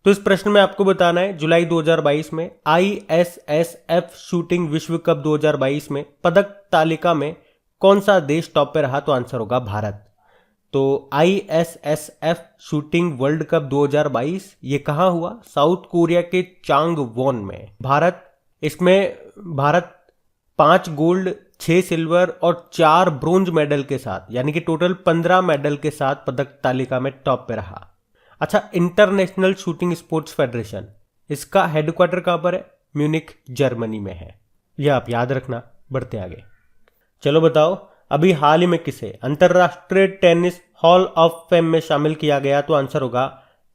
तो इस प्रश्न में आपको बताना है जुलाई 2022 में ISSF शूटिंग विश्व कप 2022 में पदक तालिका में कौन सा देश टॉप पे रहा? तो आंसर होगा भारत। तो ISSF शूटिंग वर्ल्ड कप 2022 ये कहाँ हुआ? साउथ कोरिया के चांगवोन में। भारत 5 गोल्ड, 6 सिल्वर और 4 ब्रोंज मेडल के साथ, यानी कि टोटल 15 मेडल के साथ पदक तालिका में टॉप पे रहा। अच्छा, इंटरनेशनल शूटिंग स्पोर्ट्स फेडरेशन, इसका हेडक्वार्टर कहां पर है? म्यूनिक, जर्मनी में है। यह आप याद रखना। बढ़ते आगे। चलो बताओ, अभी हाल ही में किसे अंतरराष्ट्रीय टेनिस हॉल ऑफ फेम में शामिल किया गया? तो आंसर होगा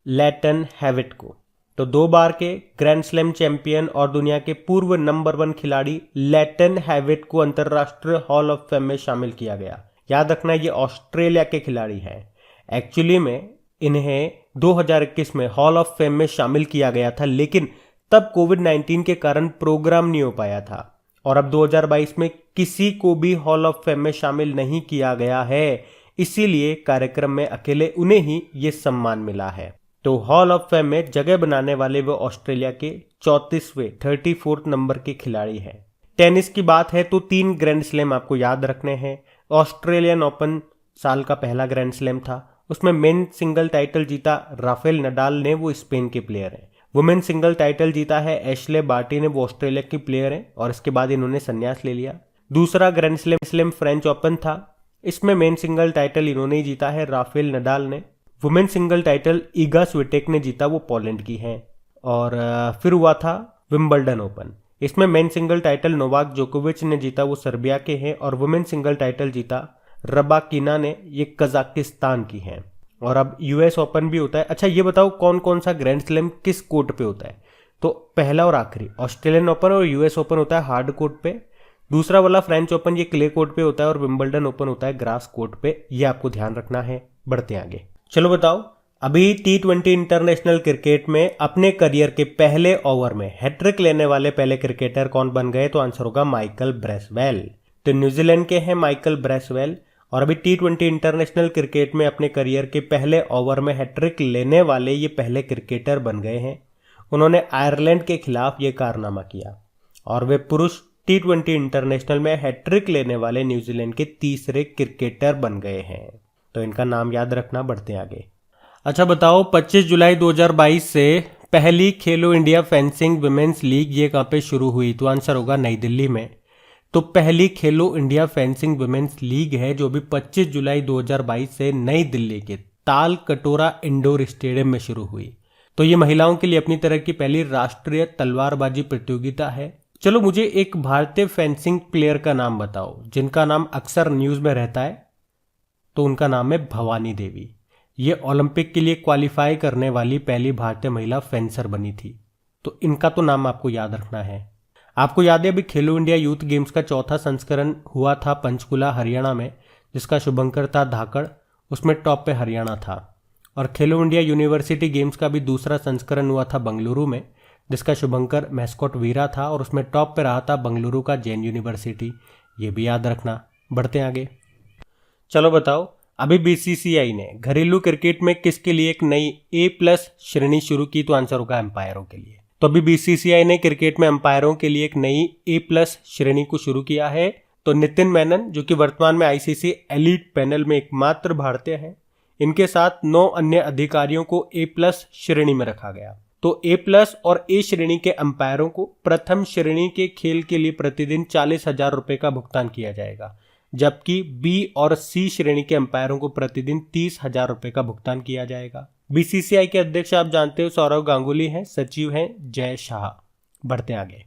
लैटन हैविट को। तो 2 बार के ग्रैंड स्लैम चैंपियन और दुनिया के पूर्व नंबर 1 खिलाड़ी लैटन हैविट को अंतरराष्ट्रीय हॉल ऑफ फेम में शामिल किया गया। याद रखना, ये ऑस्ट्रेलिया के खिलाड़ी हैं। एक्चुअली में इन्हें 2021 में हॉल ऑफ फेम में शामिल किया गया था, लेकिन तब कोविड-19 के कारण प्रोग्राम नहीं हो पाया था और अब 2022 में किसी को भी हॉल ऑफ फेम में शामिल नहीं किया गया है, इसीलिए कार्यक्रम में अकेले उन्हें ही ये सम्मान मिला है। तो हॉल ऑफ फेम में जगह बनाने वाले वो ऑस्ट्रेलिया के 34 नंबर के खिलाड़ी हैं। टेनिस की बात है तो 3 ग्रैंड स्लैम आपको याद रखने हैं। ऑस्ट्रेलियन ओपन साल का पहला ग्रैंड स्लैम था, उसमें मेन सिंगल टाइटल जीता राफेल नडाल ने, वो स्पेन के प्लेयर हैं। वुमेन सिंगल टाइटल जीता है एशले बार्टी ने, वो ऑस्ट्रेलिया की प्लेयर हैं और इसके बाद इन्होंने संन्यास ले लिया। दूसरा ग्रैंड स्लैम फ्रेंच ओपन था, इसमें मेन सिंगल टाइटल इन्होंने ही जीता है राफेल नडाल ने। वुमेन सिंगल टाइटल ईगा स्विटेक ने जीता, वो पोलैंड की हैं। और फिर हुआ था विंबलडन ओपन, इसमें मेन सिंगल टाइटल नोवाक जोकोविच ने जीता, वो सर्बिया के हैं। और वुमेन सिंगल टाइटल जीता रबाकिना ने, ये कजाकिस्तान की हैं। और अब यूएस ओपन भी होता है। अच्छा, ये बताओ कौन कौन सा ग्रैंड स्लैम किस कोर्ट पे होता है? तो पहला और आखिरी ऑस्ट्रेलियन ओपन और यूएस ओपन होता है हार्ड कोर्ट पे। दूसरा वाला फ्रेंच ओपन ये क्ले कोर्ट पे होता है और विंबलडन ओपन होता है ग्रास कोर्ट पे। ये आपको ध्यान रखना है। बढ़ते आगे। चलो बताओ, अभी T20 इंटरनेशनल क्रिकेट में अपने करियर के पहले ओवर में हैट्रिक लेने वाले पहले क्रिकेटर कौन बन गए? तो आंसर होगा माइकल ब्रेसवेल। तो न्यूजीलैंड के हैं माइकल ब्रेसवेल और अभी T20 इंटरनेशनल क्रिकेट में अपने करियर के पहले ओवर में हैट्रिक लेने वाले ये पहले क्रिकेटर बन गए हैं। उन्होंने आयरलैंड के खिलाफ ये कारनामा किया और वे पुरुष T20 इंटरनेशनल में हैट्रिक लेने वाले न्यूजीलैंड के तीसरे क्रिकेटर बन गए हैं। तो इनका नाम याद रखना। बढ़ते आगे। अच्छा बताओ, 25 जुलाई 2022 से पहली खेलो इंडिया फेंसिंग विमेंस लीग ये कहाँ पे शुरू हुई? तो आंसर होगा नई दिल्ली में। तो पहली खेलो इंडिया फेंसिंग वुमेन्स लीग है जो भी 25 जुलाई 2022 से नई दिल्ली के ताल कटोरा इंडोर स्टेडियम में शुरू हुई। तो ये महिलाओं के लिए अपनी तरह की पहली राष्ट्रीय तलवारबाजी प्रतियोगिता है। चलो मुझे एक भारतीय फेंसिंग प्लेयर का नाम बताओ जिनका नाम अक्सर न्यूज में रहता है। तो उनका नाम है भवानी देवी। ये ओलंपिक के लिए क्वालिफाई करने वाली पहली भारतीय महिला फेंसर बनी थी। तो इनका तो नाम आपको याद रखना है। आपको याद है अभी खेलो इंडिया यूथ गेम्स का चौथा संस्करण हुआ था पंचकुला हरियाणा में, जिसका शुभंकर था धाकड़, उसमें टॉप पे हरियाणा था। और खेलो इंडिया यूनिवर्सिटी गेम्स का भी दूसरा संस्करण हुआ था बंगलुरु में, जिसका शुभंकर मैस्कॉट वीरा था और उसमें टॉप पे रहा था बंगलुरु का जैन यूनिवर्सिटी। ये भी याद रखना। बढ़ते आगे। चलो बताओ, अभी बीसीसीआई ने घरेलू क्रिकेट में किसके लिए एक नई A+ श्रेणी शुरू की? तो आंसर होगा एम्पायरों के लिए। तो अभी बीसीसीआई ने क्रिकेट में अंपायरों के लिए एक नई A+ श्रेणी को शुरू किया है। तो नितिन मेनन जो कि वर्तमान में आईसीसी एलीट पैनल में एकमात्र भारतीय हैं, इनके साथ 9 अन्य अधिकारियों को A+ श्रेणी में रखा गया। तो A+ और A श्रेणी के अंपायरों को प्रथम श्रेणी के खेल के लिए प्रतिदिन 40,000 रुपए का भुगतान किया जाएगा, जबकि B और C श्रेणी के अंपायरों को प्रतिदिन 30,000 रुपए का भुगतान किया जाएगा। बीसीसीआई के अध्यक्ष आप जानते हो सौरव गांगुली हैं, सचिव हैं जय शाह। बढ़ते आगे।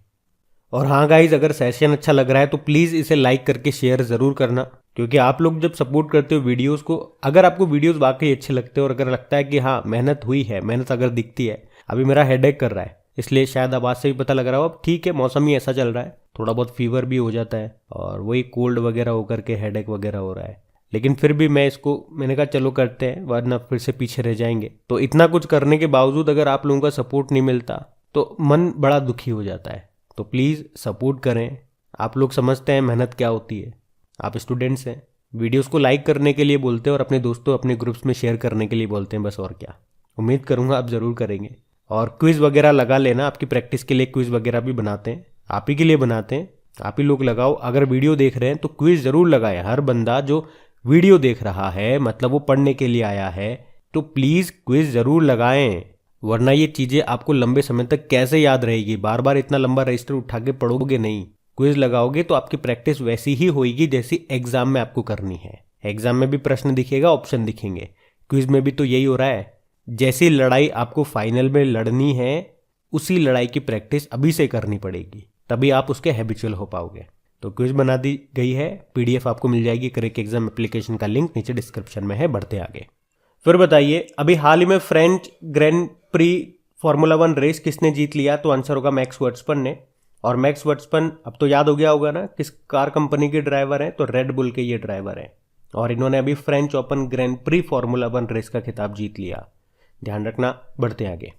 और हाँ गाइज, अगर सेशन अच्छा लग रहा है तो प्लीज़ इसे लाइक करके शेयर ज़रूर करना, क्योंकि आप लोग जब सपोर्ट करते हो वीडियोस को, अगर आपको वीडियोस वाकई अच्छे लगते हो और अगर लगता है कि हाँ मेहनत हुई है, मेहनत अगर दिखती है। अभी मेरा हेडेक कर रहा है, इसलिए शायद आवाज़ से भी पता लग रहा हो। अब ठीक है, मौसम ही ऐसा चल रहा है, थोड़ा बहुत फीवर भी हो जाता है और वही कोल्ड वगैरह होकर के हेडेक वगैरह हो रहा है, लेकिन फिर भी मैंने कहा चलो करते हैं, वरना फिर से पीछे रह जाएंगे। तो इतना कुछ करने के बावजूद अगर आप लोगों का सपोर्ट नहीं मिलता तो मन बड़ा दुखी हो जाता है। तो प्लीज़ सपोर्ट करें। आप लोग समझते हैं मेहनत क्या होती है, आप स्टूडेंट्स हैं। वीडियोस को लाइक करने के लिए बोलते हैं और अपने दोस्तों अपने ग्रुप्स में शेयर करने के लिए बोलते हैं, बस और क्या। उम्मीद करूँगा आप ज़रूर करेंगे। और क्विज वगैरह लगा लेना, आपकी प्रैक्टिस के लिए क्विज वगैरह भी बनाते हैं, आप ही के लिए बनाते हैं, आप ही लोग लगाओ। अगर वीडियो देख रहे हैं तो क्विज जरूर लगाए। हर बंदा जो वीडियो देख रहा है मतलब वो पढ़ने के लिए आया है, तो प्लीज़ क्विज ज़रूर लगाएं, वरना ये चीज़ें आपको लंबे समय तक कैसे याद रहेगी। बार बार इतना लंबा रजिस्टर उठा के पढ़ोगे नहीं, क्विज लगाओगे तो आपकी प्रैक्टिस वैसी ही होगी जैसी एग्जाम में आपको करनी है। एग्जाम में भी प्रश्न दिखेगा, ऑप्शन दिखेंगे, क्विज में भी तो यही हो रहा है। जैसी लड़ाई आपको फाइनल में लड़नी है उसी लड़ाई की प्रैक्टिस अभी से करनी पड़ेगी, तभी आप उसके हैबिचुअल हो पाओगे। तो क्विज बना दी गई है, पीडीएफ आपको मिल जाएगी। क्रैक एग्जाम एप्लीकेशन का लिंक नीचे डिस्क्रिप्शन में है। बढ़ते आगे। फिर बताइए, अभी हाल ही में French grand prix formula 1 race किसने जीत लिया? तो आंसर होगा मैक्स वर्स्टपन ने। और मैक्स वर्स्टपन अब तो याद हो गया होगा ना किस कार कंपनी के ड्राइवर हैं, तो रेड बुल के ये ड्राइवर हैं। और इन्होंने अभी French open grand prix formula 1 race का खिताब जीत लिया, ध्यान रखना। बढ़ते आगे।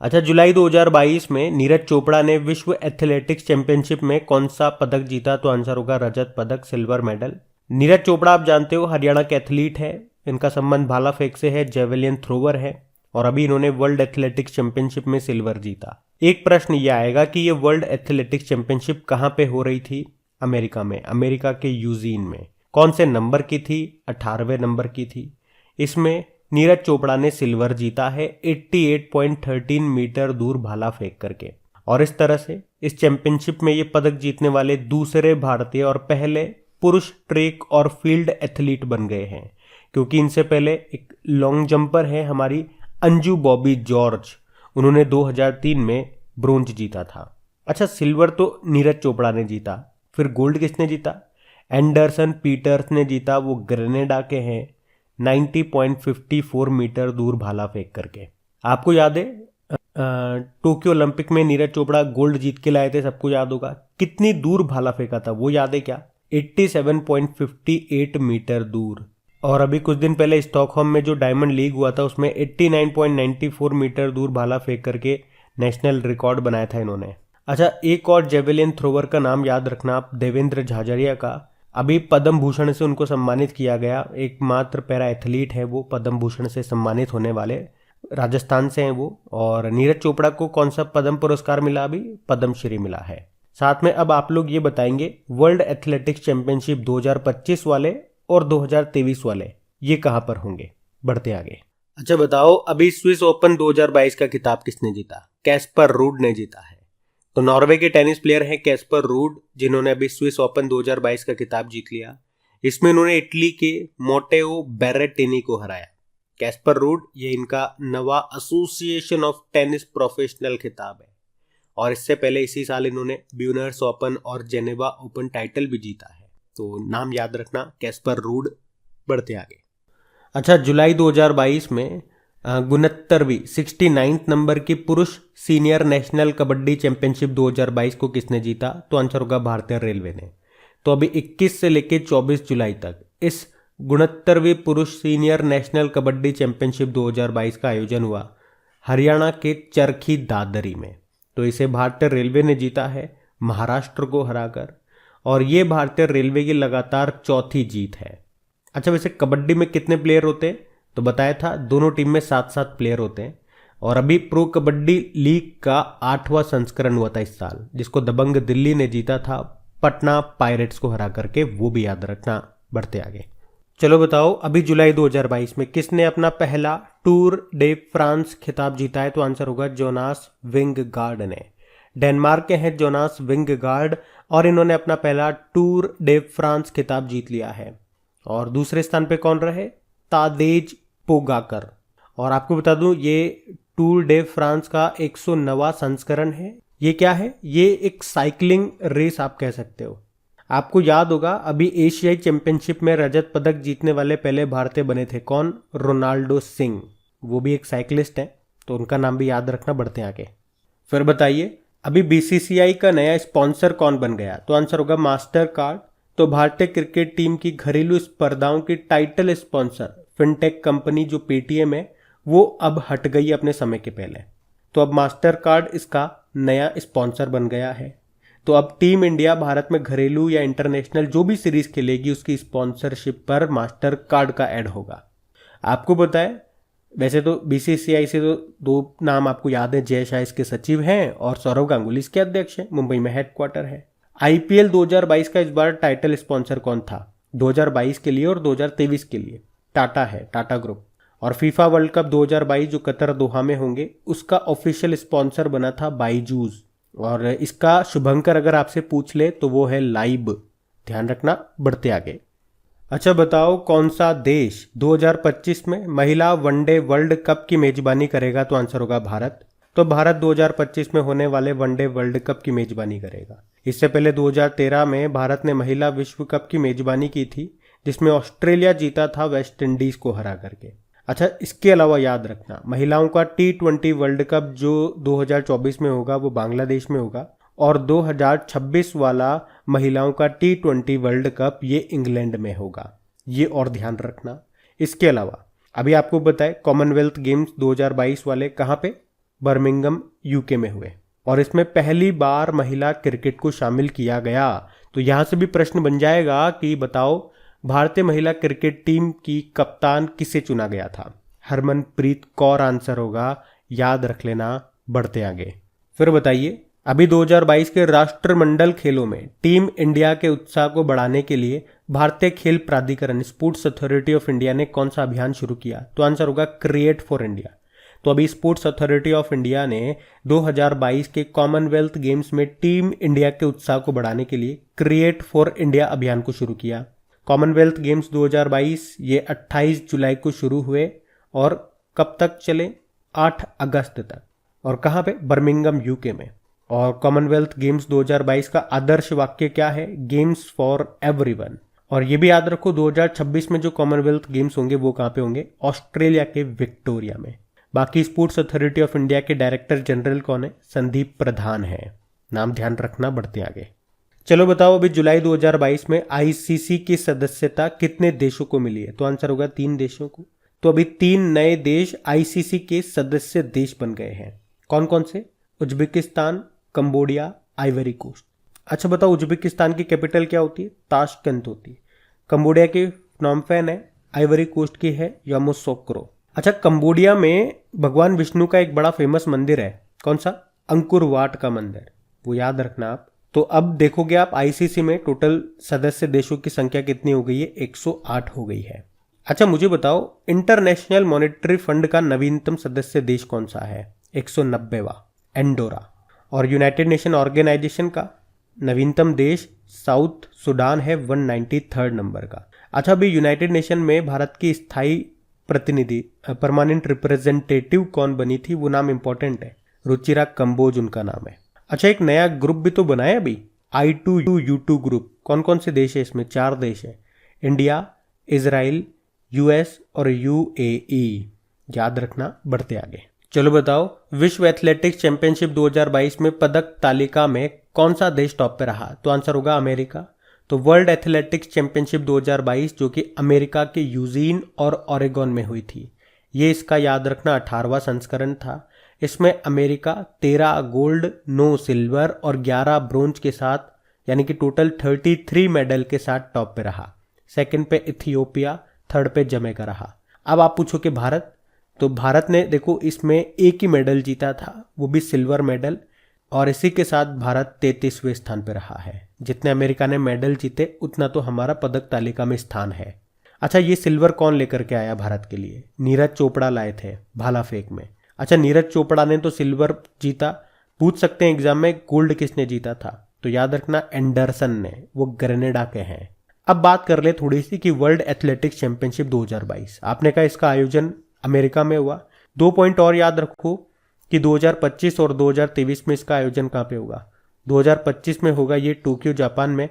अच्छा, जुलाई 2022 में नीरज चोपड़ा ने विश्व एथलेटिक्स चैंपियनशिप में कौन सा पदक जीता? तो आंसर होगा रजत पदक, सिल्वर मेडल। नीरज चोपड़ा आप जानते हो हरियाणा के एथलीट है, इनका संबंध भाला फेंक से है, जेवेलियन थ्रोवर है, और अभी इन्होंने वर्ल्ड एथलेटिक्स चैंपियनशिप में सिल्वर जीता। एक प्रश्न यह आएगा कि ये वर्ल्ड एथलेटिक्स चैंपियनशिप कहाँ पे हो रही थी? अमेरिका में, अमेरिका के यूजीन में। कौन से नंबर की थी? 18वें नंबर की थी। इसमें नीरज चोपड़ा ने सिल्वर जीता है 88.13 मीटर दूर भाला फेंक करके। और इस तरह से इस चैंपियनशिप में ये पदक जीतने वाले दूसरे भारतीय और पहले पुरुष ट्रैक और फील्ड एथलीट बन गए हैं, क्योंकि इनसे पहले एक लॉन्ग जंपर है हमारी अंजू बॉबी जॉर्ज, उन्होंने 2003 में ब्रोंज जीता था। अच्छा, सिल्वर तो नीरज चोपड़ा ने जीता, फिर गोल्ड किसने जीता? एंडरसन पीटर्स ने जीता, वो ग्रेनेडा के हैं, 90.54 मीटर दूर भाला फेंक करके। आपको याद है टोक्यो ओलंपिक में नीरज चोपड़ा गोल्ड जीत के लाए थे, सबको याद होगा। कितनी दूर भाला फेंका था वो याद है क्या? 87.58 मीटर दूर। और अभी कुछ दिन पहले स्टॉकहोम में जो डायमंड लीग हुआ था उसमें 89.94 मीटर दूर भाला फेंक करके नेशनल रिकॉर्ड बनाया था इन्होंने। अच्छा, एक और जेवेलियन थ्रोवर का नाम याद रखना आप, देवेंद्र झाझरिया का। अभी पद्म भूषण से उनको सम्मानित किया गया, एकमात्र पैरा एथलीट है वो पद्म भूषण से सम्मानित होने वाले, राजस्थान से हैं वो। और नीरज चोपड़ा को कौन सा पद्म पुरस्कार मिला? अभी पद्मश्री मिला है। साथ में अब आप लोग ये बताएंगे वर्ल्ड एथलेटिक्स चैंपियनशिप 2025 वाले और 2023 वाले ये कहाँ पर होंगे? बढ़ते आगे। अच्छा बताओ, अभी स्विस ओपन 2022 का खिताब किसने जीता? कैस्पर रूड ने जीता है। तो नॉर्वे के टेनिस प्लेयर हैं कैस्पर रूड, जिन्होंने अभी स्विस ओपन 2022 का खिताब जीत लिया। इसमें उन्होंने इटली के मोटेओ बेरेटिनी को हराया। कैस्पर रूड ये इनका नवा एसोसिएशन ऑफ टेनिस प्रोफेशनल खिताब है, और इससे पहले इसी साल इन्होंने ब्यूनर्स ओपन और जेनेवा ओपन टाइटल भी जीता है। तो नाम याद रखना, कैस्पर रूड। बढ़ते आगे। अच्छा, जुलाई 2022 में 69वीं 69 नंबर की पुरुष सीनियर नेशनल कबड्डी चैंपियनशिप 2022 को किसने जीता? तो आंसर होगा भारतीय रेलवे ने। तो अभी 21 से लेकर 24 जुलाई तक इस 69वीं पुरुष सीनियर नेशनल कबड्डी चैंपियनशिप 2022 का आयोजन हुआ हरियाणा के चरखी दादरी में। तो इसे भारतीय रेलवे ने जीता है महाराष्ट्र को हराकर, और ये भारतीय रेलवे की लगातार चौथी जीत है। अच्छा, वैसे कबड्डी में कितने प्लेयर होते हैं? तो बताया था दोनों टीम में 7-7 प्लेयर होते हैं। और अभी प्रो कबड्डी लीग का 8वां संस्करण हुआ था इस साल, जिसको दबंग दिल्ली ने जीता था पटना पायरेट्स को हरा करके, वो भी याद रखना। बढ़ते आगे। चलो बताओ, अभी जुलाई 2022 में किसने अपना पहला टूर डे फ्रांस खिताब जीता है? तो आंसर होगा जोनास विंगगार्ड ने। डेनमार्क के हैं जोनास विंगगार्ड, और इन्होंने अपना पहला टूर डे फ्रांस खिताब जीत लिया है। और दूसरे स्थान पे कौन रहे? तादेज पोगाकर। और आपको बता दूं ये टूर डे फ्रांस का 109वां संस्करण है। ये क्या है? ये एक साइकिलिंग रेस आप कह सकते हो। आपको याद होगा अभी एशियाई चैंपियनशिप में रजत पदक जीतने वाले पहले भारतीय बने थे कौन? रोनाल्डो सिंह, वो भी एक साइकिलिस्ट हैं, तो उनका नाम भी याद रखना। बढ़ते आगे। फिर बताइए, अभी बीसीसीआई का नया स्पॉन्सर कौन बन गया? तो आंसर होगा मास्टर कार्ड। तो भारतीय क्रिकेट टीम की घरेलू स्पर्धाओं की टाइटल स्पॉन्सर फिनटेक कंपनी जो पेटीएम है, वो अब हट गई अपने समय के पहले। तो अब मास्टर कार्ड इसका नया स्पॉन्सर बन गया है। तो अब टीम इंडिया भारत में घरेलू या इंटरनेशनल जो भी सीरीज खेलेगी उसकी स्पॉन्सरशिप पर मास्टर कार्ड का ऐड होगा। आपको बताएं, वैसे तो बीसीसीआई से तो दो नाम आपको याद है, जय शाह इसके सचिव हैं और सौरव गांगुली इसके अध्यक्ष हैं, मुंबई में हेडक्वार्टर है। आईपीएल 2022 का इस बार टाइटल स्पॉन्सर कौन था? 2022 के लिए और 2023 के लिए टाटा है, टाटा ग्रुप। और फीफा वर्ल्ड कप 2022 जो कतर दोहा में होंगे उसका ऑफिशियल स्पॉन्सर बना था बाईजूस, और इसका शुभंकर अगर आपसे पूछ ले तो वो है लाइब। ध्यान रखना, बढ़ते आगे। अच्छा बताओ, कौन सा देश 2025 में महिला वनडे वर्ल्ड कप की मेजबानी करेगा? तो आंसर होगा भारत। तो भारत 2025 में होने वाले वनडे वर्ल्ड कप की मेजबानी करेगा। इससे पहले 2013 में भारत ने महिला विश्व कप की मेजबानी की थी, जिसमें ऑस्ट्रेलिया जीता था वेस्ट इंडीज को हरा करके। अच्छा, इसके अलावा याद रखना, महिलाओं का T20 वर्ल्ड कप जो 2024 में होगा वो बांग्लादेश में होगा, और 2026 वाला महिलाओं का T20 वर्ल्ड कप ये इंग्लैंड में होगा। ये और ध्यान रखना। इसके अलावा अभी आपको बताए कॉमनवेल्थ गेम्स 2022 वाले कहाँ पे? बर्मिंघम यूके में हुए, और इसमें पहली बार महिला क्रिकेट को शामिल किया गया। तो यहाँ से भी प्रश्न बन जाएगा कि बताओ, भारतीय महिला क्रिकेट टीम की कप्तान किसे चुना गया था? हरमनप्रीत कौर आंसर होगा, याद रख लेना। बढ़ते आगे। फिर बताइए, अभी 2022 के राष्ट्रमंडल खेलों में टीम इंडिया के उत्साह को बढ़ाने के लिए भारतीय खेल प्राधिकरण स्पोर्ट्स अथॉरिटी ऑफ इंडिया ने कौन सा अभियान शुरू किया? तो आंसर होगा क्रिएट फॉर इंडिया। तो अभी स्पोर्ट्स अथॉरिटी ऑफ इंडिया ने 2022 के कॉमनवेल्थ गेम्स में टीम इंडिया के उत्साह को बढ़ाने के लिए क्रिएट फॉर इंडिया अभियान को शुरू किया। कॉमनवेल्थ गेम्स 2022 ये 28 जुलाई को शुरू हुए और कब तक चले? 8 अगस्त तक। और कहाँ पे? बर्मिंघम यूके में। और कॉमनवेल्थ गेम्स 2022 का आदर्श वाक्य क्या है? Games for everyone. और ये भी याद रखो, 2026 में जो कॉमनवेल्थ गेम्स होंगे वो कहाँ पे होंगे? ऑस्ट्रेलिया के विक्टोरिया में। बाकी स्पोर्ट्स अथॉरिटी ऑफ इंडिया के डायरेक्टर जनरल कौन है? संदीप प्रधान है। नाम ध्यान रखना। बढ़ते आगे। चलो बताओ, अभी जुलाई 2022 में आईसीसी की सदस्यता कितने देशों को मिली है? तो आंसर होगा 3 देशों को। तो अभी 3 नए देश आईसीसी के सदस्य देश बन गए हैं। कौन कौन से? Uzbekistan, Cambodia, Ivory Coast. अच्छा बताओ, उज्बेकिस्तान की कैपिटल क्या होती है? ताशकंद होती है। कंबोडिया की प्नोम पेन है। आइवरी कोस्ट की है यामोसोक्रो। अच्छा, कंबोडिया में भगवान विष्णु का एक बड़ा फेमस मंदिर है। कौन सा? अंकुर वाट का मंदिर, वो याद रखना आप। तो अब देखोगे आप, आईसीसी में टोटल सदस्य देशों की संख्या कितनी हो गई है? 108 हो गई है। अच्छा मुझे बताओ, इंटरनेशनल मॉनेटरी फंड का नवीनतम सदस्य देश कौन सा है? 190वां, एंडोरा। और यूनाइटेड नेशन ऑर्गेनाइजेशन का नवीनतम देश साउथ सुडान है, 193 नंबर का। अच्छा, अभी यूनाइटेड नेशन में भारत की स्थायी प्रतिनिधि परमानेंट रिप्रेजेंटेटिव कौन बनी थी? वो नाम इंपॉर्टेंट है, रुचिरा कंबोज उनका नाम है। अच्छा, एक नया ग्रुप भी तो बना है अभी, I2U2 ग्रुप। कौन कौन से देश है इसमें? 4 देश है, इंडिया, इजराइल, यूएस और यूएई। याद रखना। बढ़ते आगे। चलो बताओ, विश्व एथलेटिक्स चैंपियनशिप 2022 में पदक तालिका में कौन सा देश टॉप पे रहा? तो आंसर होगा अमेरिका। तो वर्ल्ड एथलेटिक्स चैंपियनशिप 2022 जो कि अमेरिका के यूजीन और ओरेगन में हुई थी, ये इसका याद रखना 18वां संस्करण था। इसमें अमेरिका 13 गोल्ड, 9 सिल्वर और 11 ब्रोंज के साथ, यानी कि टोटल 33 मेडल के साथ टॉप पे रहा। सेकंड पे इथियोपिया, थर्ड पे जमैका रहा। अब आप पूछो कि भारत, तो भारत ने देखो इसमें एक ही मेडल जीता था, वो भी सिल्वर मेडल, और इसी के साथ भारत 33वें स्थान पर रहा है। जितने अमेरिका ने मेडल जीते उतना तो हमारा पदक तालिका में स्थान है। अच्छा, ये सिल्वर कौन लेकर के आया भारत के लिए? नीरज चोपड़ा लाए थे भाला फेंक में। अच्छा, नीरज चोपड़ा ने तो सिल्वर जीता। पूछ सकते हैं एग्जाम में गोल्ड किसने जीता था? तो याद रखना एंडरसन ने, वो ग्रेनेडा के हैं। अब बात कर ले थोड़ी सी कि वर्ल्ड एथलेटिक्स चैंपियनशिप 2022, आपने कहा इसका आयोजन अमेरिका में हुआ। 2 पॉइंट और याद रखो कि 2025 और 2023 में इसका आयोजन कहाँ पे होगा? 2025 में होगा ये टोक्यो जापान में,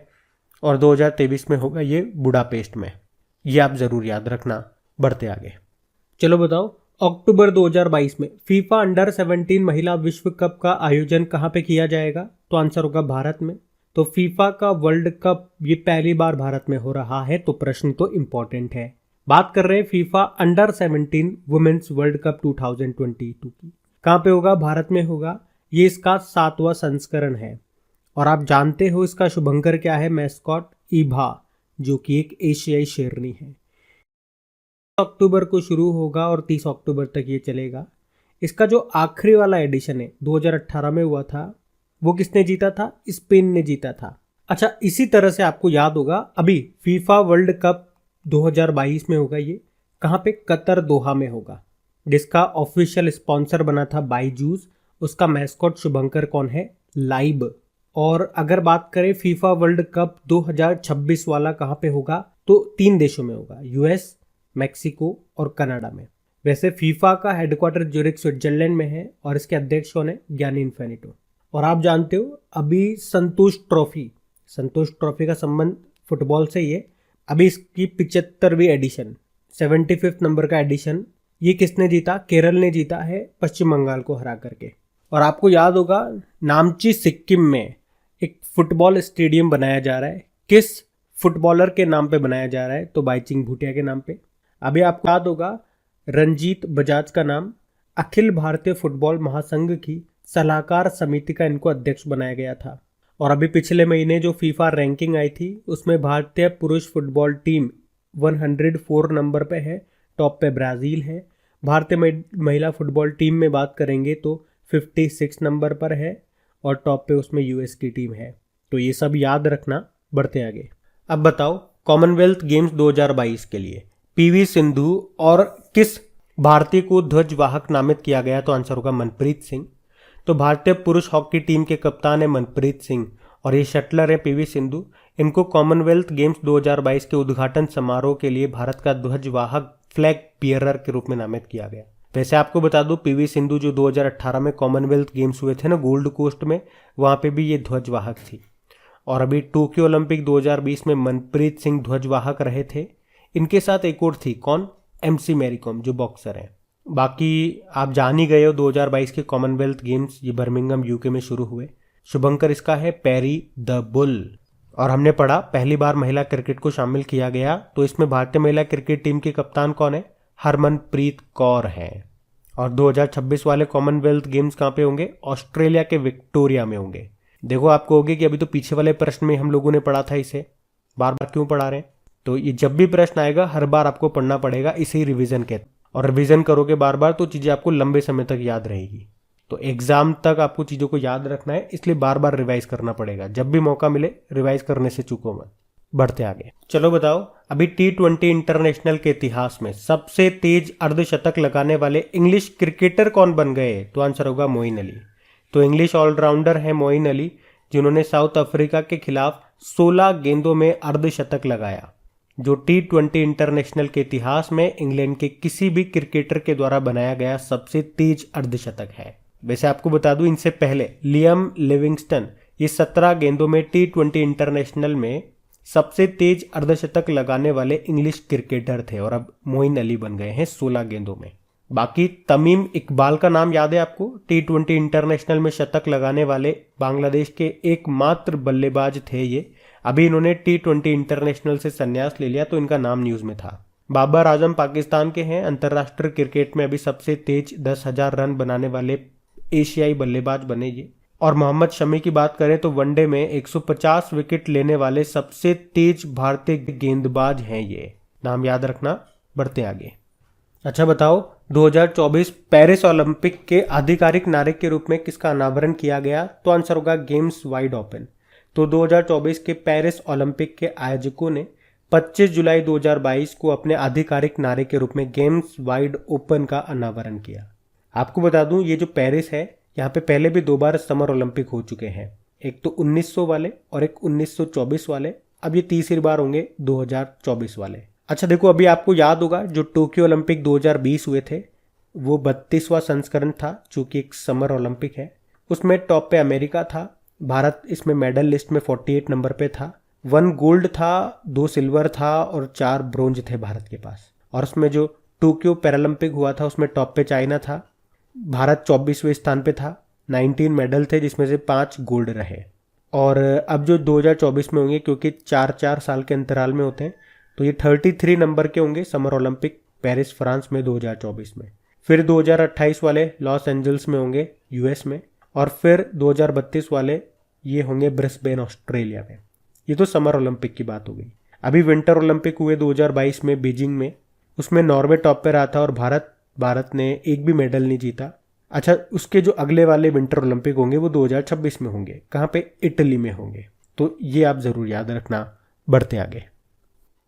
और 2023 में होगा ये बुडापेस्ट में। ये आप जरूर याद रखना। बढ़ते आगे। चलो बताओ, अक्टूबर 2022 में फीफा अंडर 17 महिला विश्व कप का आयोजन कहाँ पे किया जाएगा? तो आंसर होगा भारत में। तो फीफा का वर्ल्ड कप ये पहली बार भारत में हो रहा है, तो प्रश्न तो इंपॉर्टेंट है। बात कर रहे हैं FIFA under 17 women's world cup 2022 की। कहाँ पे होगा? भारत में होगा। ये इसका 7वां संस्करण है। और आप जानते हो इसका शुभंकर क्या है? मैस्कॉट ईभा, जो कि एक एशियाई शेरनी है। अक्टूबर को शुरू होगा और 30 अक्टूबर तक ये चलेगा। इसका जो आखिरी वाला एडिशन है 2018 में हुआ था, वो किसने जीता था? स्पेन ने जीता था। अच्छा, इसी तरह से आपको याद होगा अभी फीफा वर्ल्ड कप 2022 में होगा। ये कहाँ पे? कतर, दोहा में होगा, जिसका ऑफिशियल स्पॉन्सर बना था बाईजूस। उसका मैस्कॉट शुभंकर कौन है? लाइब। और अगर बात करें फीफा वर्ल्ड कप 2026 वाला कहाँ पे होगा, तो 3 देशों में होगा, यूएस, मैक्सिको और कनाडा में। वैसे फीफा का हेडक्वार्टर ज्यूरिख स्विट्जरलैंड में है और इसके अध्यक्ष कौन है? गियानी इन्फेनिटो। और आप जानते हो अभी संतोष ट्रॉफी का संबंध फुटबॉल से ही है। अभी इसकी 75वीं एडिशन, 75th नंबर का एडिशन, ये किसने जीता? केरल ने जीता है पश्चिम बंगाल को हरा करके। और आपको याद होगा नामची सिक्किम में एक फुटबॉल स्टेडियम बनाया जा रहा है। किस फुटबॉलर के नाम पे बनाया जा रहा है? तो बाईचिंग भूटिया के नाम पे। अभी आपको याद होगा रंजीत बजाज का नाम अखिल भारतीय फुटबॉल महासंघ की सलाहकार समिति का इनको अध्यक्ष बनाया गया था। और अभी पिछले महीने जो फीफा रैंकिंग आई थी उसमें भारतीय पुरुष फुटबॉल टीम 104 नंबर पे है, टॉप पे ब्राज़ील है। भारतीय महिला फुटबॉल टीम में बात करेंगे तो 56 नंबर पर है और टॉप पे उसमें यूएस की टीम है। तो ये सब याद रखना। बढ़ते आगे। अब बताओ कॉमनवेल्थ गेम्स 2022 के लिए पीवी सिंधु और किस भारतीय को ध्वजवाहक नामित किया गया? तो आंसर होगा मनप्रीत सिंह। तो भारतीय पुरुष हॉकी टीम के कप्तान है मनप्रीत सिंह और ये शटलर है पीवी सिंधु। इनको कॉमनवेल्थ गेम्स 2022 के उद्घाटन समारोह के लिए भारत का ध्वजवाहक फ्लैग बियरर के रूप में नामित किया गया। वैसे आपको बता दूं पीवी सिंधु जो 2018 में कॉमनवेल्थ गेम्स हुए थे ना गोल्ड कोस्ट में, वहां पे भी ये ध्वजवाहक थी। और अभी टोक्यो ओलंपिक 2020 में मनप्रीत सिंह ध्वजवाहक रहे थे। इनके साथ एक और थी, कौन? एमसी मैरी कॉम जो बॉक्सर हैं। बाकी आप जान ही गए हो 2022 के कॉमनवेल्थ गेम्स ये बर्मिंघम यूके में शुरू हुए। शुभंकर इसका है पैरी द बुल। और हमने पढ़ा पहली बार महिला क्रिकेट को शामिल किया गया, तो इसमें भारतीय महिला क्रिकेट टीम के कप्तान कौन है? हरमनप्रीत कौर हैं। और 2026 वाले कॉमनवेल्थ गेम्स कहाँ पे होंगे? ऑस्ट्रेलिया के विक्टोरिया में होंगे। देखो आपको होगी कि अभी तो पीछे वाले प्रश्न में हम लोगों ने पढ़ा था, इसे बार बार क्यों पढ़ा रहे हैं? तो ये जब भी प्रश्न आएगा हर बार आपको पढ़ना पड़ेगा, इसे ही रिवीजन कहते हैं। और रिवीजन करोगे बार बार तो चीजें आपको लंबे समय तक याद रहेगी। तो एग्जाम तक आपको चीजों को याद रखना है, इसलिए बार बार रिवाइज करना पड़ेगा। जब भी मौका मिले रिवाइज करने से चूको मत। बढ़ते आगे। चलो बताओ अभी T20 इंटरनेशनल के इतिहास में सबसे तेज अर्धशतक लगाने वाले इंग्लिश क्रिकेटर कौन बन गए? तो आंसर होगा मोइन अली। तो इंग्लिश ऑलराउंडर है मोइन अली, जिन्होंने साउथ अफ्रीका के खिलाफ 16 गेंदों में अर्धशतक लगाया, जो T20 इंटरनेशनल के इतिहास में इंग्लैंड के किसी भी क्रिकेटर के द्वारा बनाया गया सबसे तेज अर्धशतक है। वैसे आपको बता दूं इनसे पहले लियम लिविंगस्टन ये 17 गेंदों में T20 इंटरनेशनल में सबसे तेज अर्धशतक लगाने वाले इंग्लिश क्रिकेटर थे और अब मोइन अली बन गए हैं 16 गेंदों में। बाकी तमीम इकबाल का नाम याद है आपको? T20 इंटरनेशनल में शतक लगाने वाले बांग्लादेश के एकमात्र बल्लेबाज थे ये। अभी इन्होंने T20 इंटरनेशनल से संन्यास ले लिया तो इनका नाम न्यूज में था। बाबर आजम पाकिस्तान के हैं, अंतर्राष्ट्रीय क्रिकेट में अभी सबसे तेज 10,000 रन बनाने वाले एशियाई बल्लेबाज बने ये। और मोहम्मद शमी की बात करें तो वनडे में 150 विकेट लेने वाले सबसे तेज भारतीय गेंदबाज हैं ये, नाम याद रखना। बढ़ते आगे। अच्छा बताओ 2024 पेरिस ओलंपिक के आधिकारिक नारे के रूप में किसका अनावरण किया गया? तो आंसर होगा गेम्स वाइड ओपन। तो 2024 के पेरिस ओलंपिक के आयोजकों ने 25 जुलाई 2022 को अपने आधिकारिक नारे के रूप में गेम्स वाइड ओपन का अनावरण किया। आपको बता दूं ये जो पेरिस है यहाँ पे पहले भी 2 बार समर ओलंपिक हो चुके हैं, एक तो 1900 वाले और एक 1924 वाले। अब ये तीसरी बार होंगे 2024 वाले। अच्छा देखो अभी आपको याद होगा जो टोक्यो ओलंपिक 2020 हुए थे वो 32वां संस्करण था, जो कि एक समर ओलंपिक है। उसमें टॉप पे अमेरिका था, भारत इसमें मेडल लिस्ट में 48 नंबर पे था। 1 गोल्ड था, 2 सिल्वर था और 4 ब्रोंज थे भारत के पास। और उसमें जो टोक्यो पैरालंपिक हुआ था उसमें टॉप पे चाइना था, भारत 24वें स्थान पे था। 19 मेडल थे जिसमें से 5 गोल्ड रहे। और अब जो 2024 में होंगे क्योंकि 4-4 साल के अंतराल में होते हैं तो ये 33 नंबर के होंगे समर ओलंपिक पेरिस फ्रांस में 2024 में। फिर 2028 वाले लॉस एंजल्स में होंगे यूएस में। और फिर 2032 वाले ये होंगे ब्रिस्बेन ऑस्ट्रेलिया में। ये तो समर ओलंपिक की बात हो गई। अभी विंटर ओलंपिक हुए 2022 में बीजिंग में, उसमें नॉर्वे टॉप पे रहा था और भारत ने एक भी मेडल नहीं जीता। अच्छा, उसके जो अगले वाले विंटर ओलंपिक होंगे वो 2026 में होंगे। कहाँ पे? इटली में होंगे। तो ये आप ज़रूर याद रखना। बढ़ते आगे।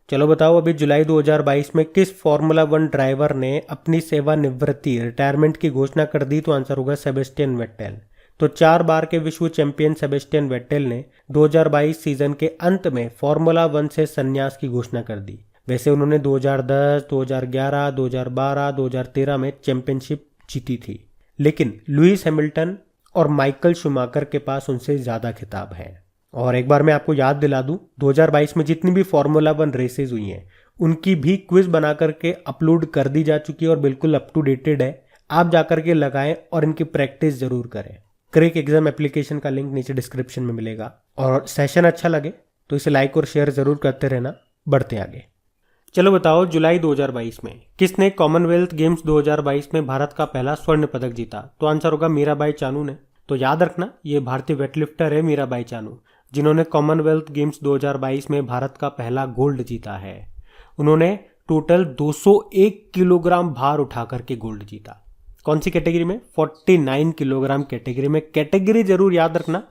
चलो बताओ, अभी जुलाई 2022 में किस फार्मूला 1 ड्राइवर ने अपनी सेवानिवृत्ति रिटायरमेंट की घोषणा कर दी? तो आंसर होगा सेबेस्टियन वेट्टेल। तो 4 बार के विश्व चैंपियन सेबेस्टियन वेट्टेल ने 2022 सीजन के अंत में फार्मूला 1 से संन्यास की घोषणा कर दी। वैसे उन्होंने 2010, 2011, 2012, 2013 में चैंपियनशिप जीती थी, लेकिन लुइस हैमिल्टन और माइकल शूमाकर के पास उनसे ज़्यादा खिताब हैं। और एक बार मैं आपको याद दिला दूं, 2022 में जितनी भी फार्मूला 1 रेसेस हुई हैं उनकी भी क्विज बना करके अपलोड कर दी जा चुकी है और बिल्कुल अप टू डेटेड है। आप जाकर के लगाएं और इनकी प्रैक्टिस जरूर करें। क्रेक एग्जाम एप्लीकेशन का लिंक नीचे डिस्क्रिप्शन में मिलेगा। और सेशन अच्छा लगे तो इसे लाइक और शेयर जरूर करते रहना। बढ़ते आगे। चलो बताओ, जुलाई 2022 में किसने कॉमनवेल्थ गेम्स 2022 में भारत का पहला स्वर्ण पदक जीता? तो आंसर होगा मीराबाई चानू ने। तो याद रखना, ये भारतीय वेटलिफ्टर है मीराबाई चानू, जिन्होंने कॉमनवेल्थ गेम्स 2022 में भारत का पहला गोल्ड जीता है। उन्होंने टोटल 201 किलोग्राम भार उठा करके गोल्ड जीता। कौन सी कैटेगरी में? 49 किलोग्राम कैटेगरी में। कैटेगरी जरूर याद रखना,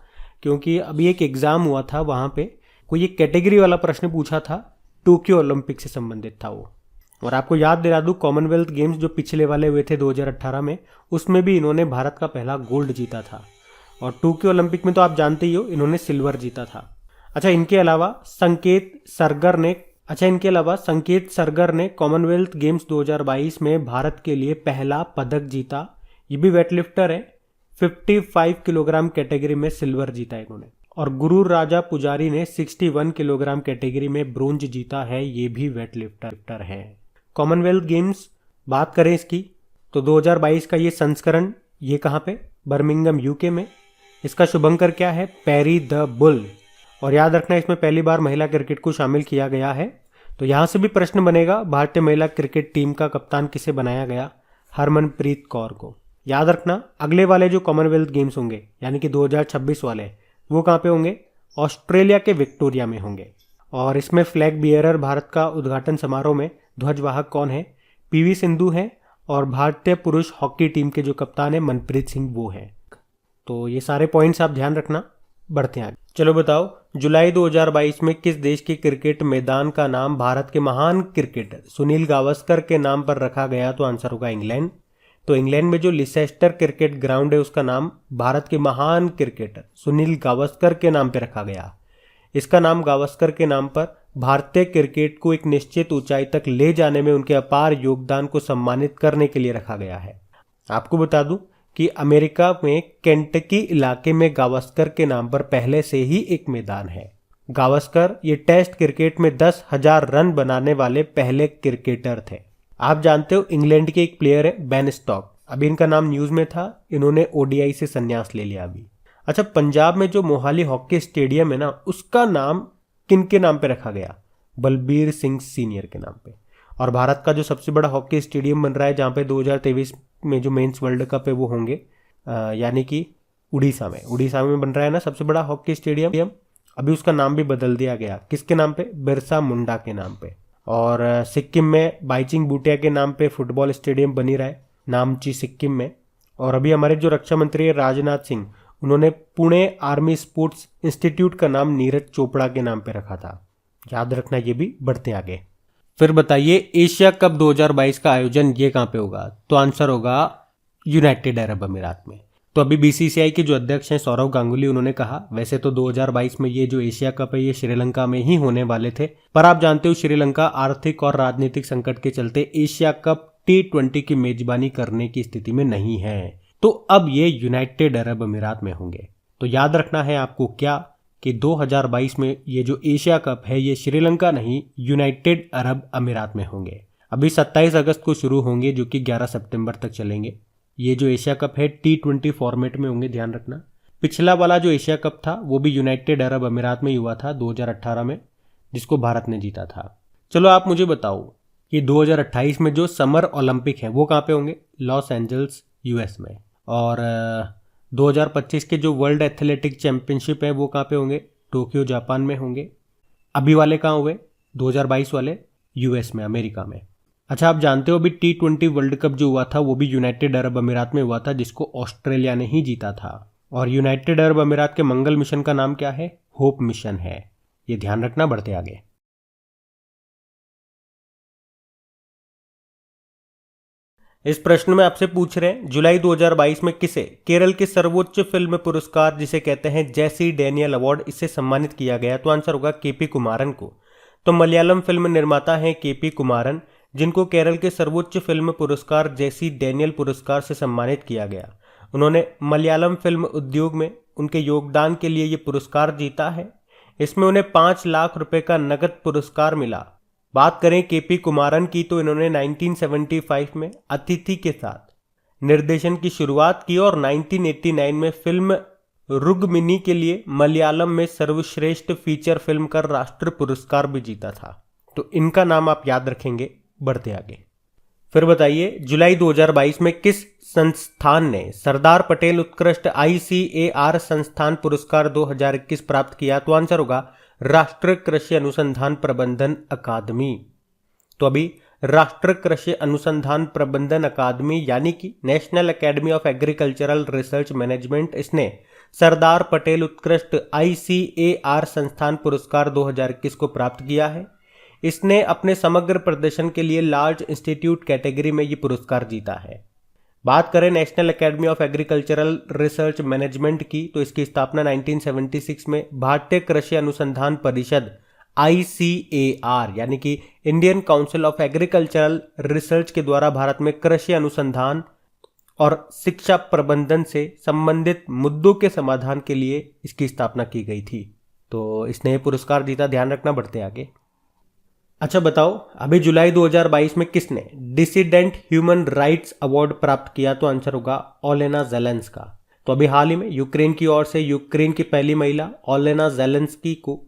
क्योंकि अभी एक एग्जाम हुआ था, वहां पे कोई एक कैटेगरी वाला प्रश्न पूछा था, टोक्यो ओलंपिक से संबंधित था वो। और आपको याद दिला दूं, कॉमनवेल्थ गेम्स जो पिछले वाले हुए थे 2018 में, उसमें भी इन्होंने भारत का पहला गोल्ड जीता था। और टोक्यो ओलंपिक में तो आप जानते ही हो, इन्होंने सिल्वर जीता था। अच्छा, इनके अलावा संकेत सरगर ने कॉमनवेल्थ गेम्स 2022 में भारत के लिए पहला पदक जीता। ये भी वेटलिफ्टर है। 55 किलोग्राम कैटेगरी में सिल्वर जीता इन्होंने। और गुरु राजा पुजारी ने 61 किलोग्राम कैटेगरी में ब्रोंज जीता है। ये भी वेटलिफ्टर है। कॉमनवेल्थ गेम्स बात करें इसकी, तो 2022 का ये संस्करण, ये कहाँ पे? बर्मिंघम यूके में। इसका शुभंकर क्या है? पैरी द बुल। और याद रखना, इसमें पहली बार महिला क्रिकेट को शामिल किया गया है। तो यहां से भी प्रश्न बनेगा, भारतीय महिला क्रिकेट टीम का कप्तान किसे बनाया गया? हरमनप्रीत कौर को। याद रखना, अगले वाले जो कॉमनवेल्थ गेम्स होंगे, यानी कि 2026 वाले, वो कहाँ पे होंगे? ऑस्ट्रेलिया के विक्टोरिया में होंगे। और इसमें फ्लैग बियरर भारत का उद्घाटन समारोह में ध्वजवाहक कौन है? पीवी सिंधु है। और भारतीय पुरुष हॉकी टीम के जो कप्तान है मनप्रीत सिंह, वो है। तो ये सारे पॉइंट्स आप ध्यान रखना। बढ़ते हैं आगे। चलो बताओ, जुलाई 2022 में किस देश के क्रिकेट मैदान का नाम भारत के महान क्रिकेटर सुनील गावस्कर के नाम पर रखा गया? तो आंसर होगा इंग्लैंड। तो इंग्लैंड में जो लिसेस्टर क्रिकेट ग्राउंड है, उसका नाम भारत के महान क्रिकेटर सुनील गावस्कर के नाम पर रखा गया। इसका नाम गावस्कर के नाम पर भारतीय क्रिकेट को एक निश्चित ऊंचाई तक ले जाने में उनके अपार योगदान को सम्मानित करने के लिए रखा गया है। आपको बता दूं कि अमेरिका में केंटकी इलाके में गावस्कर के नाम पर पहले से ही एक मैदान है। गावस्कर ये टेस्ट क्रिकेट में 10,000 रन बनाने वाले पहले क्रिकेटर थे। आप जानते हो, इंग्लैंड के एक प्लेयर है बेन स्टॉक, अभी इनका नाम न्यूज में था, इन्होंने ओडीआई से संन्यास ले लिया अभी। अच्छा, पंजाब में जो मोहाली हॉकी स्टेडियम है ना, उसका नाम किन के नाम पे रखा गया? बलबीर सिंह सीनियर के नाम पे। और भारत का जो सबसे बड़ा हॉकी स्टेडियम बन रहा है, जहाँ पे 2023 में जो मेंस वर्ल्ड कप है वो होंगे, यानी कि उड़ीसा में बन रहा है ना सबसे बड़ा हॉकी स्टेडियम। अभी उसका नाम भी बदल दिया गया। किसके नाम पे? बिरसा मुंडा के नाम पे। और सिक्किम में बाइचिंग बूटिया के नाम पे फुटबॉल स्टेडियम बनी रहा है, नामची सिक्किम में। और अभी हमारे जो रक्षा मंत्री है राजनाथ सिंह, उन्होंने पुणे आर्मी स्पोर्ट्स इंस्टीट्यूट का नाम नीरज चोपड़ा के नाम पे रखा था। याद रखना ये भी। बढ़ते आगे। फिर बताइए, एशिया कप 2022 का आयोजन ये कहाँ पे होगा? तो आंसर होगा यूनाइटेड अरब अमीरात में। तो अभी बीसीसीआई के जो अध्यक्ष हैं सौरव गांगुली, उन्होंने कहा वैसे तो 2022 में ये जो एशिया कप है ये श्रीलंका में ही होने वाले थे, पर आप जानते हो श्रीलंका आर्थिक और राजनीतिक संकट के चलते एशिया कप T20 की मेजबानी करने की स्थिति में नहीं है। तो अब ये यूनाइटेड अरब अमीरात में होंगे। तो याद रखना है आपको क्या, कि 2022 में ये जो एशिया कप है ये श्रीलंका नहीं, यूनाइटेड अरब अमीरात में होंगे। अभी 27 अगस्त को शुरू होंगे, जो कि 11 सितंबर तक चलेंगे। ये जो एशिया कप है T20 फॉर्मेट में होंगे, ध्यान रखना। पिछला वाला जो एशिया कप था वो भी यूनाइटेड अरब अमीरात में ही हुआ था 2018 में, जिसको भारत ने जीता था। चलो आप मुझे बताओ कि 2028 में जो समर ओलंपिक है वो कहाँ पे होंगे? लॉस एंजल्स यूएस में। और 2025 के जो वर्ल्ड एथलेटिक चैंपियनशिप है वो कहाँ पे होंगे? टोक्यो जापान में होंगे। अभी वाले कहाँ हुए? 2022 वाले यूएस में, अमेरिका में। अच्छा, आप जानते हो अभी T20 वर्ल्ड कप जो हुआ था वो भी यूनाइटेड अरब अमीरात में हुआ था, जिसको ऑस्ट्रेलिया ने ही जीता था। और यूनाइटेड अरब अमीरात के मंगल मिशन का नाम क्या है? होप मिशन है। ये ध्यान रखना। बढ़ते आगे। इस प्रश्न में आपसे पूछ रहे हैं, जुलाई 2022 में किसे केरल के सर्वोच्च फिल्म पुरस्कार जिसे कहते हैं जैसी डैनियल अवार्ड, इससे सम्मानित किया गया? तो आंसर होगा केपी कुमारन को। तो मलयालम फिल्म निर्माता हैं केपी कुमारन, जिनको केरल के सर्वोच्च फिल्म पुरस्कार जैसी डैनियल पुरस्कार से सम्मानित किया गया। उन्होंने मलयालम फिल्म उद्योग में उनके योगदान के लिए ये पुरस्कार जीता है। इसमें उन्हें 5 लाख रुपए का नगद पुरस्कार मिला। बात करें केपी कुमारन की, तो इन्होंने 1975 में अतिथि के साथ निर्देशन की शुरुआत की और 1989 में फिल्म रुग्मिनी के लिए मलयालम में सर्वश्रेष्ठ फीचर फिल्म का राष्ट्रीय पुरस्कार भी जीता था। तो इनका नाम आप याद रखेंगे। बढ़ते आगे। फिर बताइए, जुलाई 2022 में किस संस्थान ने सरदार पटेल उत्कृष्ट ICAR संस्थान पुरस्कार 2021 प्राप्त किया? तो आंसर होगा राष्ट्रीय कृषि अनुसंधान प्रबंधन अकादमी। तो अभी राष्ट्रीय कृषि अनुसंधान प्रबंधन अकादमी यानी कि national academy of agricultural research management, इसने सरदार पटेल उत्कृष्ट ICAR संस्थान पुरस्कार 2021 को प्राप्त किया है। इसने अपने समग्र प्रदर्शन के लिए लार्ज इंस्टीट्यूट कैटेगरी में ये पुरस्कार जीता है। बात करें national academy of agricultural research management की, तो इसकी स्थापना 1976 में भारतीय कृषि अनुसंधान परिषद ICAR यानी कि Indian council of agricultural research के द्वारा भारत में कृषि अनुसंधान और शिक्षा प्रबंधन से संबंधित मुद्दों के समाधान के लिए इसकी स्थापना की गई थी। तो इसने ये पुरस्कार जीता। ध्यान रखना। बढ़ते आगे। अच्छा बताओ, अभी जुलाई 2022 में किसने डिसिडेंट ह्यूमन राइट्स अवार्ड प्राप्त किया? तो आंसर होगा ओलेना जेलेंस्का। तो अभी हाल ही में यूक्रेन की ओर से यूक्रेन की पहली महिला ओलेना जेलेंस्की को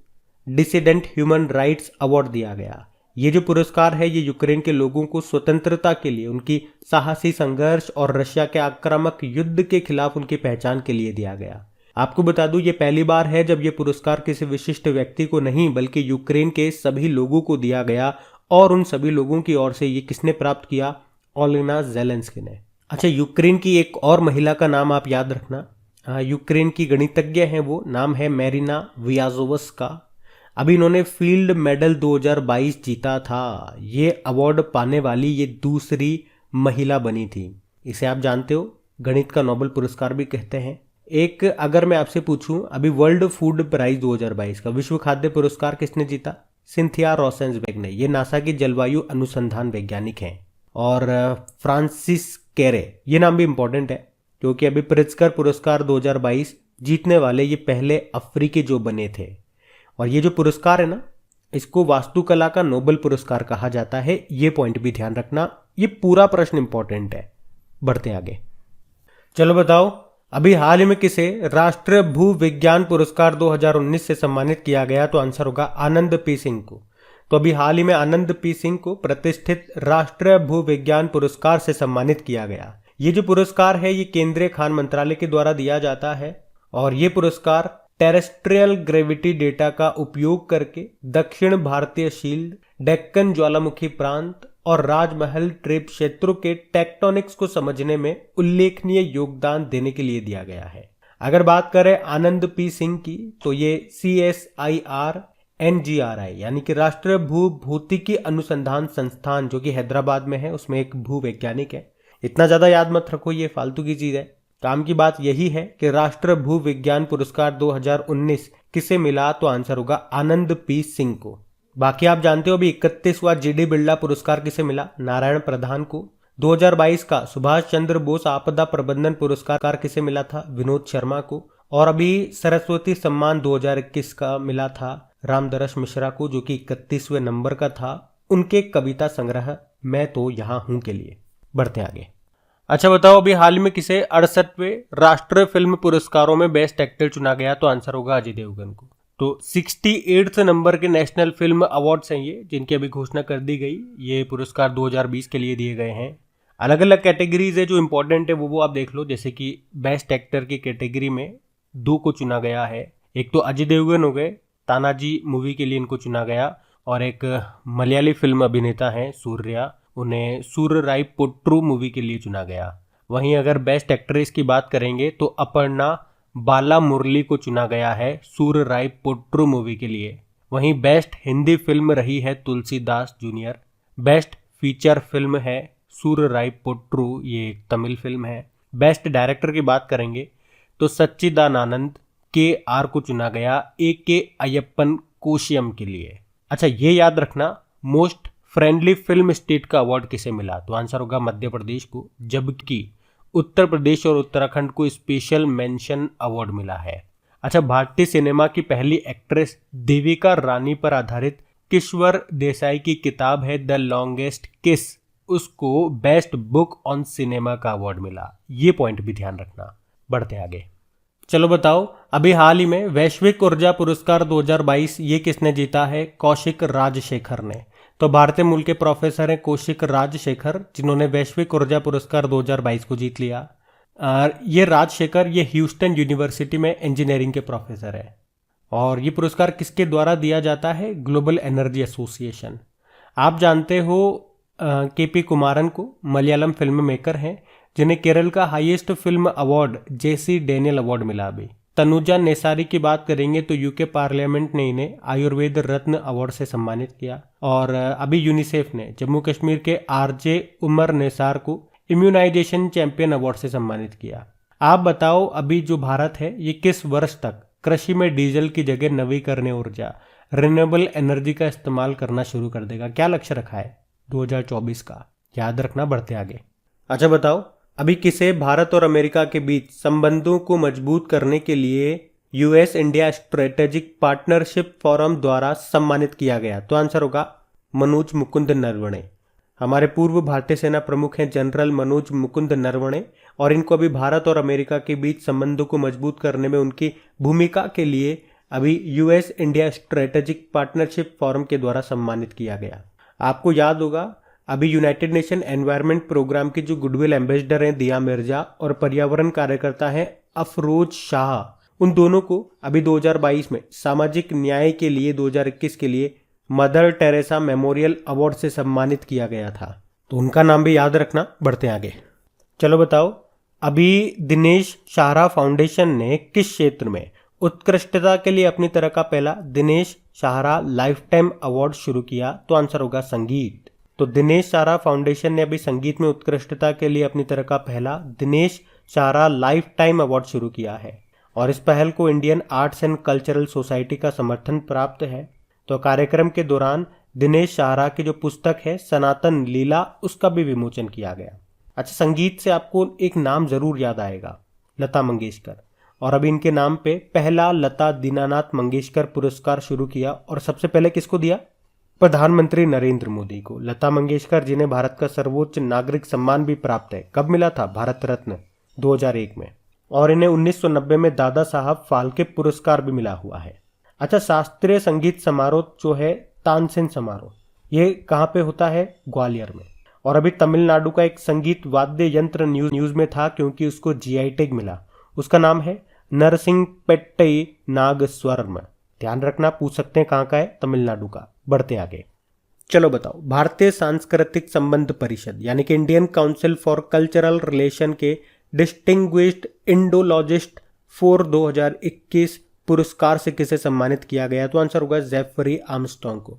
डिसिडेंट ह्यूमन राइट्स अवार्ड दिया गया। ये जो पुरस्कार है ये यूक्रेन के लोगों को स्वतंत्रता के लिए उनकी साहसी संघर्ष और रशिया के आक्रामक युद्ध के खिलाफ उनकी पहचान के लिए दिया गया। आपको बता दूं, ये पहली बार है जब ये पुरस्कार किसी विशिष्ट व्यक्ति को नहीं बल्कि यूक्रेन के सभी लोगों को दिया गया। और उन सभी लोगों की ओर से ये किसने प्राप्त किया? ओलेना जेलेंस्की ने। अच्छा, यूक्रेन की एक और महिला का नाम आप याद रखना। यूक्रेन की गणितज्ञ हैं, वो नाम है मेरिना वियाजोवस्का। अभी इन्होंने फील्ड मेडल 2022 जीता था। ये अवार्ड पाने वाली ये दूसरी महिला बनी थी। इसे आप जानते हो, गणित का नोबेल पुरस्कार भी कहते हैं। एक अगर मैं आपसे पूछूं, अभी वर्ल्ड फूड प्राइज 2022 का विश्व खाद्य पुरस्कार किसने जीता? सिंथिया रोसेंसबर्ग ने। ये नासा की जलवायु अनुसंधान वैज्ञानिक हैं। और फ्रांसिस कैरे, ये नाम भी इंपॉर्टेंट है क्योंकि अभी प्रित्जकर पुरस्कार 2022 जीतने वाले ये पहले अफ्रीकी जो बने थे। और ये जो पुरस्कार है ना, इसको वास्तुकला का नोबेल पुरस्कार कहा जाता है। ये पॉइंट भी ध्यान रखना। ये पूरा प्रश्न इंपॉर्टेंट है। बढ़ते आगे। चलो बताओ, अभी हाल ही में किसे राष्ट्रीय भू विज्ञान पुरस्कार 2019 से सम्मानित किया गया? तो आंसर होगा आनंद पी सिंह को। तो अभी हाल ही में आनंद पी सिंह को प्रतिष्ठित राष्ट्रीय भू विज्ञान पुरस्कार से सम्मानित किया गया। ये जो पुरस्कार है ये केंद्रीय खान मंत्रालय के द्वारा दिया जाता है। और ये पुरस्कार टेरेस्ट्रियल ग्रेविटी डेटा का उपयोग करके दक्षिण भारतीय शील्ड, डेक्कन ज्वालामुखी प्रांत और राजमहल ट्रेप क्षेत्रों के टेक्टोनिक्स को समझने में उल्लेखनीय योगदान देने के लिए दिया गया है। अगर बात करें आनंद पी सिंह की, तो ये CSIR NGRI यानी कि राष्ट्रीय भू भौतिकी अनुसंधान संस्थान जो कि हैदराबाद में है, उसमें एक भू वैज्ञानिक है। इतना ज्यादा याद मत रखो, ये फालतू की चीज है। काम की बात यही है कि राष्ट्रीय भू विज्ञान पुरस्कार 2019 किसे मिला? तो आंसर होगा आनंद पी सिंह को। बाकी आप जानते हो अभी 31वां GD बिरला पुरस्कार किसे मिला? नारायण प्रधान को। 2022 का सुभाष चंद्र बोस आपदा प्रबंधन पुरस्कार किसे मिला था? विनोद शर्मा को। और अभी सरस्वती सम्मान 2021 का मिला था रामदरस मिश्रा को, जो कि 31वें नंबर का था उनके कविता संग्रह मैं तो यहाँ हूं के लिए। बढ़ते आगे। अच्छा बताओ, अभी हाल में किसे 68वें राष्ट्रीय फिल्म पुरस्कारों में बेस्ट एक्टर चुना गया? तो आंसर होगा अजय देवगन को। तो 68 नंबर के नेशनल फिल्म अवार्ड्स हैं ये, जिनकी अभी घोषणा कर दी गई। ये पुरस्कार 2020 के लिए दिए गए हैं। अलग अलग कैटेगरीज है जो इंपॉर्टेंट है वो आप देख लो। जैसे कि बेस्ट एक्टर की कैटेगरी में 2 को चुना गया है। एक तो अजय देवगन हो गए, तानाजी मूवी के लिए इनको चुना गया। और एक मलयाली फिल्म अभिनेता हैं सूर्या, उन्हें सूरराई पोट्रू मूवी के लिए चुना गया। वहीं अगर बेस्ट एक्ट्रेस की बात करेंगे तो अपर्णा बाला मुरली को चुना गया है सूरराई पोट्रू मूवी के लिए। वहीं बेस्ट हिंदी फिल्म रही है Tulsidas junior. Best feature film है सूरराई पोट्रू, ये एक तमिल फिल्म है। बेस्ट डायरेक्टर की बात करेंगे तो सच्चिदानंद KR को चुना गया AK अय्यप्पन कोशियम के लिए। अच्छा, ये याद रखना मोस्ट फ्रेंडली फिल्म स्टेट का अवार्ड किसे मिला, तो आंसर होगा मध्य प्रदेश को, जबकि उत्तर प्रदेश और उत्तराखंड को स्पेशल मेंशन अवार्ड मिला है। अच्छा, भारतीय सिनेमा की पहली एक्ट्रेस देविका रानी पर आधारित किश्वर देसाई की किताब है द लॉन्गेस्ट किस, उसको बेस्ट बुक ऑन सिनेमा का अवार्ड मिला। ये पॉइंट भी ध्यान रखना। बढ़ते आगे। चलो बताओ, अभी हाल ही में वैश्विक ऊर्जा पुरस्कार 2022 ये किसने जीता है? कौशिक राजशेखर ने। तो भारतीय मूल के प्रोफेसर हैं कौशिक राजशेखर, जिन्होंने वैश्विक ऊर्जा पुरस्कार 2022 को जीत लिया। ये राजशेखर ये ह्यूस्टन यूनिवर्सिटी में इंजीनियरिंग के प्रोफेसर है। और ये पुरस्कार किसके द्वारा दिया जाता है? Global energy association. आप जानते हो KP कुमारन को, मलयालम फिल्म मेकर हैं, जिन्हें केरल का highest film award JC Daniel award मिला। अभी तनुजा नेसारी की बात करेंगे तो UK पार्लियामेंट ने इन्हें आयुर्वेद रत्न अवार्ड से सम्मानित किया। और अभी यूनिसेफ ने जम्मू कश्मीर के RJ उमर नेसार को इम्यूनाइजेशन चैंपियन अवार्ड से सम्मानित किया। आप बताओ, अभी जो भारत है ये किस वर्ष तक कृषि में डीजल की जगह नवीकरणीय ऊर्जा रिन्यूएबल एनर्जी का इस्तेमाल करना शुरू कर देगा? क्या लक्ष्य रखा है? 2024 का। याद रखना। बढ़ते आगे। अच्छा बताओ, अभी किसे भारत और अमेरिका के बीच संबंधों को मजबूत करने के लिए US India strategic partnership forum द्वारा सम्मानित किया गया? तो आंसर होगा मनोज मुकुंद नरवणे। हमारे पूर्व भारतीय सेना प्रमुख हैं जनरल मनोज मुकुंद नरवणे, और इनको अभी भारत और अमेरिका के बीच संबंधों को मजबूत करने में उनकी भूमिका के लिए अभी US India strategic partnership forum के द्वारा सम्मानित किया गया। आपको याद होगा, अभी यूनाइटेड नेशन एनवायरनमेंट प्रोग्राम की जो गुडविल एम्बेसडर हैं दिया मिर्जा और पर्यावरण कार्यकर्ता हैं अफरोज शाह, उन दोनों को अभी 2022 में सामाजिक न्याय के लिए 2021 के लिए मदर टेरेसा मेमोरियल अवार्ड से सम्मानित किया गया था। तो उनका नाम भी याद रखना। बढ़ते आगे। चलो बताओ, अभी दिनेश शाहरा फाउंडेशन ने किस क्षेत्र में उत्कृष्टता के लिए अपनी तरह का पहला दिनेश शाहरा लाइफ टाइम अवार्ड शुरू किया? तो आंसर होगा संगीत। तो दिनेश शाहरा फाउंडेशन ने अभी संगीत में उत्कृष्टता के लिए अपनी तरह का पहला दिनेश शाहरा लाइफ टाइम अवार्ड शुरू किया है, और इस पहल को Indian arts and cultural society का समर्थन प्राप्त है। तो कार्यक्रम के दौरान दिनेश शाहरा की जो पुस्तक है सनातन लीला, उसका भी विमोचन किया गया। अच्छा, संगीत से आपको एक नाम जरूर याद आएगा, लता मंगेशकर, और अभी इनके नाम पे पहला लता दीनानाथ मंगेशकर पुरस्कार शुरू किया। और सबसे पहले किसको दिया? प्रधानमंत्री नरेंद्र मोदी को। लता मंगेशकर, जिन्हें भारत का सर्वोच्च नागरिक सम्मान भी प्राप्त है, कब मिला था? भारत रत्न 2001 में। और इन्हें 1990 में दादा साहब फाल्के पुरस्कार भी मिला हुआ है। अच्छा, शास्त्रीय संगीत समारोह जो है तानसेन समारोह, ये कहाँ पे होता है? ग्वालियर में। और अभी तमिलनाडु का एक संगीत वाद्य यंत्र न्यूज में था, क्योंकि उसको GI टैग मिला। उसका नाम है नरसिंह पेट्टई नागस्वरम। ध्यान रखना, पूछ सकते हैं कहाँ का है? तमिलनाडु का। बढ़ते आगे। चलो बताओ, भारतीय सांस्कृतिक संबंध परिषद यानी कि Indian council for cultural relation के डिस्टिंग्विश्ड इंडोलॉजिस्ट फॉर 2021 पुरस्कार से किसे सम्मानित किया गया? तो आंसर होगा जेफरी आर्मस्ट्रॉन्ग को।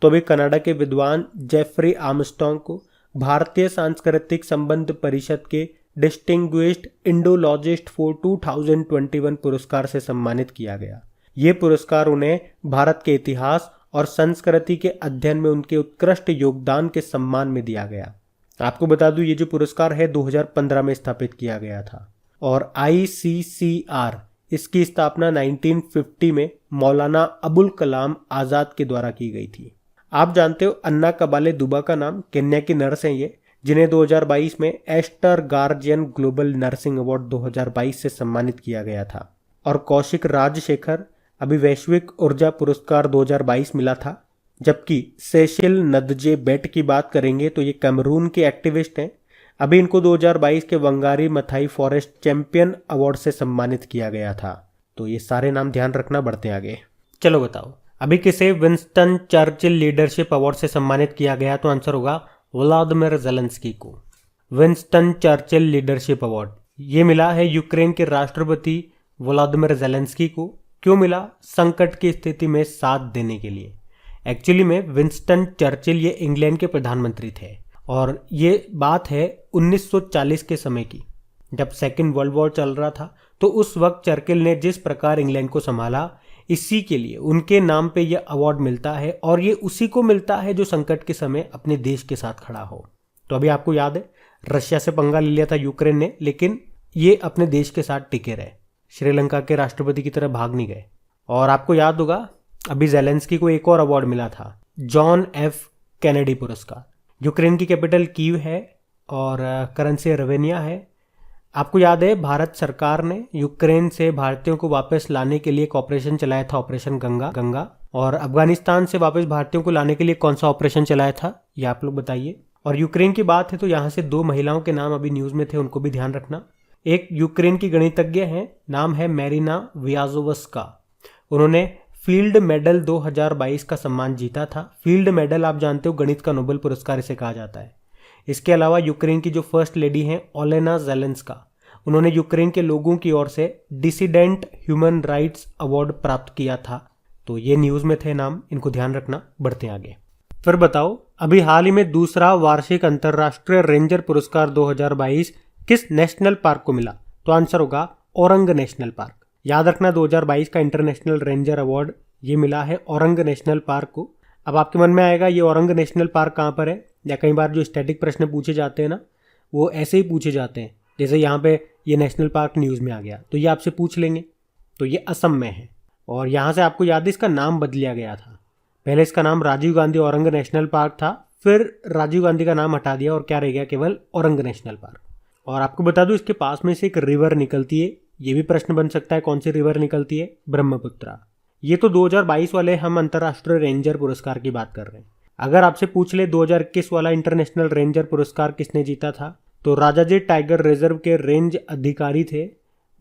तो अभी कनाडा के विद्वान जेफरी आर्मस्ट्रॉन्ग को भारतीय सांस्कृतिक संबंध परिषद के डिस्टिंग्विश्ड इंडोलॉजिस्ट फॉर 2021 पुरस्कार से सम्मानित किया गया। ये पुरस्कार उन्हें भारत के इतिहास और संस्कृति के अध्ययन में उनके उत्कृष्ट योगदान के सम्मान में दिया गया। आपको बता दूं, ये जो पुरस्कार है 2015 में स्थापित किया गया था, और ICCR इसकी स्थापना 1950 में मौलाना अबुल कलाम आजाद के द्वारा की गई थी। आप जानते हो अन्ना कबाले दुबा का नाम, केन्या की नर्स हैं ये, जिन्हें 2022 में Aster Guardian global nursing award 2022 से सम्मानित किया गया था। और कौशिक राजशेखर अभी वैश्विक ऊर्जा पुरस्कार 2022 मिला था। जबकि सेशिल नदजे बेट की बात करेंगे तो ये कैमरून के एक्टिविस्ट हैं। अभी इनको 2022 के Wangari Maathai forest champion award से सम्मानित किया गया था। तो ये सारे नाम ध्यान रखना। बढ़ते आगे। चलो बताओ, अभी किसे विंस्टन चर्चिल लीडरशिप अवार्ड से सम्मानित किया गया? तो आंसर होगा व्लादिमीर ज़ेलेंस्की को। विंस्टन चर्चिल लीडरशिप अवार्ड ये मिला है यूक्रेन के राष्ट्रपति व्लादिमीर ज़ेलेंस्की को। क्यों मिला? संकट की स्थिति में साथ देने के लिए। एक्चुअली में विंस्टन चर्चिल ये इंग्लैंड के प्रधानमंत्री थे और ये बात है 1940 के समय की, जब सेकेंड वर्ल्ड वॉर चल रहा था। तो उस वक्त चर्चिल ने जिस प्रकार इंग्लैंड को संभाला, इसी के लिए उनके नाम पे ये अवार्ड मिलता है और ये उसी को मिलता है जो संकट के समय अपने देश के साथ खड़ा हो। तो अभी आपको याद है रशिया से पंगा ले लिया था यूक्रेन ने, लेकिन ये अपने देश के साथ टिके रहे, श्रीलंका के राष्ट्रपति की तरह भाग नहीं गए। और आपको याद होगा अभी ज़ेलेंस्की को एक और अवार्ड मिला था, जॉन एफ कैनेडी पुरस्कार। यूक्रेन की कैपिटल कीव है और करेंसी रवेनिया है। आपको याद है भारत सरकार ने यूक्रेन से भारतीयों को वापस लाने के लिए एक ऑपरेशन चलाया था, ऑपरेशन गंगा। और अफगानिस्तान से वापस भारतीयों को लाने के लिए कौन सा ऑपरेशन चलाया था, ये आप लोग बताइए। और यूक्रेन की बात है तो यहाँ से 2 महिलाओं के नाम अभी न्यूज में थे, उनको भी ध्यान रखना। एक यूक्रेन की गणितज्ञ हैं, नाम है मैरिना व्याजोवस्का। उन्होंने फील्ड मेडल 2022 का सम्मान जीता था। फील्ड मेडल आप जानते हो गणित का नोबेल पुरस्कार इसे कहा जाता है। इसके अलावा यूक्रेन की जो फर्स्ट लेडी हैं ओलेना ज़ेलेंस्का, उन्होंने यूक्रेन के लोगों की ओर से डिसिडेंट ह्यूमन राइट्स अवार्ड प्राप्त किया था। तो ये न्यूज़ में थे नाम, इनको ध्यान रखना। बढ़ते आगे। फिर बताओ अभी हाल ही में दूसरा वार्षिक अंतर्राष्ट्रीय रेंजर पुरस्कार 2022 किस नेशनल पार्क को मिला? तो आंसर होगा औरंग नेशनल पार्क। याद रखना 2022 का इंटरनेशनल रेंजर अवार्ड ये मिला है औरंग नेशनल पार्क को। अब आपके मन में आएगा ये औरंग नेशनल पार्क कहाँ पर है, या कई बार जो स्टैटिक प्रश्न पूछे जाते हैं ना, वो ऐसे ही पूछे जाते हैं। जैसे यहाँ पे ये नेशनल पार्क न्यूज़ में आ गया तो ये आपसे पूछ लेंगे। तो ये असम में है और यहाँ से आपको याद है इसका नाम बदलिया गया था। पहले इसका नाम राजीव गांधी औरंग नेशनल पार्क था, फिर राजीव गांधी का नाम हटा दिया और क्या रह गया, केवल औरंग नेशनल पार्क। और आपको बता दूं इसके पास में से एक रिवर निकलती है, ये भी प्रश्न बन सकता है कौन सी रिवर निकलती है, ब्रह्मपुत्रा। ये तो 2022 वाले हम अंतर्राष्ट्रीय रेंजर पुरस्कार की बात कर रहे हैं। अगर आपसे पूछ ले 2021 वाला इंटरनेशनल रेंजर पुरस्कार किसने जीता था, तो राजाजी टाइगर रिजर्व के रेंज अधिकारी थे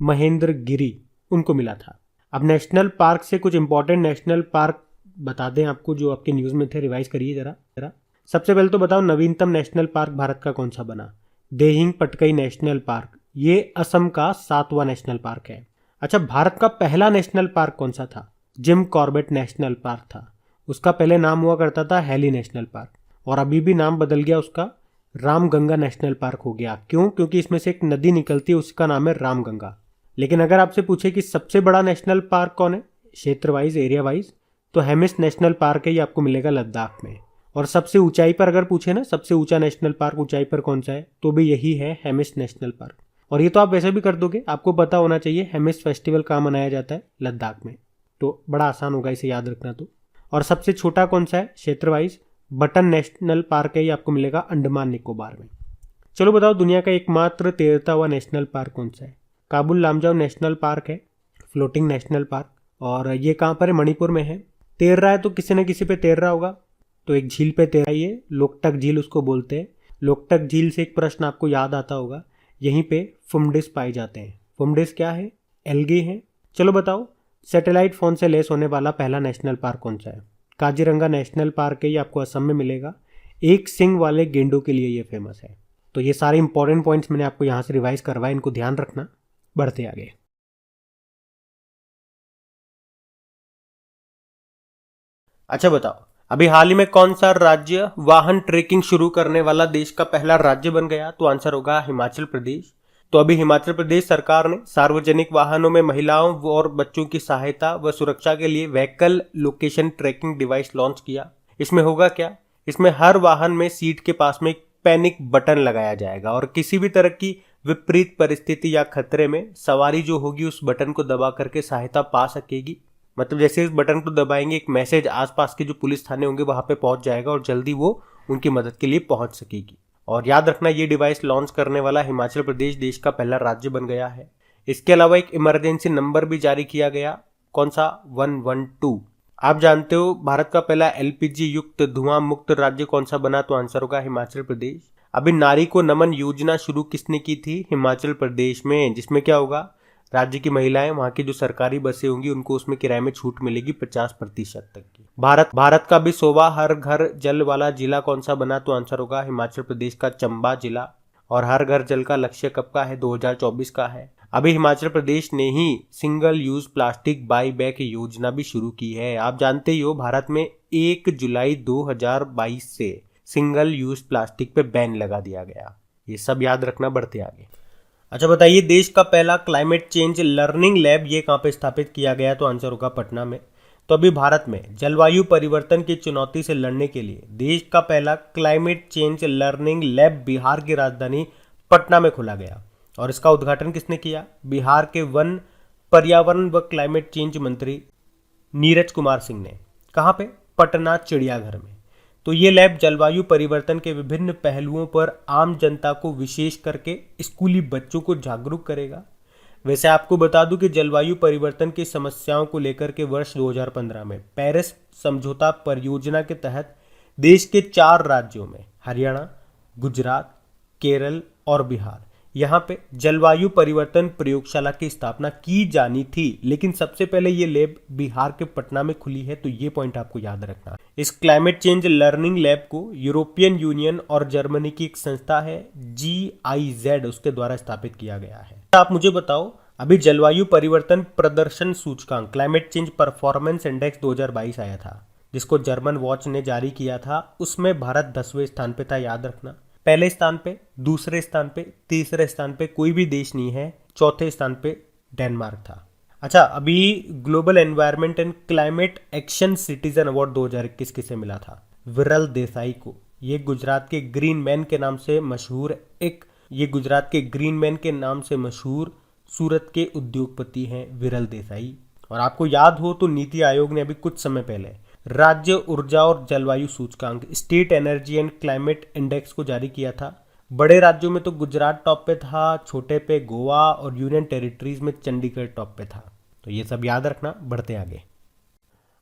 महेंद्र गिरी, उनको मिला था। अब नेशनल पार्क से कुछ इंपॉर्टेंट नेशनल पार्क बता दें आपको जो आपके न्यूज़ में थे, रिवाइज करिए जरा। सबसे पहले तो बताओ नवीनतम नेशनल पार्क भारत का कौन सा बना? देहिंग पटकई नेशनल पार्क, ये असम का 7वां नेशनल पार्क है। अच्छा, भारत का पहला नेशनल पार्क कौन सा था? जिम कॉर्बेट नेशनल पार्क था। उसका पहले नाम हुआ करता था हेली नेशनल पार्क और अभी भी नाम बदल गया, उसका रामगंगा नेशनल पार्क हो गया। क्यों? क्योंकि इसमें से एक नदी निकलती है, उसका नाम है रामगंगा। लेकिन अगर आपसे पूछे कि सबसे बड़ा नेशनल पार्क कौन है क्षेत्र वाइज, एरिया वाइज, तो हेमिस नेशनल पार्क है, ये आपको मिलेगा लद्दाख में। और सबसे ऊंचाई पर अगर पूछे ना सबसे ऊंचा नेशनल पार्क ऊंचाई पर कौन सा है, तो भी यही है हेमिस नेशनल पार्क। और ये तो आप वैसे भी कर दोगे, आपको पता होना चाहिए हेमिस फेस्टिवल कहाँ मनाया जाता है, लद्दाख में। तो बड़ा आसान होगा इसे याद रखना तो। और सबसे छोटा कौन सा है क्षेत्र वाइज, बटन नेशनल पार्क है, ये आपको मिलेगा अंडमान निकोबार में। चलो बताओ दुनिया का एकमात्र तैरता हुआ नेशनल पार्क कौन सा है? काबुल लामजाओ नेशनल पार्क है, फ्लोटिंग नेशनल पार्क। और ये कहाँ पर है? मणिपुर में है। तैर रहा है तो किसी न किसी पे तैर रहा होगा, तो एक झील पे तैर रही है, लोकटक झील उसको बोलते हैं। लोकटक झील से एक प्रश्न आपको याद आता होगा, यहीं पे फुमडिस पाए जाते हैं। फुमडिस क्या है? एल्गी है। चलो बताओ सैटेलाइट फोन से लेस होने वाला पहला नेशनल पार्क कौन सा है? काजीरंगा नेशनल पार्क है, ये आपको असम में मिलेगा। एक सिंग वाले गेंडों के लिए ये फेमस है। तो ये सारे इंपॉर्टेंट पॉइंट्स मैंने आपको यहाँ से रिवाइज करवाए, इनको ध्यान रखना। बढ़ते आगे। अच्छा बताओ अभी हाल ही में कौन सा राज्य वाहन ट्रैकिंग शुरू करने वाला देश का पहला राज्य बन गया? तो आंसर होगा हिमाचल प्रदेश। तो अभी हिमाचल प्रदेश सरकार ने सार्वजनिक वाहनों में महिलाओं और बच्चों की सहायता व सुरक्षा के लिए vehicle location tracking device launch किया। इसमें होगा क्या? इसमें हर वाहन में सीट के पास में एक पैनिक बटन लगाया जाएगा और किसी भी तरह की विपरीत परिस्थिति या खतरे में सवारी जो होगी उस बटन को दबा करके सहायता पा सकेगी। मतलब जैसे इस बटन को दबाएंगे एक मैसेज आसपास के जो पुलिस थाने होंगे वहां पे पहुंच जाएगा और जल्दी वो उनकी मदद के लिए पहुंच सकेगी। और याद रखना ये डिवाइस लॉन्च करने वाला हिमाचल प्रदेश देश का पहला राज्य बन गया है। इसके अलावा एक इमरजेंसी नंबर भी जारी किया गया, कौन सा? 112। आप जानते हो भारत का पहला एलपीजी युक्त धुआं मुक्त राज्य कौन सा बना? तो आंसर होगा हिमाचल प्रदेश। अभी नारी को नमन योजना शुरू किसने की थी? हिमाचल प्रदेश में, जिसमें क्या होगा राज्य की महिलाएं, वहां की जो सरकारी बसें होंगी उनको उसमें किराए में छूट मिलेगी 50% तक की। भारत का भी 100वां हर घर जल वाला जिला कौन सा बना? तो आंसर होगा हिमाचल प्रदेश का चंबा जिला। और हर घर जल का लक्ष्य कब का है? 2024 का है। अभी हिमाचल प्रदेश ने ही single use plastic buy back योजना भी शुरू की है। आप जानते ही हो भारत में 1 जुलाई 2022 से सिंगल यूज प्लास्टिक पे बैन लगा दिया गया। ये सब याद रखना, बढ़ते आगे। अच्छा बताइए, देश का पहला क्लाइमेट चेंज लर्निंग लैब ये कहाँ पे स्थापित किया गया? तो आंसर होगा पटना में। तो अभी भारत में जलवायु परिवर्तन की चुनौती से लड़ने के लिए देश का पहला climate change learning lab Bihar की राजधानी पटना में खोला गया। और इसका उद्घाटन किसने किया? बिहार के वन, पर्यावरण व क्लाइमेट चेंज मंत्री नीरज कुमार सिंह ने। कहाँ पे? पटना चिड़ियाघर में। तो ये लैब जलवायु परिवर्तन के विभिन्न पहलुओं पर आम जनता को, विशेष करके स्कूली बच्चों को जागरूक करेगा। वैसे आपको बता दूं कि जलवायु परिवर्तन की समस्याओं को लेकर के वर्ष 2015 में पेरिस समझौता परियोजना के तहत देश के 4 राज्यों में हरियाणा, गुजरात, केरल और बिहार, यहाँ पे जलवायु परिवर्तन प्रयोगशाला की स्थापना की जानी थी। लेकिन सबसे पहले ये लैब बिहार के पटना में खुली है, तो ये पॉइंट आपको याद रखना। इस क्लाइमेट चेंज लर्निंग लैब को यूरोपियन यूनियन और जर्मनी की एक संस्था है GIZ, उसके द्वारा स्थापित किया गया है। आप मुझे बताओ, अभी जलवायु परिवर्तन प्रदर्शन सूचकांक क्लाइमेट चेंज परफॉर्मेंस इंडेक्स 2022 आया था, जिसको जर्मन वॉच ने जारी किया था। उसमें भारत 10वें स्थान पे था, याद रखना। पहले स्थान पे, दूसरे स्थान पे, तीसरे स्थान पे कोई भी देश नहीं है। चौथे स्थान पे डेनमार्क था। अच्छा, अभी global environment and climate action citizen award 2021 किसे मिला था? विरल देसाई को। ये गुजरात के ग्रीन मैन के नाम से मशहूर सूरत के उद्योगपति हैं विरल देसाई। और आपको याद हो तो नीति आयोग ने अभी कुछ समय पहले राज्य ऊर्जा और जलवायु सूचकांक state energy and climate index को जारी किया था। बड़े राज्यों में तो गुजरात टॉप पे था, छोटे पे गोवा और यूनियन टेरिटरीज में चंडीगढ़ टॉप पे था। तो ये सब याद रखना, बढ़ते आगे।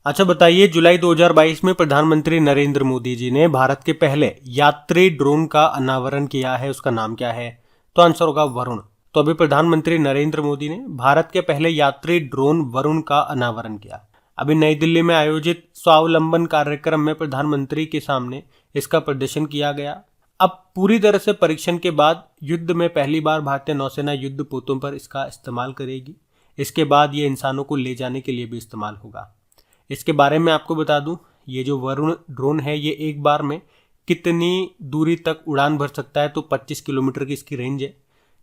अच्छा बताइए, जुलाई 2022 में प्रधानमंत्री नरेंद्र मोदी जी ने भारत के पहले यात्री ड्रोन का अनावरण किया है, उसका नाम क्या है? तो आंसर होगा वरुण। तो अभी प्रधानमंत्री नरेंद्र मोदी ने भारत के पहले यात्री ड्रोन वरुण का अनावरण किया। अभी नई दिल्ली में आयोजित स्वावलंबन कार्यक्रम में प्रधानमंत्री के सामने इसका प्रदर्शन किया गया। अब पूरी तरह से परीक्षण के बाद युद्ध में पहली बार भारतीय नौसेना युद्ध पोतों पर इसका इस्तेमाल करेगी। इसके बाद ये इंसानों को ले जाने के लिए भी इस्तेमाल होगा। इसके बारे में आपको बता दूं, ये जो वरुण ड्रोन है ये एक बार में कितनी दूरी तक उड़ान भर सकता है? तो 25 किलोमीटर की इसकी रेंज है।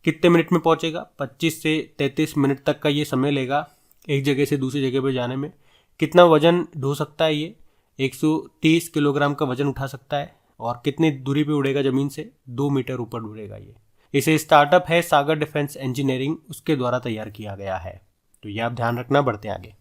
कितने मिनट में पहुंचेगा? 25 से 33 मिनट तक का ये समय लेगा एक जगह से दूसरी जगह पर जाने में। कितना वजन ढो सकता है ये? 130 किलोग्राम का वजन उठा सकता है। और कितनी दूरी पे उड़ेगा जमीन से? 2 मीटर ऊपर उड़ेगा ये। इसे स्टार्टअप है सागर डिफेंस इंजीनियरिंग, उसके द्वारा तैयार किया गया है। तो ये आप ध्यान रखना, बढ़ते आगे।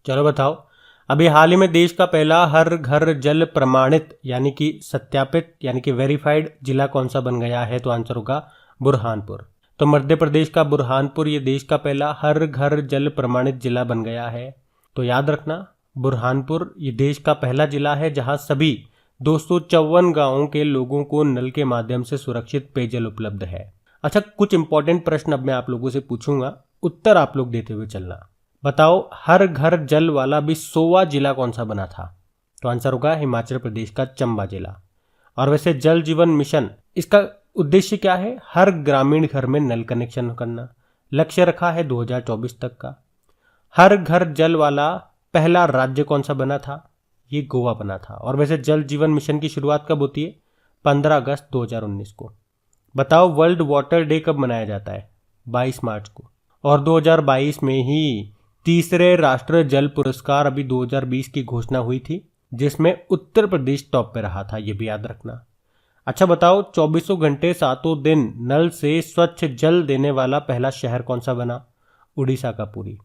चलो बताओ, अभी हाल ही में देश का पहला हर घर जल प्रमाणित यानी कि सत्यापित यानी कि वेरीफाइड जिला कौन सा बन गया है? तो आंसर होगा बुरहानपुर। तो मध्य प्रदेश का बुरहानपुर ये देश का पहला हर घर जल प्रमाणित जिला बन गया है। तो याद रखना, बुरहानपुर ये देश का पहला जिला है जहां सभी 254 गांवों के लोगों को नल के माध्यम से सुरक्षित पेयजल उपलब्ध है। अच्छा, कुछ इंपॉर्टेंट प्रश्न अब मैं आप लोगों से पूछूंगा, उत्तर आप लोग देते हुए चलना। बताओ, हर घर जल वाला भी 100वां जिला कौन सा बना था? तो आंसर होगा हिमाचल प्रदेश का चंबा जिला। और वैसे जल जीवन मिशन, इसका उद्देश्य क्या है? हर ग्रामीण घर में नल कनेक्शन करना। लक्ष्य रखा है 2024 तक का। हर घर जल वाला पहला राज्य कौन सा बना था? ये गोवा बना था। और वैसे जल जीवन मिशन की शुरुआत कब होती है? 15 अगस्त 2019 को। बताओ, वर्ल्ड वाटर डे कब मनाया जाता है? 22 मार्च को। और 2022 में ही तीसरे राष्ट्रीय जल पुरस्कार अभी 2020 की घोषणा हुई थी, जिसमें उत्तर प्रदेश टॉप पे रहा था, ये भी याद रखना। अच्छा बताओ, 24 घंटे 7 दिन नल से स्वच्छ जल देने वाला पहला शहर कौन सा बना? उड़ीसा का पुरी।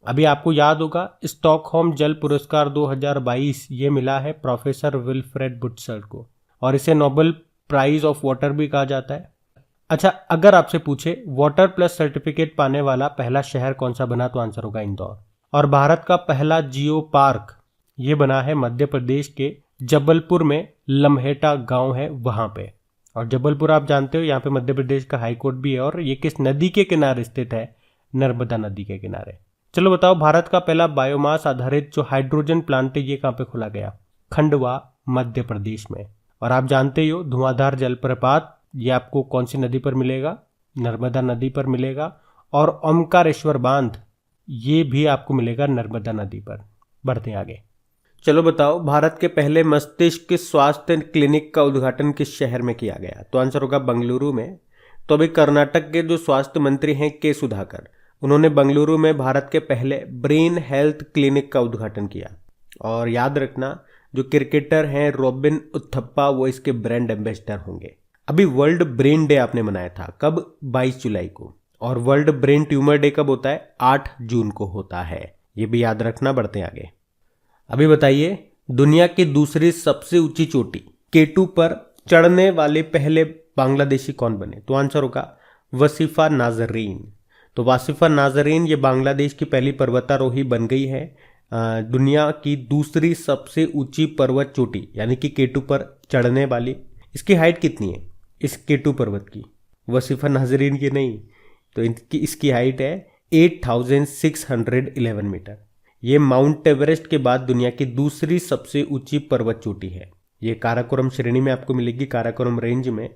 अभी आपको याद होगा, स्टॉकहोम जल पुरस्कार 2022 ये मिला है प्रोफेसर विल्फ्रेड बुटसर्ड को, और इसे नोबेल प्राइज ऑफ वाटर भी कहा जाता है। अच्छा, अगर आपसे पूछे वाटर प्लस सर्टिफिकेट पाने वाला पहला शहर कौन सा बना? तो आंसर होगा इंदौर। और भारत का पहला जियो पार्क ये बना है मध्य प्रदेश के जबलपुर में, लम्हेटा गांव है वहां पे। और जबलपुर आप जानते हो, यहाँ पे मध्य प्रदेश का हाईकोर्ट भी है। और ये किस नदी के किनारे स्थित है? नर्मदा नदी के किनारे। चलो बताओ, भारत का पहला बायोमास आधारित जो हाइड्रोजन प्लांट है ये कहाँ पे खोला गया? खंडवा, मध्य प्रदेश में। और आप जानते ही हो धुआंधार जलप्रपात ये आपको कौन सी नदी पर मिलेगा? नर्मदा नदी पर मिलेगा। और ओमकारेश्वर बांध ये भी आपको मिलेगा नर्मदा नदी पर। बढ़ते आगे। चलो बताओ, भारत के पहले मस्तिष्क स्वास्थ्य क्लिनिक का उद्घाटन किस शहर में किया गया? तो आंसर होगा बेंगलुरु में। तो अभी कर्नाटक के जो स्वास्थ्य मंत्री हैं के सुधाकर, उन्होंने बेंगलुरु में भारत के पहले ब्रेन हेल्थ क्लिनिक का उद्घाटन किया। और याद रखना, जो क्रिकेटर हैं रॉबिन उथप्पा वो इसके ब्रांड एम्बेसडर होंगे। अभी वर्ल्ड ब्रेन डे आपने मनाया था, कब? 22 जुलाई को। और वर्ल्ड ब्रेन ट्यूमर डे कब होता है? 8 जून को होता है। ये भी याद रखना। बढ़ते आगे। अभी बताइए, दुनिया की दूसरी सबसे ऊंची चोटी K2 पर चढ़ने वाले पहले बांग्लादेशी कौन बने? तो आंसर होगा वसीफा नाजरीन। तो वसीफा नाजरीन ये बांग्लादेश की पहली पर्वतारोही बन गई है। दुनिया की दूसरी सबसे ऊंची पर्वत चोटी यानी कि K2 पर चढ़ने वाली। इसकी हाइट कितनी है इस K2 पर्वत की? वसीफा नाजरीन की नहीं, तो इसकी हाइट है 8611 मीटर। ये माउंट एवरेस्ट के बाद दुनिया की दूसरी सबसे ऊंची पर्वत चोटी है। ये काराकोरम श्रेणी में आपको मिलेगी, काराकोरम रेंज में।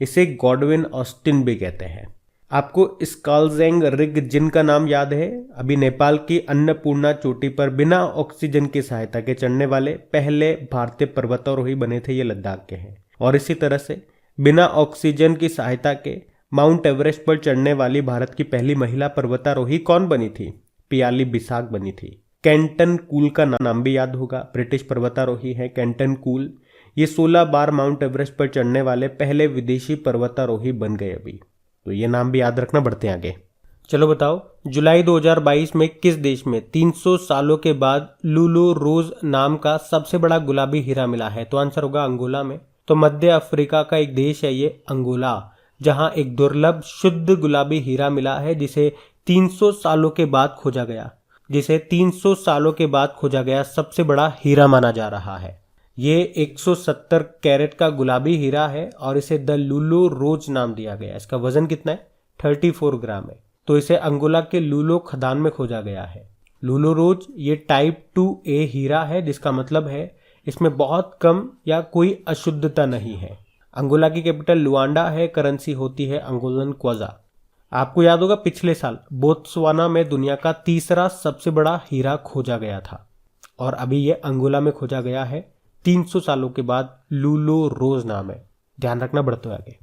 इसे गॉडविन ऑस्टिन भी कहते हैं। आपको स्कालजेंग रिग जिनका नाम याद है, अभी नेपाल की अन्नपूर्णा चोटी पर बिना ऑक्सीजन की सहायता के चढ़ने वाले पहले भारतीय पर्वतारोही बने थे, ये लद्दाख के हैं। और इसी तरह से बिना ऑक्सीजन की सहायता के माउंट एवरेस्ट पर चढ़ने वाली भारत की पहली महिला पर्वतारोही कौन बनी थी? पियाली बिसाक बनी थी। कैंटन कूल का नाम भी याद होगा, ब्रिटिश पर्वतारोही है कैंटन कूल। ये 16 बार माउंट एवरेस्ट पर चढ़ने वाले पहले विदेशी पर्वतारोही बन गए अभी, तो ये नाम भी याद रखना। बढ़ते आगे। चलो बताओ, जुलाई 2022 में किस देश में 300 सालों के बाद लूलो रोज नाम का सबसे बड़ा गुलाबी हीरा मिला है? तो आंसर होगा अंगोला में। तो मध्य अफ्रीका का एक देश है ये अंगोला, जहां एक दुर्लभ शुद्ध गुलाबी हीरा मिला है जिसे 300 सालों के बाद खोजा गया, जिसे 300 सालों के बाद खोजा गया सबसे बड़ा हीरा माना जा रहा है। ये 170 कैरेट का गुलाबी हीरा है और इसे द लूलो रोज नाम दिया गया। इसका वजन कितना है? 34 ग्राम है। तो इसे अंगोला के लूलो खदान में खोजा गया है। लूलो रोज ये टाइप 2A हीरा है, जिसका मतलब है इसमें बहुत कम या कोई अशुद्धता नहीं है। अंगोला की कैपिटल लुआंडा है, करेंसी होती है अंगोलन क्वाजा। आपको याद होगा पिछले साल बोत्सवाना में दुनिया का तीसरा सबसे बड़ा हीरा खोजा गया था और अभी ये अंगोला में खोजा गया है 300 सालों के बाद। लूलो रोज नाम है, ध्यान रखना। बढ़ते आगे।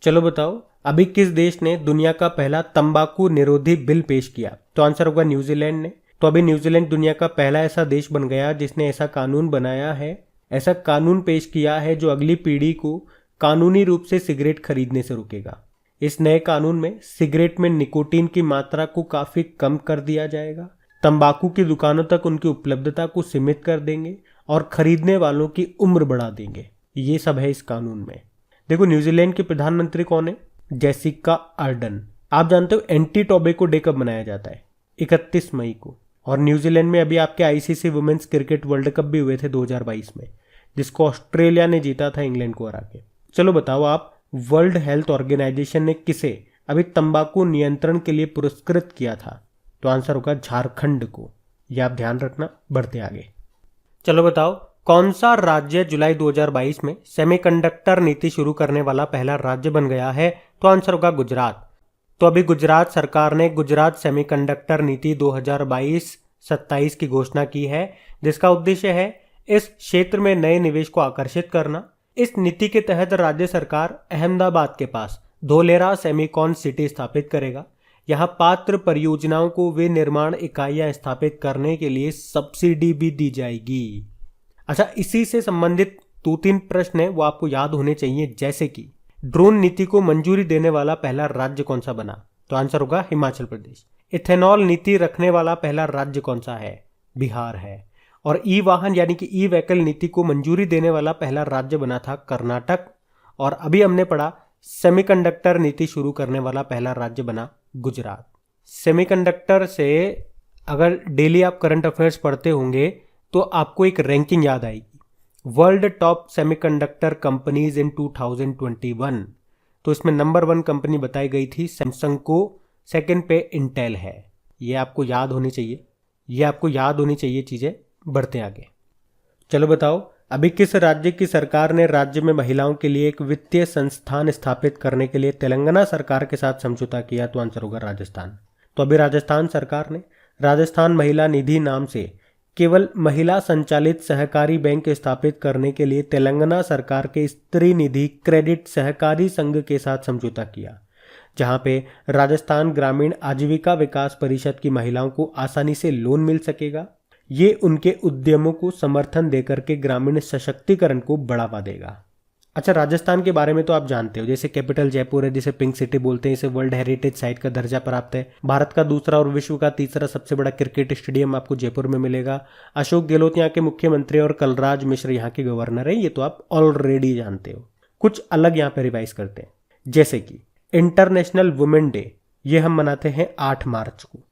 चलो बताओ, अभी किस देश ने दुनिया का पहला तंबाकू निरोधी बिल पेश किया? तो आंसर होगा न्यूजीलैंड ने। तो अभी न्यूजीलैंड दुनिया का पहला ऐसा देश बन गया जिसने ऐसा कानून बनाया है, ऐसा कानून पेश किया है जो अगली पीढ़ी को कानूनी रूप से सिगरेट खरीदने से रोकेगा। इस नए कानून में सिगरेट में निकोटीन की मात्रा को काफी कम कर दिया जाएगा, तंबाकू की दुकानों तक उनकी उपलब्धता को सीमित कर देंगे और खरीदने वालों की उम्र बढ़ा देंगे। ये सब है इस कानून में। देखो, न्यूजीलैंड के प्रधानमंत्री कौन है? Jessica Ardern. आप जानते हो एंटी टोबैको डे कब मनाया जाता है? 31 मई को। और न्यूजीलैंड में अभी आपके ICC women's cricket world cup भी हुए थे 2022 में, जिसको ऑस्ट्रेलिया ने जीता था इंग्लैंड को हरा के। चलो बताओ आप, वर्ल्ड हेल्थ ऑर्गेनाइजेशन ने किसे अभी तंबाकू नियंत्रण के लिए पुरस्कृत किया था? तो आंसर होगा झारखंड को। यह आप ध्यान रखना। बढ़ते आगे। चलो बताओ, कौन सा राज्य जुलाई 2022 में सेमीकंडक्टर नीति शुरू करने वाला पहला राज्य बन गया है? तो आंसर होगा गुजरात। तो अभी गुजरात सरकार ने गुजरात सेमीकंडक्टर नीति 2022-27 की घोषणा की है, जिसका उद्देश्य है इस क्षेत्र में नए निवेश को आकर्षित करना। इस नीति के तहत राज्य सरकार अहमदाबाद के पास धोलेरा सेमीकॉन सिटी स्थापित करेगा। यहाँ पात्र परियोजनाओं को वे निर्माण इकाइयां स्थापित करने के लिए सब्सिडी भी दी जाएगी। अच्छा, इसी से संबंधित 2-3 प्रश्न है वो आपको याद होने चाहिए, जैसे कि ड्रोन नीति को मंजूरी देने वाला पहला राज्य कौन सा बना? तो आंसर होगा हिमाचल प्रदेश। इथेनॉल नीति रखने वाला पहला राज्य कौन सा है? बिहार है। और ई वाहन यानी कि ई व्हीकल नीति को मंजूरी देने वाला पहला राज्य बना था कर्नाटक। और अभी हमने पढ़ा सेमीकंडक्टर नीति शुरू करने वाला पहला राज्य बना गुजरात। सेमीकंडक्टर से अगर डेली आप करंट अफेयर्स पढ़ते होंगे तो आपको एक रैंकिंग याद आएगी, world top semiconductor companies in 2021। तो इसमें नंबर 1 कंपनी बताई गई थी सैमसंग को सेकंड पे इंटेल है। ये आपको याद होनी चाहिए चीज़ें। बढ़ते आगे। चलो बताओ, अभी किस राज्य की सरकार ने राज्य में महिलाओं के लिए एक वित्तीय संस्थान स्थापित करने के लिए तेलंगाना सरकार के साथ समझौता किया? तो आंसर होगा राजस्थान। तो अभी राजस्थान सरकार ने राजस्थान महिला निधि नाम से केवल महिला संचालित सहकारी बैंक स्थापित करने के लिए तेलंगाना सरकार के स्त्री निधि क्रेडिट सहकारी संघ के साथ समझौता किया, जहां पे राजस्थान ग्रामीण आजीविका विकास परिषद की महिलाओं को आसानी से लोन मिल सकेगा। ये उनके उद्यमों को समर्थन देकर के ग्रामीण सशक्तिकरण को बढ़ावा देगा। अच्छा, राजस्थान के बारे में तो आप जानते हो, जैसे कैपिटल जयपुर है, जिसे पिंक सिटी बोलते हैं, इसे वर्ल्ड हेरिटेज साइट का दर्जा प्राप्त है। भारत का दूसरा और विश्व का तीसरा सबसे बड़ा क्रिकेट स्टेडियम आपको जयपुर में मिलेगा। अशोक गहलोत यहाँ के मुख्यमंत्री और कलराज मिश्र यहाँ के गवर्नर है। ये तो आप ऑलरेडी जानते हो। कुछ अलग यहाँ पे रिवाइज करते हैं, जैसे कि इंटरनेशनल वुमेन डे, ये हम मनाते हैं 8 मार्च को।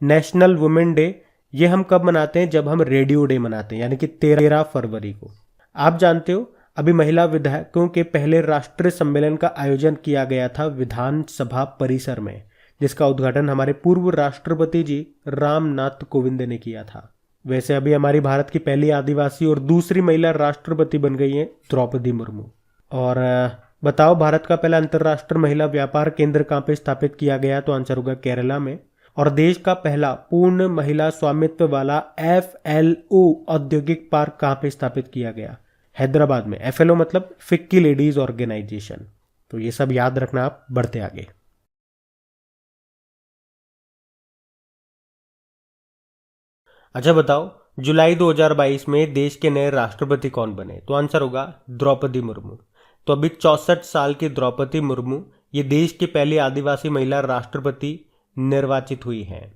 नेशनल वुमेन डे ये हम कब मनाते हैं? जब हम रेडियो डे मनाते हैं, यानी कि 13 फरवरी को। आप जानते हो, अभी महिला विधायकों के पहले राष्ट्रीय सम्मेलन का आयोजन किया गया था विधानसभा परिसर में, जिसका उद्घाटन हमारे पूर्व राष्ट्रपति जी रामनाथ कोविंद ने किया था। वैसे अभी हमारी भारत की पहली आदिवासी और दूसरी महिला राष्ट्रपति बन गई हैं द्रौपदी मुर्मू। और बताओ, भारत का पहला अंतर्राष्ट्रीय महिला व्यापार केंद्र कहाँ पे स्थापित किया गया? तो आंसर होगा केरला में। और देश का पहला पूर्ण महिला स्वामित्व वाला FLO औद्योगिक पार्क कहाँ पे स्थापित किया गया? हैदराबाद में। FLO मतलब फिक्की लेडीज ऑर्गेनाइजेशन। तो ये सब याद रखना आप। बढ़ते आगे। अच्छा बताओ, जुलाई 2022 में देश के नए राष्ट्रपति कौन बने? तो आंसर होगा द्रौपदी मुर्मू। तो अभी 64 साल की द्रौपदी मुर्मू ये देश की पहली आदिवासी महिला राष्ट्रपति निर्वाचित हुई हैं।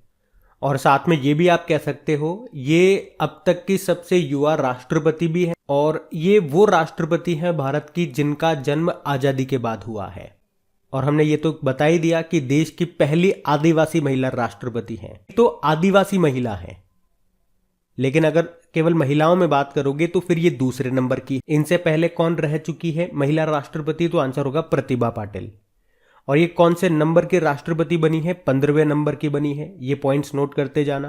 और साथ में ये भी आप कह सकते हो, ये अब तक की सबसे युवा राष्ट्रपति भी है, और ये वो राष्ट्रपति हैं भारत की जिनका जन्म आजादी के बाद हुआ है। और हमने ये तो बता ही दिया कि देश की पहली आदिवासी महिला राष्ट्रपति हैं। तो आदिवासी महिला है, लेकिन अगर केवल महिलाओं में बात करोगे तो फिर ये दूसरे नंबर की। इनसे पहले कौन रह चुकी है महिला राष्ट्रपति? तो आंसर होगा प्रतिभा पाटिल। और ये कौन से नंबर के राष्ट्रपति बनी है? 15वें नंबर की बनी है। ये पॉइंट्स नोट करते जाना।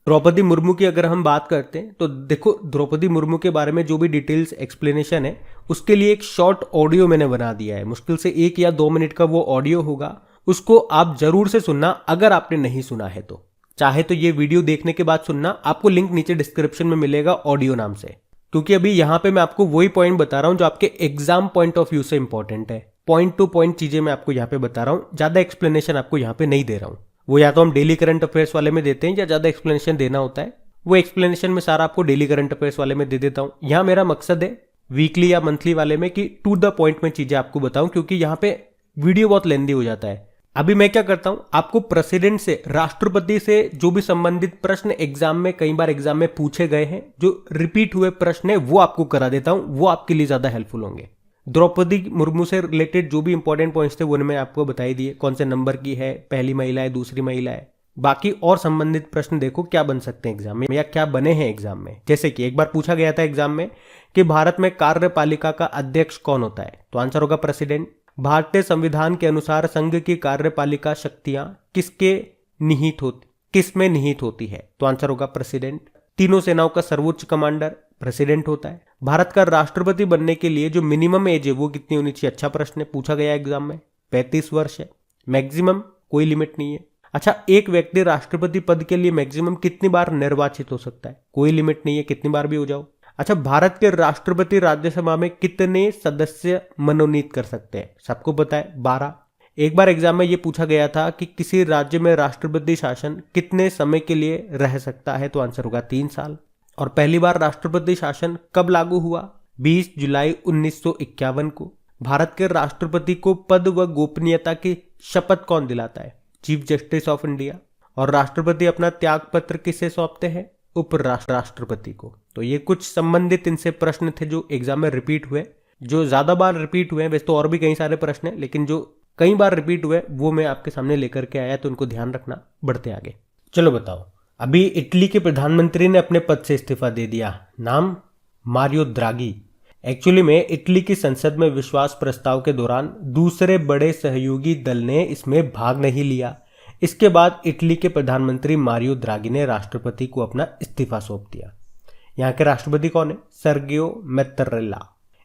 द्रौपदी मुर्मू की अगर हम बात करते हैं तो देखो, द्रौपदी मुर्मू के बारे में जो भी डिटेल्स एक्सप्लेनेशन है उसके लिए एक शॉर्ट ऑडियो मैंने बना दिया है। मुश्किल से 1 या 2 मिनट का वो ऑडियो होगा, उसको आप जरूर से सुनना अगर आपने नहीं सुना है तो। चाहे तो ये वीडियो देखने के बाद सुनना, आपको लिंक नीचे डिस्क्रिप्शन में मिलेगा ऑडियो नाम से। क्योंकि अभी यहाँ पे मैं आपको वही पॉइंट बता रहा हूँ जो आपके एग्जाम पॉइंट ऑफ व्यू से इंपॉर्टेंट है। पॉइंट टू पॉइंट चीजें मैं आपको यहाँ पे बता रहा हूँ, ज्यादा एक्सप्लेनेशन आपको यहाँ पे नहीं दे रहा हूँ। वो या तो हम डेली करंट अफेयर्स वाले में देते हैं, या ज्यादा एक्सप्लेनेशन देना होता है वो एक्सप्लेनेशन में सारा आपको डेली करंट अफेयर्स वाले में दे देता हूँ। यहाँ मेरा मकसद है वीकली या मंथली वाले में कि टू द पॉइंट में चीजें आपको बताऊं, क्योंकि यहाँ पे वीडियो बहुत लेंदी हो जाता है। अभी मैं क्या करता हूं, आपको प्रेसिडेंट से, राष्ट्रपति से जो भी संबंधित प्रश्न एग्जाम में कई बार एग्जाम में पूछे गए हैं, जो रिपीट हुए प्रश्न है वो आपको करा देता हूं, वो आपके लिए ज्यादा हेल्पफुल होंगे। द्रौपदी मुर्मू से रिलेटेड जो भी इंपॉर्टेंट पॉइंट्स थे वो मैं आपको बता ही दिए, कौन से नंबर की है, पहली महिला है, दूसरी महिला है। बाकी और संबंधित प्रश्न देखो क्या बन सकते हैं एग्जाम में या क्या बने हैं एग्जाम में। जैसे कि एक बार पूछा गया था एग्जाम में कि भारत में कार्यपालिका का अध्यक्ष कौन होता है, तो आंसर होगा प्रेसिडेंट। भारतीय संविधान के अनुसार संघ की कार्यपालिका शक्तियां किस में निहित होती है, तो आंसर होगा प्रेसिडेंट। तीनों सेनाओं का सर्वोच्च कमांडर प्रेसिडेंट होता है। भारत का राष्ट्रपति बनने के लिए जो मिनिमम एज है वो कितनी होनी चाहिए, अच्छा प्रश्न है, पूछा गया एग्जाम में, 35 वर्ष है। मैक्सिमम कोई लिमिट नहीं है। अच्छा, एक व्यक्ति राष्ट्रपति पद के लिए मैक्सिमम कितनी बार निर्वाचित हो सकता है, कोई लिमिट नहीं है, कितनी बार भी हो जाओ। अच्छा, भारत के राष्ट्रपति राज्यसभा में कितने सदस्य मनोनीत कर सकते हैं, सबको पता है 12। एक बार एग्जाम में यह पूछा गया था कि किसी राज्य में राष्ट्रपति शासन कितने समय के लिए रह सकता है, तो आंसर होगा 3 साल। और पहली बार राष्ट्रपति शासन कब लागू हुआ, 20 जुलाई 1951 को। भारत के राष्ट्रपति को पद व गोपनीयता की शपथ कौन दिलाता है, चीफ जस्टिस ऑफ इंडिया। और राष्ट्रपति अपना त्याग पत्र किसे सौंपते हैं, उपराष्ट्रपति को। तो ये कुछ संबंधित इनसे प्रश्न थे जो एग्जाम में रिपीट हुए, जो ज्यादा बार रिपीट हुए। वैसे तो और भी कई सारे प्रश्न हैं, लेकिन जो कई बार रिपीट हुए वो मैं आपके सामने लेकर के आया, तो उनको ध्यान रखना। बढ़ते आगे। चलो बताओ, अभी इटली के प्रधानमंत्री ने अपने पद से इस्तीफा दे दिया, नाम मारियो द्रागी। एक्चुअली में इटली की संसद में विश्वास प्रस्ताव के दौरान दूसरे बड़े सहयोगी दल ने इसमें भाग नहीं लिया, इसके बाद इटली के प्रधानमंत्री मारियो द्रागी ने राष्ट्रपति को अपना इस्तीफा सौंप दिया। यहाँ के राष्ट्रपति कौन है? सर्गियो मैत्तरेला।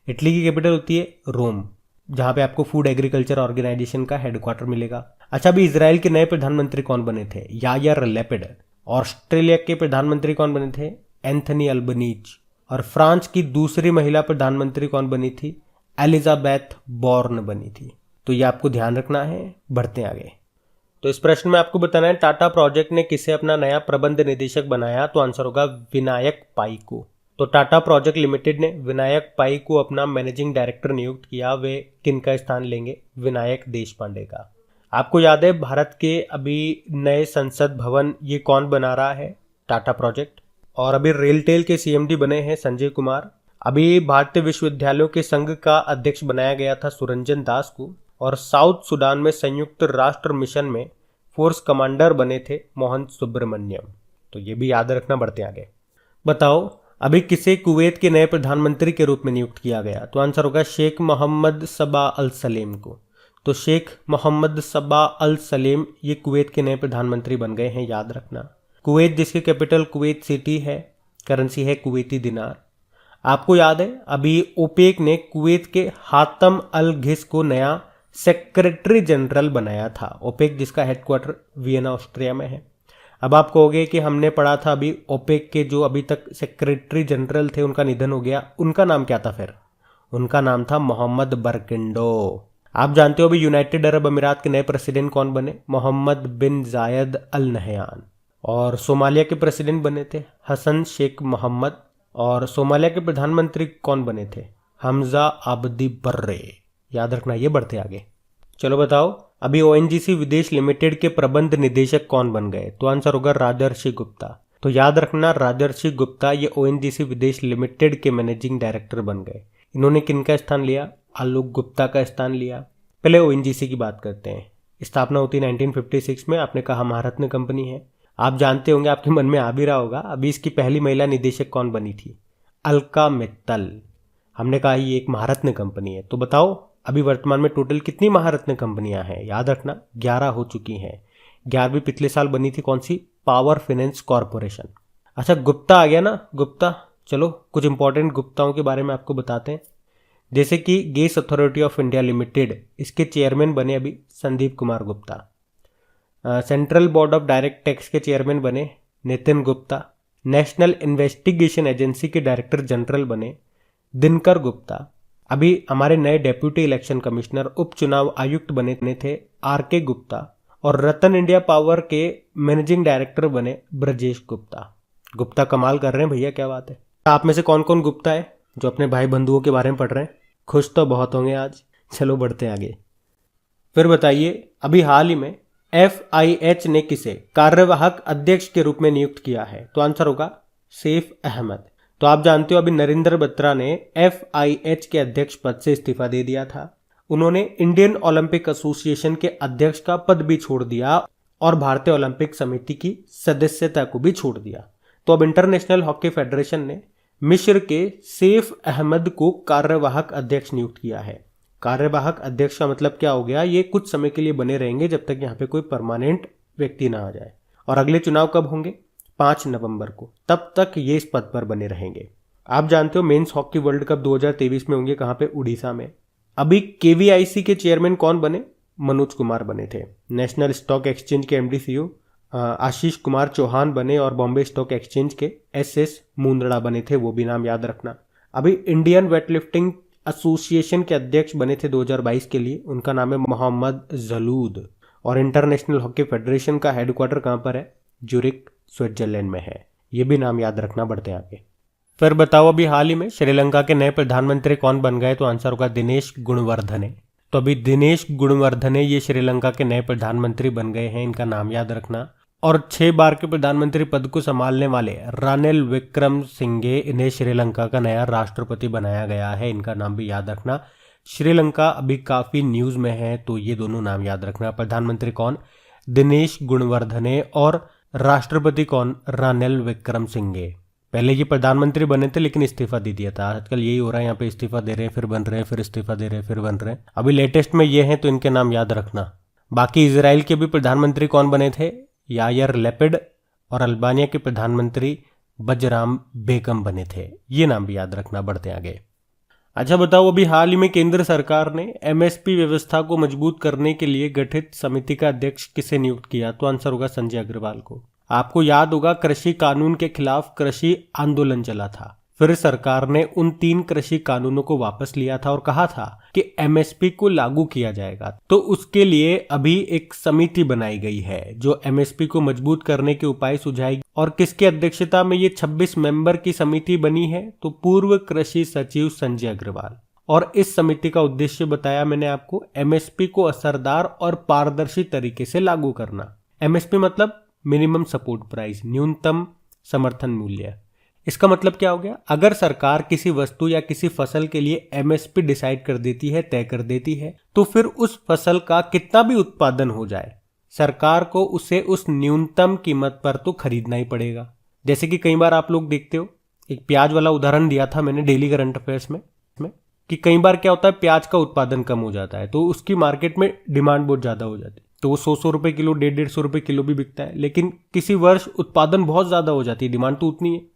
इटली की कैपिटल होती है रोम, जहाँ पे आपको फूड एग्रीकल्चर ऑर्गेनाइजेशन का हेडक्वार्टर मिलेगा। अच्छा, अभी इजराइल के नए प्रधानमंत्री कौन बने थे? Yair Lapid. ऑस्ट्रेलिया के प्रधानमंत्री कौन बने थे? Anthony Albanese. और फ्रांस की दूसरी महिला प्रधानमंत्री कौन बनी थी? एलिजाबेथ बॉर्न बनी थी। तो ये आपको ध्यान रखना है। बढ़ते आगे। तो इस प्रश्न में आपको बताना है टाटा प्रोजेक्ट ने किसे अपना नया प्रबंध निदेशक बनाया? तो आंसर होगा विनायक पाई को। तो टाटा प्रोजेक्ट लिमिटेड ने विनायक पाई को अपना मैनेजिंग डायरेक्टर नियुक्त किया। वे किनका स्थान लेंगे? विनायक देशपांडे का। आपको याद है भारत के अभी नए संसद भवन ये कौन बना रहा है? टाटा प्रोजेक्ट। और अभी रेलटेल के सीएमडी बने हैं संजय कुमार। अभी भारतीय विश्वविद्यालयों के संघ का अध्यक्ष बनाया गया था सुरंजन दास को। और साउथ सूडान में संयुक्त राष्ट्र मिशन में फोर्स कमांडर बने थे मोहन सुब्रमण्यम। तो ये भी याद रखना। बढ़ते आगे। बताओ अभी किसे कुवैत के नए प्रधानमंत्री के रूप में नियुक्त किया गया? तो आंसर होगा शेख मोहम्मद सबा अल सलेम को। तो शेख मोहम्मद सबा अल सलेम ये कुवैत के नए प्रधानमंत्री बन गए हैं, याद रखना। कुवैत जिसकी कैपिटल कुवैत सिटी है, करेंसी है कुवैती दिनार। आपको याद है अभी ओपेक ने कुवैत के हातम अल घिस को नया सेक्रेटरी जनरल बनाया था। ओपेक जिसका हेडक्वार्टर वियना ऑस्ट्रिया में है। अब आप कहोगे कि हमने पढ़ा था अभी ओपेक के जो अभी तक सेक्रेटरी जनरल थे उनका निधन हो गया, उनका नाम क्या था फिर? उनका नाम था मोहम्मद बरकिंडो। आप जानते हो अभी यूनाइटेड अरब अमीरात के नए प्रेसिडेंट कौन बने? मोहम्मद बिन जायद अल नहयान। और सोमालिया के प्रेसिडेंट बने थे हसन शेख मोहम्मद। और सोमालिया के प्रधानमंत्री कौन बने थे? हमजा आबदी बर्रे, याद रखना ये। बढ़ते आगे। चलो बताओ अभी ओएनजीसी विदेश लिमिटेड के प्रबंध निदेशक कौन बन गए? तो आंसर होगा राजर्षि गुप्ता। तो याद रखना राजर्षि गुप्ता ये ओएनजीसी विदेश लिमिटेड के मैनेजिंग डायरेक्टर बन गए। इन्होंने किनका स्थान लिया? आलोक गुप्ता का स्थान लिया। पहले ओएनजीसी की बात करते हैं। स्थापना होती 1956 में। आपने कहा महारत्न कंपनी है। आप जानते होंगे, आपके मन में आ भी रहा होगा, अभी इसकी पहली महिला निदेशक कौन बनी थी? अलका मित्तल। हमने कहा ये एक महारत्न कंपनी है। तो बताओ अभी वर्तमान में टोटल कितनी महारत्न कंपनियां हैं? याद रखना 11 हो चुकी हैं। 11वीं पिछले साल बनी थी कौन सी? Power finance corporation. अच्छा गुप्ता आ गया ना, गुप्ता। चलो कुछ इंपॉर्टेंट गुप्ताओं के बारे में आपको बताते हैं। जैसे कि gas authority of India limited, इसके चेयरमैन बने अभी Sandeep Kumar Gupta. Central board of direct tax के चेयरमैन बने Nitin Gupta. National investigation agency के डायरेक्टर जनरल बने दिनकर गुप्ता। अभी हमारे नए डेप्यूटी इलेक्शन कमिश्नर उपचुनाव आयुक्त बने थे आर.के. गुप्ता। और रतन इंडिया पावर के मैनेजिंग डायरेक्टर बने ब्रजेश गुप्ता। गुप्ता कमाल कर रहे हैं भैया, क्या बात है। आप में से कौन कौन गुप्ता है जो अपने भाई बंधुओं के बारे में पढ़ रहे हैं? खुश तो बहुत होंगे आज। चलो बढ़ते हैं आगे। फिर बताइए अभी हाल ही में FIH ने किसे कार्यवाहक अध्यक्ष के रूप में नियुक्त किया है? तो आंसर होगा सैफ अहमद। तो आप जानते हो अभी नरेंद्र बत्रा ने FIH के अध्यक्ष पद से इस्तीफा दे दिया था। उन्होंने इंडियन ओलंपिक एसोसिएशन के अध्यक्ष का पद भी छोड़ दिया और भारतीय ओलंपिक समिति की सदस्यता को भी छोड़ दिया। तो अब इंटरनेशनल हॉकी फेडरेशन ने मिस्र के सैफ अहमद को कार्यवाहक अध्यक्ष नियुक्त किया है। कार्यवाहक अध्यक्ष का मतलब क्या हो गया? ये कुछ समय के लिए बने रहेंगे जब तक यहाँ पे कोई परमानेंट व्यक्ति ना आ जाए। और अगले चुनाव कब होंगे? 5 नवंबर को। तब तक ये इस पद पर बने रहेंगे। आप जानते हो मेंस हॉकी वर्ल्ड कप 2023 में होंगे कहाँ पे? उड़ीसा में। अभी KVIC के चेयरमैन कौन बने? मनोज कुमार बने थे। नेशनल स्टॉक एक्सचेंज के MD CEO आशीष कुमार चौहान बने और बॉम्बे स्टॉक एक्सचेंज के SS मुंदड़ा बने थे, वो भी नाम याद रखना। अभी इंडियन वेटलिफ्टिंग एसोसिएशन के अध्यक्ष बने थे 2022 के लिए, उनका नाम है मोहम्मद जलूद। और इंटरनेशनल हॉकी फेडरेशन का हेडक्वार्टर कहाँ पर है? ज्यूरिक स्विट्जरलैंड में है। ये भी नाम याद रखना। बढ़ते आगे। फिर बताओ अभी हाल ही में श्रीलंका के नए प्रधानमंत्री कौन बन गए? तो आंसर होगा दिनेश गुणवर्धने। तो अभी दिनेश गुणवर्धने ये श्रीलंका के नए प्रधानमंत्री बन गए हैं, इनका नाम याद रखना। और 6 बार के प्रधानमंत्री पद को संभालने वाले रानिल विक्रमसिंघे, इन्हें श्रीलंका का नया राष्ट्रपति बनाया गया है, इनका नाम भी याद रखना। श्रीलंका अभी काफी न्यूज में है, तो ये दोनों नाम याद रखना। प्रधानमंत्री कौन? दिनेश गुणवर्धने। और राष्ट्रपति कौन? रानिल विक्रमसिंघे। पहले ये प्रधानमंत्री बने थे लेकिन इस्तीफा दे दिया था। आजकल यही हो रहा है, यहाँ पे इस्तीफा दे रहे हैं फिर बन रहे हैं, फिर इस्तीफा दे रहे हैं फिर बन रहे हैं। अभी लेटेस्ट में ये हैं तो इनके नाम याद रखना। बाकी इजराइल के भी प्रधानमंत्री कौन बने थे? Yair Lapid. और अल्बानिया के प्रधानमंत्री बजराम बेगम बने थे। ये नाम भी याद रखना। बढ़ते आगे। अच्छा बताओ, अभी हाल ही में केंद्र सरकार ने एमएसपी व्यवस्था को मजबूत करने के लिए गठित समिति का अध्यक्ष किसे नियुक्त किया? तो आंसर होगा संजय अग्रवाल को। आपको याद होगा कृषि कानून के खिलाफ कृषि आंदोलन चला था, फिर सरकार ने उन 3 कृषि कानूनों को वापस लिया था और कहा था कि एमएसपी को लागू किया जाएगा। तो उसके लिए अभी एक समिति बनाई गई है जो एमएसपी को मजबूत करने के उपाय सुझाएगी। और किसकी अध्यक्षता में ये 26 मेंबर की समिति बनी है? तो पूर्व कृषि सचिव संजय अग्रवाल। और इस समिति का उद्देश्य बताया मैंने आपको, एमएसपी को असरदार और पारदर्शी तरीके से लागू करना। एमएसपी मतलब मिनिमम सपोर्ट प्राइस, न्यूनतम समर्थन मूल्य। इसका मतलब क्या हो गया? अगर सरकार किसी वस्तु या किसी फसल के लिए एमएसपी डिसाइड कर देती है, तय कर देती है, तो फिर उस फसल का कितना भी उत्पादन हो जाए, सरकार को उसे उस न्यूनतम कीमत पर तो खरीदना ही पड़ेगा। जैसे कि कई बार आप लोग देखते हो, एक प्याज वाला उदाहरण दिया था मैंने डेली करंट अफेयर्स में कि कई बार क्या होता है, प्याज का उत्पादन कम हो जाता है तो उसकी मार्केट में डिमांड बहुत ज्यादा हो जाती है, तो वो 100 रुपए किलो, 150 रुपए किलो भी बिकता है। लेकिन किसी वर्ष उत्पादन बहुत ज्यादा हो जाती है, डिमांड तो उतनी है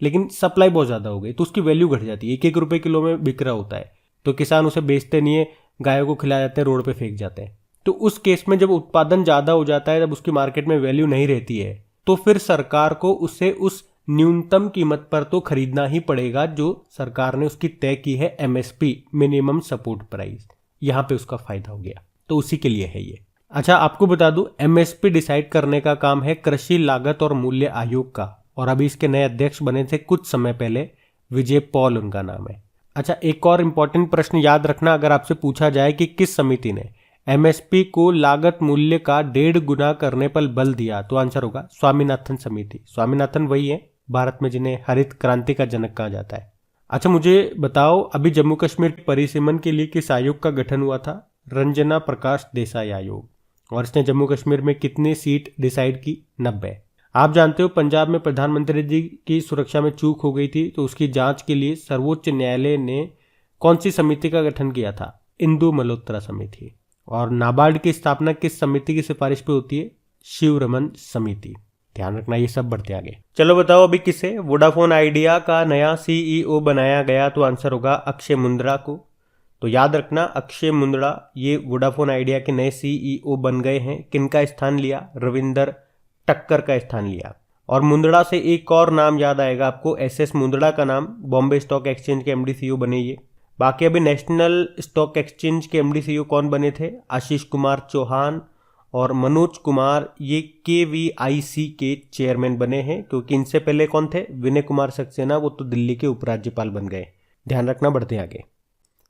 लेकिन सप्लाई बहुत ज्यादा हो गई, तो उसकी वैल्यू घट जाती है। 1-1 रुपए किलो में बिक रहा होता है, तो किसान उसे बेचते नहीं है, गायों को खिला जाते हैं, रोड पे फेंक जाते हैं। तो उस केस में जब उत्पादन ज्यादा हो जाता है, जब उसकी मार्केट में वैल्यू नहीं रहती है, तो फिर सरकार को उसे उस न्यूनतम कीमत पर तो खरीदना ही पड़ेगा जो सरकार ने उसकी तय की है, एमएसपी, मिनिमम सपोर्ट प्राइस। यहां पे उसका फायदा हो गया, तो उसी के लिए है ये। अच्छा, आपको बता दूं, एमएसपी डिसाइड करने का काम है कृषि लागत और मूल्य आयोग का, और अभी इसके नए अध्यक्ष बने थे कुछ समय पहले, विजय पॉल उनका नाम है। अच्छा, एक और इंपॉर्टेंट प्रश्न याद रखना, अगर आपसे पूछा जाए कि किस समिति ने एमएसपी को लागत मूल्य का 1.5 गुना करने पर बल दिया, तो आंसर होगा स्वामीनाथन समिति। स्वामीनाथन वही है भारत में जिन्हें हरित क्रांति का जनक कहा जाता है। अच्छा, मुझे बताओ, अभी जम्मू कश्मीर परिसीमन के लिए किस आयोग का गठन हुआ था? रंजना प्रकाश देसाई आयोग। और इसने जम्मू कश्मीर में कितनी सीट डिसाइड की? 90। आप जानते हो पंजाब में प्रधानमंत्री जी की सुरक्षा में चूक हो गई थी, तो उसकी जांच के लिए सर्वोच्च न्यायालय ने कौन सी समिति का गठन किया था? इंदु मल्होत्रा समिति। और नाबार्ड की स्थापना किस समिति की सिफारिश पे होती है? शिवरमन समिति। ध्यान रखना, ये सब बढ़ते आगे। चलो बताओ, अभी किसे वोडाफोन आइडिया का नया सीईओ बनाया गया? तो आंसर होगा अक्षय मुंद्रा को। तो याद रखना, अक्षय मुंद्रा ये वोडाफोन आइडिया के नए सीईओ बन गए हैं। किनका स्थान लिया? रविंदर टक्कर का स्थान लिया। और मुंद्रा से एक और नाम याद आएगा आपको, एसएस मुंद्रा का नाम, बॉम्बे स्टॉक एक्सचेंज के एमडी सीईओ बने ये। बाकी अभी नेशनल स्टॉक एक्सचेंज के एमडी सीईओ कौन बने थे? आशीष कुमार चौहान और मनोज कुमार, ये केवीआईसी के चेयरमैन बने हैं, क्योंकि इनसे पहले कौन थे? विनय कुमार सक्सेना, वो तो दिल्ली के उपराज्यपाल बन गए। ध्यान रखना, बढ़ते आगे।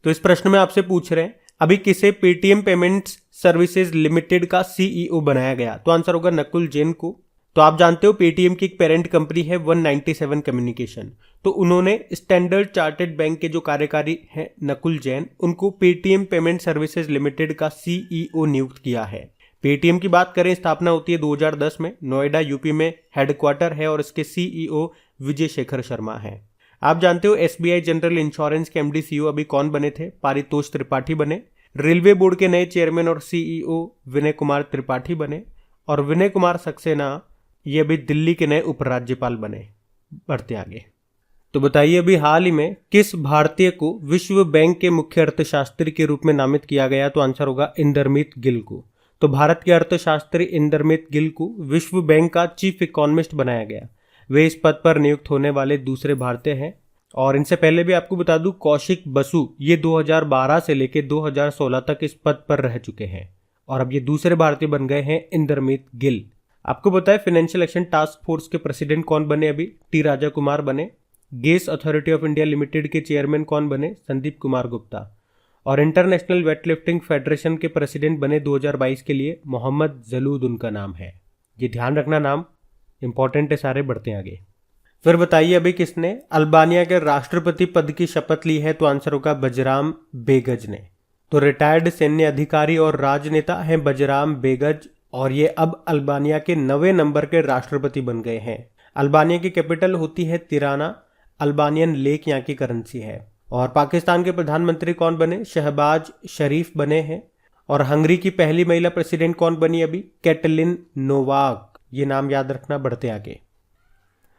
तो इस प्रश्न में आपसे पूछ रहे हैं, अभी किसे पेटीएम पेमेंट्स सर्विसेज लिमिटेड का सीईओ बनाया गया? तो आंसर होगा नकुल जैन को। तो आप जानते हो पेटीएम की एक पेरेंट कंपनी है 197 कम्युनिकेशन, तो उन्होंने स्टैंडर्ड चार्टर्ड बैंक के जो कार्यकारी हैं नकुल जैन, उनको पेटीएम पेमेंट सर्विसेज लिमिटेड का सीईओ नियुक्त किया है। पेटीएम की बात करें, स्थापना होती है 2010 में, नोएडा यूपी में हेडक्वार्टर है और इसके सीईओ विजय शेखर शर्मा है। आप जानते हो एसबीआई जनरल इंश्योरेंस के एमडी सीईओ अभी कौन बने थे? पारितोष त्रिपाठी बने। रेलवे बोर्ड के नए चेयरमैन और सीईओ विनय कुमार त्रिपाठी बने। और विनय कुमार सक्सेना ये अभी दिल्ली के नए उपराज्यपाल बने। बढ़ते आगे। तो बताइए, अभी हाल ही में किस भारतीय को विश्व बैंक के मुख्य अर्थशास्त्री के रूप में नामित किया गया? तो आंसर होगा इंदरमीत गिल को। तो भारत के अर्थशास्त्री इंदरमीत गिल को विश्व बैंक का चीफ इकोनॉमिस्ट बनाया गया। वे इस पद पर नियुक्त होने वाले दूसरे भारतीय हैं। और इनसे पहले भी आपको बता दूं, कौशिक बसु ये 2012 से लेकर 2016 तक इस पद पर रह चुके हैं, और अब ये दूसरे भारतीय बन गए हैं इंदरमीत गिल। आपको पता है फाइनेंशियल एक्शन टास्क फोर्स के प्रेसिडेंट कौन बने? अभी टी राजा कुमार बने। Gas authority of India limited के चेयरमैन कौन बने? संदीप कुमार गुप्ता। और इंटरनेशनल वेटलिफ्टिंग फेडरेशन के प्रेसिडेंट बने 2022 के लिए मोहम्मद जलूद उनका नाम है। ये ध्यान रखना, नाम इंपॉर्टेंट है सारे। बढ़ते हैं आगे। फिर बताइए, अभी किसने अल्बानिया के राष्ट्रपति पद की शपथ ली है? तो आंसर होगा बजराम बेगज ने। तो रिटायर्ड सैन्य अधिकारी और राजनेता हैं बजराम बेगज, और ये अब अल्बानिया के 9वें नंबर के राष्ट्रपति बन गए हैं। अल्बानिया की कैपिटल होती है तिराना। अल्बानियन लेक यहाँ की करेंसी है। और पाकिस्तान के प्रधानमंत्री कौन बने? शहबाज शरीफ बने हैं। और हंगरी की पहली महिला प्रेसिडेंट कौन बनी अभी? Katalin Novak. ये नाम याद रखना, बढ़ते आगे।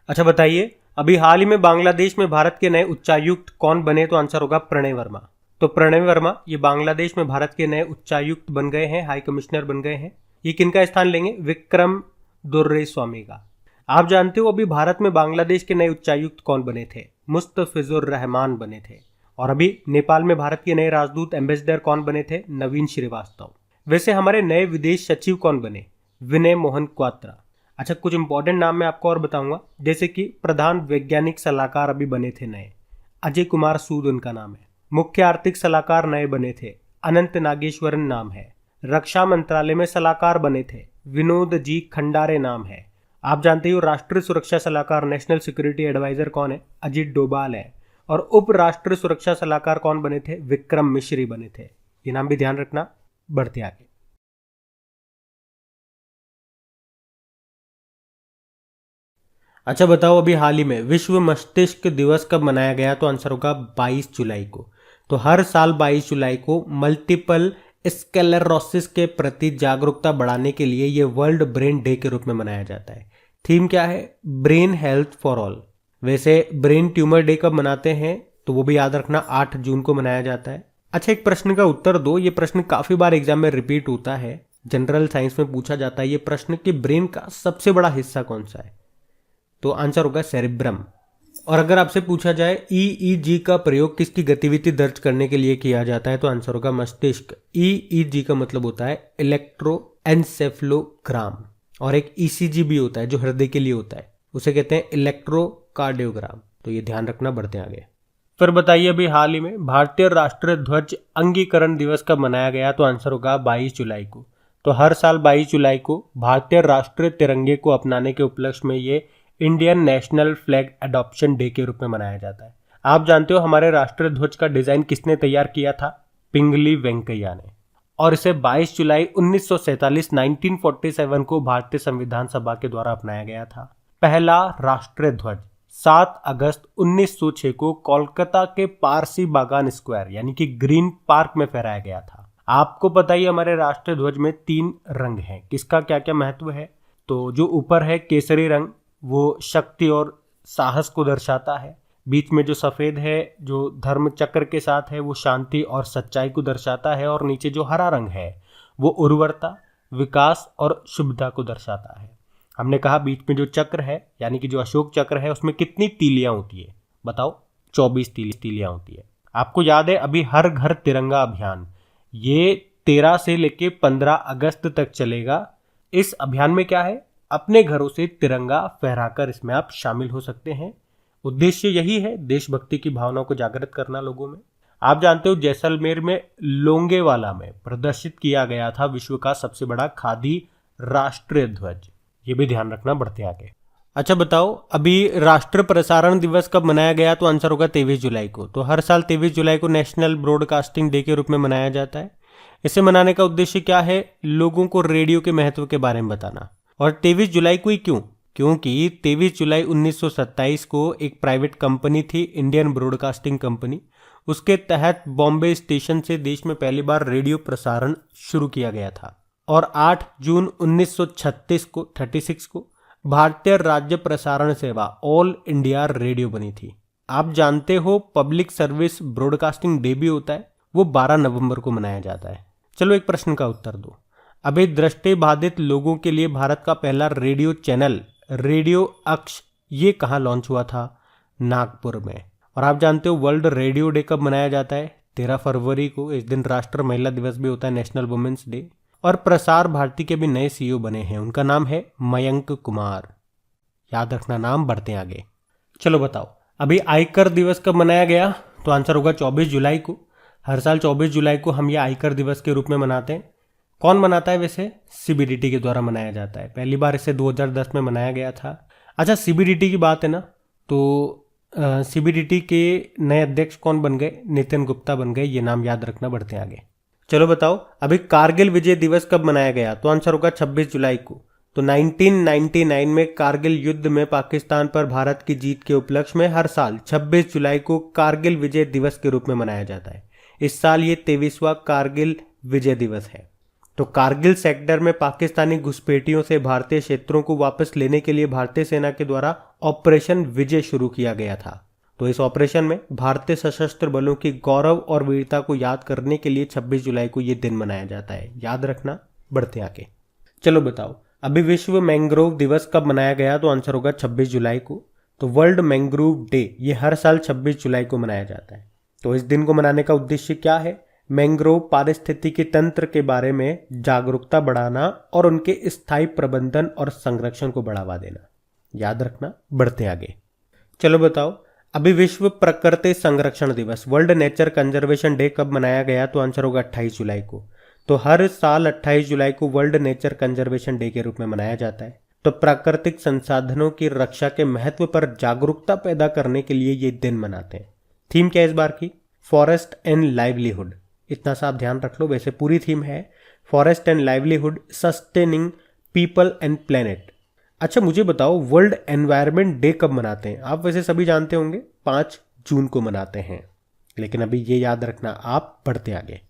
अच्छा बताइए, अभी हाल ही में बांग्लादेश में भारत के नए उच्चायुक्त कौन बने? तो आंसर होगा प्रणय वर्मा। तो प्रणय वर्मा ये बांग्लादेश में भारत के नए उच्चायुक्त बन गए हैं, हाई कमिश्नर बन गए हैं। ये किनका स्थान लेंगे? विक्रम दोर्रेस्वामी का। आप जानते हो अभी भारत में बांग्लादेश के नए उच्चायुक्त कौन बने थे? मुस्तफिजुर रहमान बने थे। और अभी नेपाल में भारत के नए राजदूत एम्बेसडर कौन बने थे? नवीन श्रीवास्तव। वैसे हमारे नए विदेश सचिव कौन बने? विनय मोहन क्वात्रा। अच्छा, कुछ इंपॉर्टेंट नाम मैं आपको और बताऊंगा, जैसे कि प्रधान वैज्ञानिक सलाहकार अभी बने थे नए, अजय कुमार सूद उनका नाम है। मुख्य आर्थिक सलाहकार नए बने थे, अनंत नागेश्वरन नाम है। रक्षा मंत्रालय में सलाहकार बने थे, विनोद जी खंडारे नाम है। आप जानते हो राष्ट्रीय सुरक्षा सलाहकार नेशनल सिक्योरिटी एडवाइजर कौन है? अजीत डोभाल है। और उप राष्ट्रीय सुरक्षा सलाहकार कौन बने थे? विक्रम मिश्री बने थे। ये नाम भी ध्यान रखना, बढ़ते आगे। अच्छा बताओ, अभी हाल ही में विश्व मस्तिष्क दिवस कब मनाया गया? तो आंसर होगा 22 जुलाई को। तो हर साल 22 जुलाई को मल्टीपल स्क्लेरोसिस के प्रति जागरूकता बढ़ाने के लिए ये वर्ल्ड ब्रेन डे के रूप में मनाया जाता है। थीम क्या है? Brain health for all. वैसे ब्रेन ट्यूमर डे कब मनाते हैं? तो वो भी याद रखना, 8 जून को मनाया जाता है। अच्छा, एक प्रश्न का उत्तर दो। ये प्रश्न काफी बार एग्जाम में रिपीट होता है, जनरल साइंस में पूछा जाता है ये प्रश्न कि ब्रेन का सबसे बड़ा हिस्सा कौन सा है? तो आंसर होगा सेरिब्रम। और अगर आपसे पूछा जाए ईईजी का प्रयोग किसकी गतिविधि दर्ज करने के लिए किया जाता है? तो आंसर होगा मस्तिष्क। ईईजी का मतलब होता है इलेक्ट्रोएन्सेफलोग्राम। और एक ईसीजी भी होता है जो हृदय के लिए होता है, उसे कहते हैं इलेक्ट्रोकार्डियोग्राम। तो ये ध्यान रखना, बढ़ते आगे। फिर बताइए, अभी हाल ही में भारतीय राष्ट्रीय ध्वज अंगीकरण दिवस कब मनाया गया? तो आंसर होगा 22 जुलाई को। तो हर साल 22 जुलाई को भारतीय राष्ट्रीय तिरंगे को अपनाने के उपलक्ष्य में ये Indian national flag adoption day के रूप में मनाया जाता है। आप जानते हो हमारे राष्ट्रीय ध्वज का डिजाइन किसने तैयार किया था? पिंगली वेंकैया ने। और इसे 22 जुलाई 1947 को भारतीय संविधान सभा के द्वारा अपनाया गया था। पहला राष्ट्रीय ध्वज 7 अगस्त 1906 को कोलकाता के पारसी बागान स्क्वायर यानी कि ग्रीन पार्क में फहराया गया था। आपको पता ही हमारे राष्ट्रीय ध्वज में 3 रंग हैं, किसका क्या क्या महत्व है? तो जो ऊपर है केसरी रंग, वो शक्ति और साहस को दर्शाता है। बीच में जो सफेद है, जो धर्म चक्र के साथ है, वो शांति और सच्चाई को दर्शाता है। और नीचे जो हरा रंग है वो उर्वरता, विकास और शुभता को दर्शाता है। हमने कहा बीच में जो चक्र है यानी कि जो अशोक चक्र है उसमें कितनी तीलियां होती है? बताओ। 24 तीलियां होती है। आपको याद है अभी हर घर तिरंगा अभियान, ये 13 से लेके 15 अगस्त तक चलेगा। इस अभियान में क्या है? अपने घरों से तिरंगा फहराकर इसमें आप शामिल हो सकते हैं। उद्देश्य यही है, देशभक्ति की भावना को जागृत करना लोगों में। आप जानते हो जैसलमेर में लोंगेवाला में प्रदर्शित किया गया था विश्व का सबसे बड़ा खादी राष्ट्रीय ध्वज। ये भी ध्यान रखना, बढ़ते आगे। अच्छा बताओ, अभी राष्ट्रीय प्रसारण दिवस कब मनाया गया? तो आंसर होगा 23 जुलाई को। तो हर साल 23 जुलाई को नेशनल ब्रॉडकास्टिंग डे के रूप में मनाया जाता है। इसे मनाने का उद्देश्य क्या है? लोगों को रेडियो के महत्व के बारे में बताना। और 23 जुलाई को ही क्यों? क्योंकि 23 जुलाई 1927 को एक प्राइवेट कंपनी थी, इंडियन ब्रॉडकास्टिंग कंपनी, उसके तहत बॉम्बे स्टेशन से देश में पहली बार रेडियो प्रसारण शुरू किया गया था। और 8 जून 1936 को भारतीय राज्य प्रसारण सेवा ऑल इंडिया रेडियो बनी थी। आप जानते हो पब्लिक सर्विस ब्रॉडकास्टिंग डे भी होता है, वो 12 नवंबर को मनाया जाता है। चलो एक प्रश्न का उत्तर दो। अभी दृष्टिबाधित लोगों के लिए भारत का पहला रेडियो चैनल रेडियो अक्ष ये कहाँ लॉन्च हुआ था? नागपुर में। और आप जानते हो वर्ल्ड रेडियो डे कब मनाया जाता है? 13 फरवरी को। इस दिन राष्ट्रीय महिला दिवस भी होता है, नेशनल वुमेन्स डे। और प्रसार भारती के भी नए सीईओ बने हैं, उनका नाम है मयंक कुमार। याद रखना नाम, बढ़ते हैं आगे। चलो बताओ, अभी आयकर दिवस कब मनाया गया? तो आंसर होगा 24 जुलाई को। हर साल 24 जुलाई को हम ये आयकर दिवस के रूप में मनाते हैं। कौन मनाता है? वैसे सीबीडीटी के द्वारा मनाया जाता है। पहली बार इसे 2010 में मनाया गया था। अच्छा, सीबीडीटी की बात है ना, तो सीबीडीटी के नए अध्यक्ष कौन बन गए? नितिन गुप्ता बन गए। ये नाम याद रखना, बढ़ते हैं आगे। चलो बताओ, अभी कारगिल विजय दिवस कब मनाया गया? तो आंसर होगा 26 जुलाई को। तो 1999 में कारगिल युद्ध में पाकिस्तान पर भारत की जीत के उपलक्ष्य में हर साल 26 जुलाई को कारगिल विजय दिवस के रूप में मनाया जाता है। इस साल ये 23वां कारगिल विजय दिवस है। तो कारगिल सेक्टर में पाकिस्तानी घुसपैठियों से भारतीय क्षेत्रों को वापस लेने के लिए भारतीय सेना के द्वारा ऑपरेशन विजय शुरू किया गया था। तो इस ऑपरेशन में भारतीय सशस्त्र बलों की गौरव और वीरता को याद करने के लिए 26 जुलाई को ये दिन मनाया जाता है। याद रखना। बढ़ते आगे। चलो बताओ, अभी विश्व मैंग्रोव दिवस कब मनाया गया? तो आंसर होगा 26 जुलाई को। तो वर्ल्ड मैंग्रोव डे ये हर साल 26 जुलाई को मनाया जाता है। तो इस दिन को मनाने का उद्देश्य क्या है? मैंग्रोव पारिस्थितिकी तंत्र के बारे में जागरूकता बढ़ाना और उनके स्थायी प्रबंधन और संरक्षण को बढ़ावा देना। याद रखना। बढ़ते आगे। चलो बताओ, अभी विश्व प्रकृति संरक्षण दिवस वर्ल्ड नेचर कंजर्वेशन डे कब मनाया गया? तो आंसर होगा 28 जुलाई को। तो हर साल 28 जुलाई को वर्ल्ड नेचर कंजर्वेशन डे के रूप में मनाया जाता है। तो प्राकृतिक संसाधनों की रक्षा के महत्व पर जागरूकता पैदा करने के लिए ये दिन मनाते हैं। थीम क्या है इस बार की? Forest and livelihood. इतना सा आप ध्यान रख लो। वैसे पूरी थीम है forest and livelihood, sustaining people and planet. अच्छा मुझे बताओ, वर्ल्ड एनवायरनमेंट डे कब मनाते हैं? आप वैसे सभी जानते होंगे 5 जून को मनाते हैं, लेकिन अभी ये याद रखना आप। बढ़ते आगे।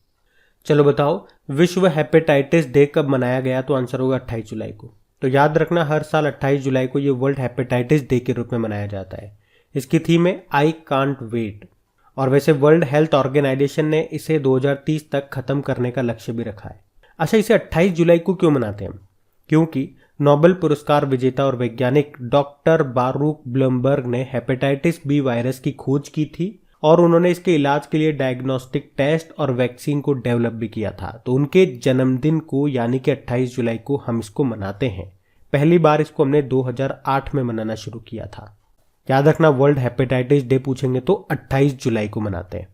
चलो बताओ, विश्व हेपेटाइटिस डे कब मनाया गया? तो आंसर होगा 28 जुलाई को। तो याद रखना, हर साल 28 जुलाई को ये वर्ल्ड हेपेटाइटिस डे के रूप में मनाया जाता है। इसकी थीम है आई कांट वेट। और वैसे वर्ल्ड हेल्थ ऑर्गेनाइजेशन ने इसे 2030 तक खत्म करने का लक्ष्य भी रखा है। अच्छा, इसे 28 जुलाई को क्यों मनाते हैं हम? क्योंकि नोबेल पुरस्कार विजेता और वैज्ञानिक डॉक्टर बारूक ब्लूमबर्ग ने हेपेटाइटिस बी वायरस की खोज की थी और उन्होंने इसके इलाज के लिए डायग्नोस्टिक टेस्ट और वैक्सीन को डेवलप भी किया था। तो उनके जन्मदिन को यानी कि 28 जुलाई को हम इसको मनाते हैं। पहली बार इसको हमने 2008 में मनाना शुरू किया था। याद रखना, वर्ल्ड हेपेटाइटिस डे पूछेंगे तो 28 जुलाई को मनाते हैं।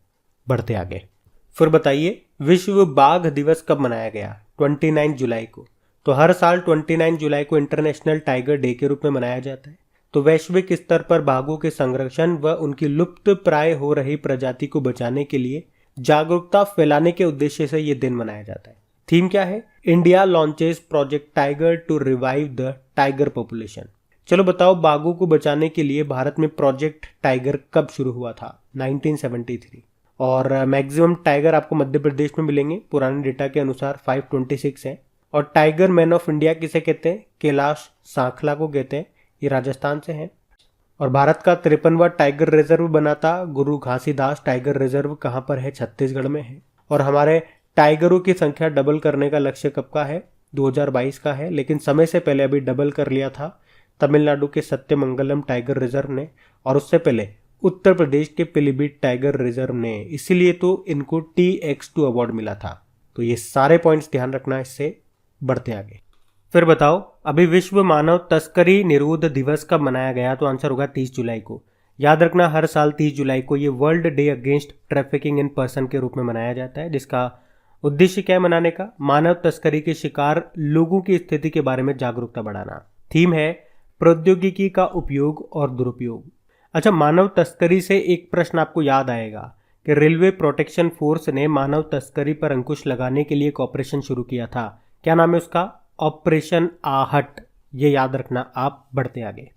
बढ़ते आगे। फिर बताइए, विश्व बाघ दिवस कब मनाया गया? 29 जुलाई को। तो हर साल 29 जुलाई को इंटरनेशनल टाइगर डे के रूप में मनाया जाता है। तो वैश्विक स्तर पर बाघों के संरक्षण व उनकी लुप्त प्राय हो रही प्रजाति को बचाने के लिए जागरूकता फैलाने के उद्देश्य से यह दिन मनाया जाता है। थीम क्या है? India launches project tiger to revive the tiger population. चलो बताओ, बाघों को बचाने के लिए भारत में प्रोजेक्ट टाइगर कब शुरू हुआ था? 1973। और मैक्सिमम टाइगर आपको मध्य प्रदेश में मिलेंगे। पुराने डेटा के अनुसार 526 है। और टाइगर मैन ऑफ इंडिया किसे कहते हैं? कैलाश सांखला को कहते हैं। ये राजस्थान से हैं। और भारत का 53वां टाइगर रिजर्व बना था गुरु घासीदास टाइगर रिजर्व। कहाँ पर है? छत्तीसगढ़ में है। और हमारे टाइगरों की संख्या डबल करने का लक्ष्य कब का है? 2022 का है, लेकिन समय से पहले अभी डबल कर लिया था तमिलनाडु के सत्यमंगलम टाइगर रिजर्व ने, और उससे पहले उत्तर प्रदेश के पिलीभीत टाइगर रिजर्व ने। इसीलिए तो इनको TX2 अवार्ड मिला था। तो ये सारे पॉइंट्स ध्यान रखना। इससे बढ़ते आगे। फिर बताओ, अभी विश्व मानव तस्करी निरोध दिवस कब मनाया गया? तो आंसर होगा 30 जुलाई को। याद रखना, हर साल 30 जुलाई को ये world day against trafficking in person के रूप में मनाया जाता है, जिसका उद्देश्य क्या है मनाने का? मानव तस्करी के शिकार लोगों की स्थिति के बारे में जागरूकता बढ़ाना। थीम है प्रौद्योगिकी का उपयोग और दुरुपयोग। अच्छा, मानव तस्करी से एक प्रश्न आपको याद आएगा कि रेलवे प्रोटेक्शन फोर्स ने मानव तस्करी पर अंकुश लगाने के लिए एक ऑपरेशन शुरू किया था। क्या नाम है उसका? ऑपरेशन आहट। ये याद रखना आप। बढ़ते आगे।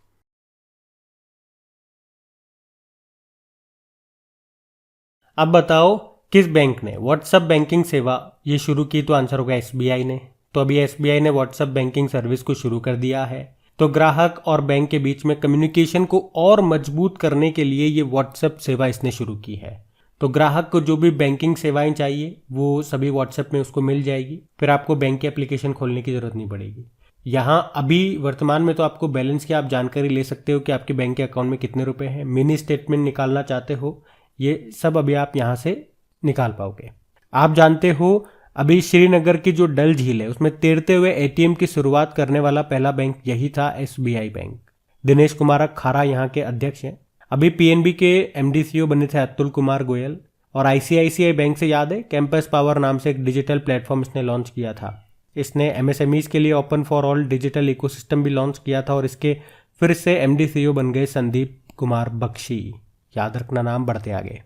अब बताओ, किस बैंक ने व्हाट्सएप बैंकिंग सेवा ये शुरू की? तो आंसर होगा SBI ने। तो अभी SBI ने व्हाट्सएप बैंकिंग सर्विस को शुरू कर दिया है। तो ग्राहक और बैंक के बीच में कम्युनिकेशन को और मजबूत करने के लिए ये व्हाट्सएप सेवा इसने शुरू की है। तो ग्राहक को जो भी बैंकिंग सेवाएं चाहिए वो सभी व्हाट्सएप में उसको मिल जाएगी। फिर आपको बैंक की एप्लीकेशन खोलने की जरूरत नहीं पड़ेगी। यहाँ अभी वर्तमान में तो आपको बैलेंस की आप जानकारी ले सकते हो कि आपके बैंक के अकाउंट में कितने रुपए हैं। मिनी स्टेटमेंट निकालना चाहते हो, ये सब अभी आप यहाँ से निकाल पाओगे। आप जानते हो, अभी श्रीनगर की जो डल झील है उसमें तैरते हुए ATM की शुरुआत करने वाला पहला बैंक यही था, SBI बैंक। दिनेश कुमार खारा यहाँ के अध्यक्ष हैं। अभी PNB के MD CEO बने थे अतुल कुमार गोयल। और ICICI बैंक से याद है, कैंपस पावर नाम से एक डिजिटल प्लेटफॉर्म इसने लॉन्च किया था। इसने MSMEs के लिए open for all digital ecosystem भी लॉन्च किया था। और इसके फिर से MD CEO बन गए संदीप कुमार बख्शी। याद रखना नाम। बढ़ते आगे।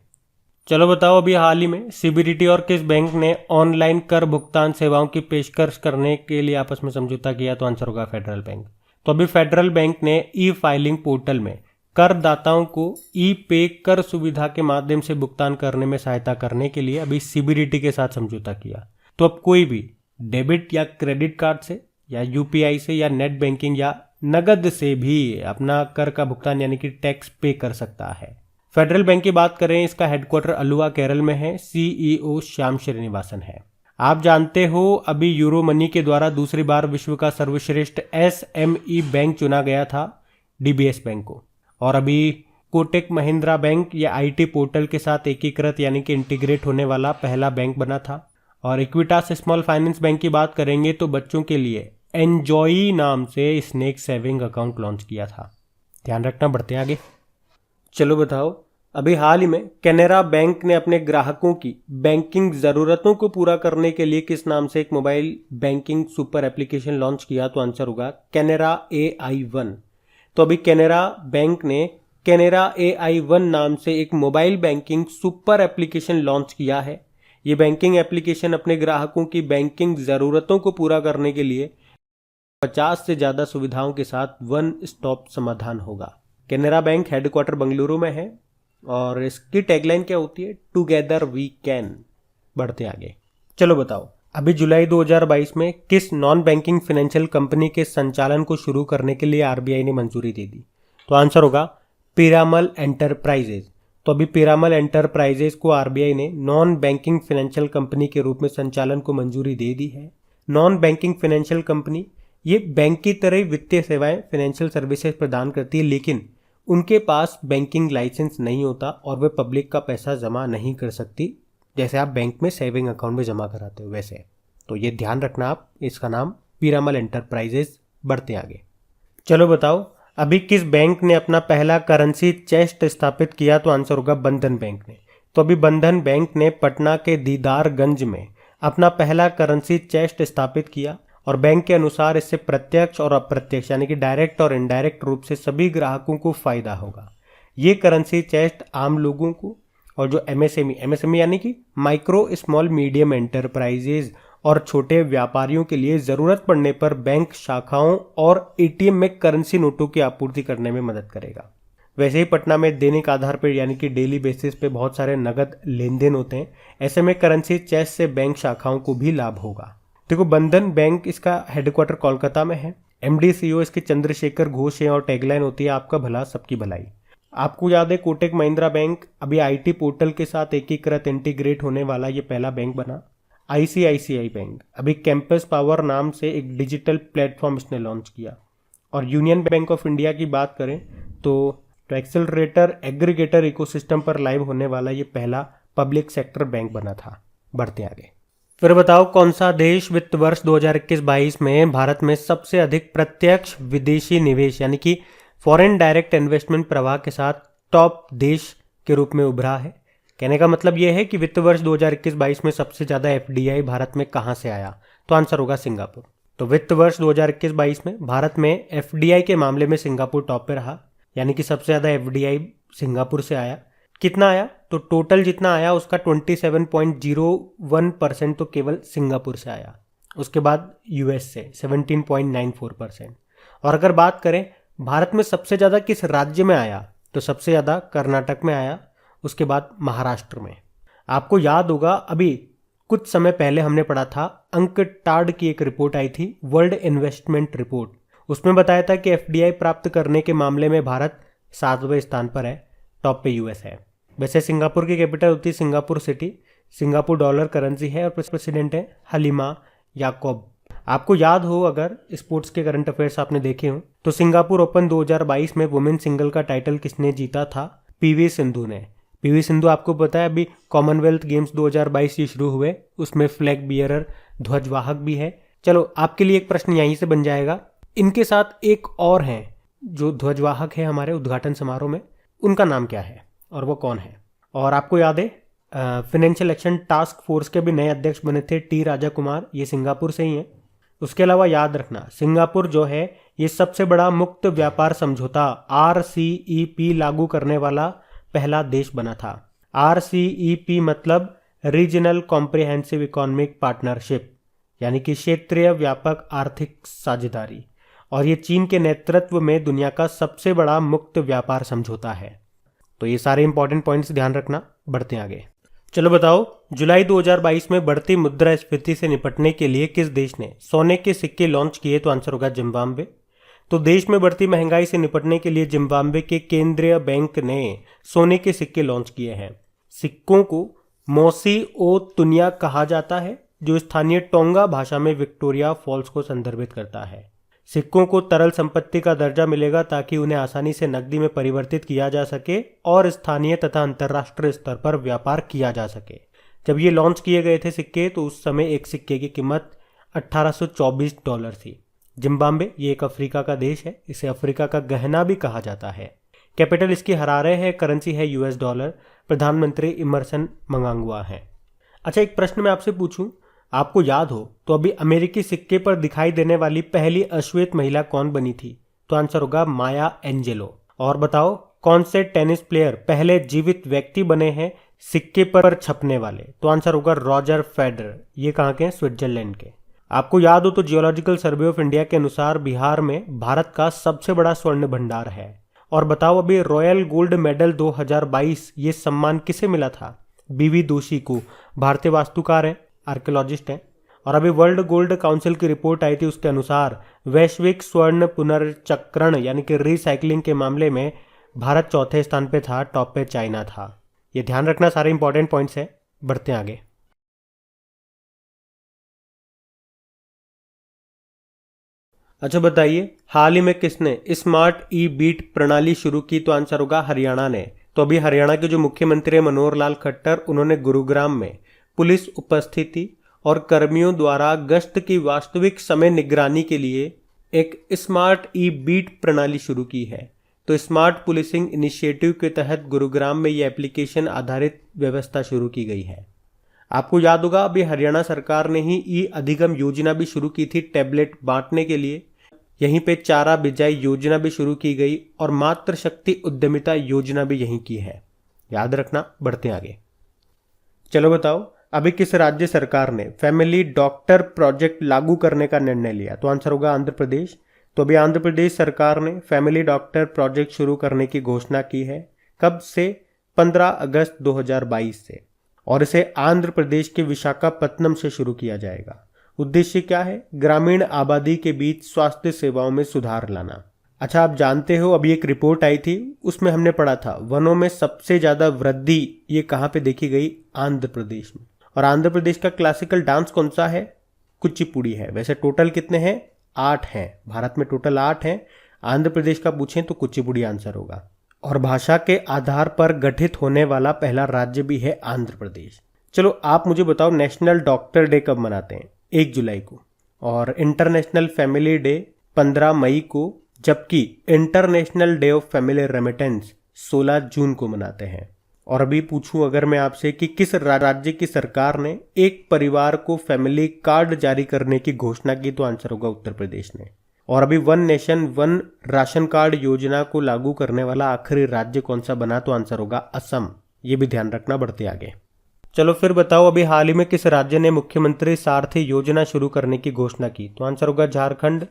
चलो बताओ, अभी हाल ही में CBDT और किस बैंक ने ऑनलाइन कर भुगतान सेवाओं की पेशकश करने के लिए आपस में समझौता किया? तो आंसर होगा फेडरल बैंक। तो अभी फेडरल बैंक ने E-फाइलिंग पोर्टल में करदाताओं को E-पे कर सुविधा के माध्यम से भुगतान करने में सहायता करने के लिए अभी CBDT के साथ समझौता किया। तो अब कोई भी डेबिट या क्रेडिट कार्ड से या यूपीआई से या नेट बैंकिंग या नगद से भी अपना कर का भुगतान यानी कि टैक्स पे कर सकता है। फेडरल बैंक की बात करें, इसका हेडक्वार्टर अलुवा केरल में है। सीईओ श्याम श्रीनिवासन है। आप जानते हो अभी यूरो मनी के द्वारा दूसरी बार विश्व का सर्वश्रेष्ठ एसएमई बैंक चुना गया था डीबीएस बैंक को। और अभी कोटक महिंद्रा बैंक या आईटी पोर्टल के साथ एकीकृत यानी कि इंटीग्रेट होने वाला पहला बैंक बना था। और इक्विटास स्मॉल फाइनेंस बैंक की बात करेंगे तो बच्चों के लिए एंजॉय नाम से स्नेक सेविंग अकाउंट लॉन्च किया था। ध्यान रखना, बढ़ते आगे। चलो बताओ, अभी हाल ही में कैनरा बैंक ने अपने ग्राहकों की बैंकिंग ज़रूरतों को पूरा करने के लिए किस नाम से एक mobile banking super application launch किया? तो आंसर होगा कैनरा AI1। तो अभी कैनरा बैंक ने कैनरा AI1 नाम से एक mobile banking super application launch किया है। ये बैंकिंग एप्लीकेशन अपने ग्राहकों की बैंकिंग ज़रूरतों को पूरा करने के लिए 50 से ज़्यादा सुविधाओं के साथ वन स्टॉप समाधान होगा। कैनरा बैंक हेडक्वार्टर बेंगलुरु में है और इसकी टैगलाइन क्या होती है? Together we can. बढ़ते आगे। चलो बताओ, अभी जुलाई 2022 में किस नॉन बैंकिंग फाइनेंशियल कंपनी के संचालन को शुरू करने के लिए आरबीआई ने मंजूरी दे दी? तो आंसर होगा पीरामल एंटरप्राइजेज। तो अभी पीरामल एंटरप्राइजेज को आरबीआई ने नॉन बैंकिंग फाइनेंशियल कंपनी के रूप में संचालन को मंजूरी दे दी है। नॉन बैंकिंग फाइनेंशियल कंपनी ये बैंक की तरह वित्तीय सेवाएं फाइनेंशियल सर्विसेज प्रदान करती है, लेकिन उनके पास बैंकिंग लाइसेंस नहीं होता और वे पब्लिक का पैसा जमा नहीं कर सकती, जैसे आप बैंक में सेविंग अकाउंट में जमा कराते हो वैसे। तो ये ध्यान रखना आप, इसका नाम पीरामल एंटरप्राइजेज। बढ़ते आगे। चलो बताओ, अभी किस बैंक ने अपना पहला करेंसी चेस्ट स्थापित किया? तो आंसर होगा बंधन बैंक ने। तो अभी बंधन बैंक ने पटना के दीदारगंज में अपना पहला करेंसी चेस्ट स्थापित किया और बैंक के अनुसार इससे प्रत्यक्ष और अप्रत्यक्ष यानी कि डायरेक्ट और इनडायरेक्ट रूप से सभी ग्राहकों को फायदा होगा। ये करेंसी चेस्ट आम लोगों को और जो एमएसएमई यानी कि माइक्रो स्मॉल मीडियम एंटरप्राइजेज और छोटे व्यापारियों के लिए ज़रूरत पड़ने पर बैंक शाखाओं और एटीएम में करेंसी नोटों की आपूर्ति करने में मदद करेगा। वैसे ही पटना में दैनिक आधार पर यानी कि डेली बेसिस पे बहुत सारे नगद लेन देन होते हैं, ऐसे में करेंसी चेस्ट से बैंक शाखाओं को भी लाभ होगा। देखो, बंधन बैंक इसका हेडक्वार्टर कोलकाता में है। एमडी सीईओ इसके चंद्रशेखर घोष है और टैगलाइन होती है आपका भला सबकी भलाई। आपको याद है कोटक महिंद्रा बैंक अभी आईटी पोर्टल के साथ एकीकृत इंटीग्रेट होने वाला ये पहला बैंक बना। आईसीआईसीआई बैंक अभी कैंपस पावर नाम से एक डिजिटल प्लेटफॉर्म इसने लॉन्च किया। और यूनियन बैंक ऑफ इंडिया की बात करें तो एक्सेलरेटर एग्रीगेटर इकोसिस्टम पर लाइव होने वाला ये पहला पब्लिक सेक्टर बैंक बना था। बढ़ते आगे। फिर बताओ, कौन सा देश वित्त वर्ष 2021-22 में भारत में सबसे अधिक प्रत्यक्ष विदेशी निवेश यानी कि फॉरेन डायरेक्ट इन्वेस्टमेंट प्रवाह के साथ टॉप देश के रूप में उभरा है? कहने का मतलब यह है कि वित्त वर्ष 2021-22 में सबसे ज़्यादा एफडीआई भारत में कहाँ से आया? तो आंसर होगा सिंगापुर। तो वित्त वर्ष 2021-22 में भारत में एफडीआई के मामले में सिंगापुर टॉप पे रहा, यानी कि सबसे ज़्यादा एफडीआई सिंगापुर से आया। कितना आया? तो टोटल जितना आया उसका 27.01% तो केवल सिंगापुर से आया। उसके बाद यूएस से 17.94%। और अगर बात करें भारत में सबसे ज़्यादा किस राज्य में आया, तो सबसे ज़्यादा कर्नाटक में आया, उसके बाद महाराष्ट्र में। आपको याद होगा अभी कुछ समय पहले हमने पढ़ा था अंकटाड की एक रिपोर्ट आई थी, वर्ल्ड इन्वेस्टमेंट रिपोर्ट। उसमें बताया था कि एफडीआई प्राप्त करने के मामले में भारत 7वें स्थान पर है, टॉप पे यूएस है। वैसे सिंगापुर की कैपिटल होती है Singapore city, Singapore dollar currency है और प्रेसिडेंट है हलीमा याकोब। आपको याद हो, अगर स्पोर्ट्स के करंट अफेयर्स आपने देखे हो, तो सिंगापुर ओपन 2022 में वुमेन सिंगल का टाइटल किसने जीता था? पीवी सिंधु ने। पीवी सिंधु आपको पता है अभी कॉमनवेल्थ गेम्स 2022 ये शुरू हुए, उसमें फ्लैग बियरर ध्वजवाहक भी है। चलो आपके लिए एक प्रश्न यहीं से बन जाएगा, इनके साथ एक और हैं जो ध्वजवाहक है हमारे उद्घाटन समारोह में, उनका नाम क्या है और वो कौन है? और आपको याद है फाइनेंशियल एक्शन टास्क फोर्स के भी नए अध्यक्ष बने थे टी राजा कुमार, ये सिंगापुर से ही हैं। उसके अलावा याद रखना सिंगापुर जो है ये सबसे बड़ा मुक्त व्यापार समझौता RCEP लागू करने वाला पहला देश बना था। RCEP मतलब रीजनल कॉम्प्रिहेंसिव इकोनॉमिक पार्टनरशिप, यानी कि क्षेत्रीय व्यापक आर्थिक साझेदारी, और ये चीन के नेतृत्व में दुनिया का सबसे बड़ा मुक्त व्यापार समझौता है। तो ये सारे इंपॉर्टेंट पॉइंट्स ध्यान रखना। बढ़ते हैं आगे। चलो बताओ, जुलाई 2022 में बढ़ती मुद्रास्फीति से निपटने के लिए किस देश ने सोने के सिक्के लॉन्च किए? तो आंसर होगा जिम्बाब्वे। तो देश में बढ़ती महंगाई से निपटने के लिए जिम्बाब्वे के केंद्रीय बैंक ने सोने के सिक्के लॉन्च किए हैं। सिक्कों को मोसी ओ तुनिया कहा जाता है, जो स्थानीय टोंगा भाषा में विक्टोरिया फॉल्स को संदर्भित करता है। सिक्कों को तरल संपत्ति का दर्जा मिलेगा ताकि उन्हें आसानी से नकदी में परिवर्तित किया जा सके और स्थानीय तथा अंतर्राष्ट्रीय स्तर पर व्यापार किया जा सके। जब ये लॉन्च किए गए थे सिक्के, तो उस समय एक सिक्के की कीमत $1824 थी। जिम्बाब्वे ये एक अफ्रीका का देश है, इसे अफ्रीका का गहना भी कहा जाता है। कैपिटल इसकी हरारे है, करेंसी है यूएस डॉलर। प्रधानमंत्री इमरसन मंगांगुआ है। अच्छा, एक प्रश्न मैं आपसे पूछूं, आपको याद हो तो अभी अमेरिकी सिक्के पर दिखाई देने वाली पहली अश्वेत महिला कौन बनी थी? तो आंसर होगा माया एंजेलो। और बताओ, कौन से टेनिस प्लेयर पहले जीवित व्यक्ति बने हैं सिक्के पर छपने वाले? तो आंसर होगा रॉजर फेडरर। ये कहाँ के हैं? स्विट्जरलैंड के। आपको याद हो तो जियोलॉजिकल सर्वे ऑफ इंडिया के अनुसार बिहार में भारत का सबसे बड़ा स्वर्ण भंडार है। और बताओ, अभी रॉयल गोल्ड मेडल 2022 ये सम्मान किसे मिला था? बीवी दोषी को। भारतीय वास्तुकार हैं, आर्कियोलॉजिस्ट हैं। और अभी वर्ल्ड गोल्ड काउंसिल की रिपोर्ट आई थी, उसके अनुसार वैश्विक स्वर्ण पुनर्चक्रण यानी कि रिसाइकलिंग के मामले में भारत चौथे स्थान पे था, टॉप पे चाइना था। ये ध्यान रखना, सारे इंपॉर्टेंट पॉइंट्स हैं। बढ़ते हैं आगे। अच्छा बताइए, हाल ही में किसने स्मार्ट ई बीट प्रणाली शुरू की? तो आंसर होगा हरियाणा ने। तो अभी हरियाणा के जो मुख्यमंत्री है मनोहर लाल खट्टर, उन्होंने गुरुग्राम में पुलिस उपस्थिति और कर्मियों द्वारा गश्त की वास्तविक समय निगरानी के लिए एक स्मार्ट ई बीट प्रणाली शुरू की है। तो स्मार्ट पुलिसिंग इनिशिएटिव के तहत गुरुग्राम में ये एप्लीकेशन आधारित व्यवस्था शुरू की गई है। आपको याद होगा, अभी हरियाणा सरकार ने ही ई अधिगम योजना भी शुरू की थी टैबलेट बांटने के लिए। यहीं पे चारा बिजाई योजना भी शुरू की गई और मातृ शक्ति उद्यमिता योजना भी यहीं की है। याद रखना। बढ़ते आगे। चलो बताओ, अभी किस राज्य सरकार ने फैमिली डॉक्टर प्रोजेक्ट लागू करने का निर्णय लिया? तो आंसर होगा आंध्र प्रदेश। तो अभी आंध्र प्रदेश सरकार ने फैमिली डॉक्टर प्रोजेक्ट शुरू करने की घोषणा की है। कब से? 15 अगस्त 2022 से। और इसे आंध्र प्रदेश के विशाखापत्तनम से शुरू किया जाएगा। उद्देश्य क्या है? ग्रामीण आबादी के बीच स्वास्थ्य सेवाओं में सुधार लाना। अच्छा, आप जानते हो अभी एक रिपोर्ट आई थी, उसमें हमने पढ़ा था वनों में सबसे ज्यादा वृद्धि ये कहाँ पे देखी गई? आंध्र प्रदेश में। और आंध्र प्रदेश का क्लासिकल डांस कौन सा है? कुचिपुड़ी है। वैसे टोटल कितने हैं? 8 हैं। भारत में टोटल 8 हैं। आंध्र प्रदेश का पूछें तो कुचिपुड़ी आंसर होगा। और भाषा के आधार पर गठित होने वाला पहला राज्य भी है आंध्र प्रदेश। चलो आप मुझे बताओ, नेशनल डॉक्टर डे कब मनाते हैं? 1 जुलाई को। और इंटरनेशनल फैमिली डे 15 मई को, जबकि international day of family remittance 16 जून को मनाते हैं। और अभी पूछूं अगर मैं आपसे कि किस राज्य की सरकार ने एक परिवार को फैमिली कार्ड जारी करने की घोषणा की? तो आंसर होगा उत्तर प्रदेश ने। और अभी one nation one ration card योजना को लागू करने वाला आखिरी राज्य कौन सा बना? तो आंसर होगा असम। ये भी ध्यान रखना। बढ़ते आगे। चलो फिर बताओ, अभी हाल ही में किस राज्य ने मुख्यमंत्री सारथी योजना शुरू करने की घोषणा की? तो आंसर होगा झारखंड।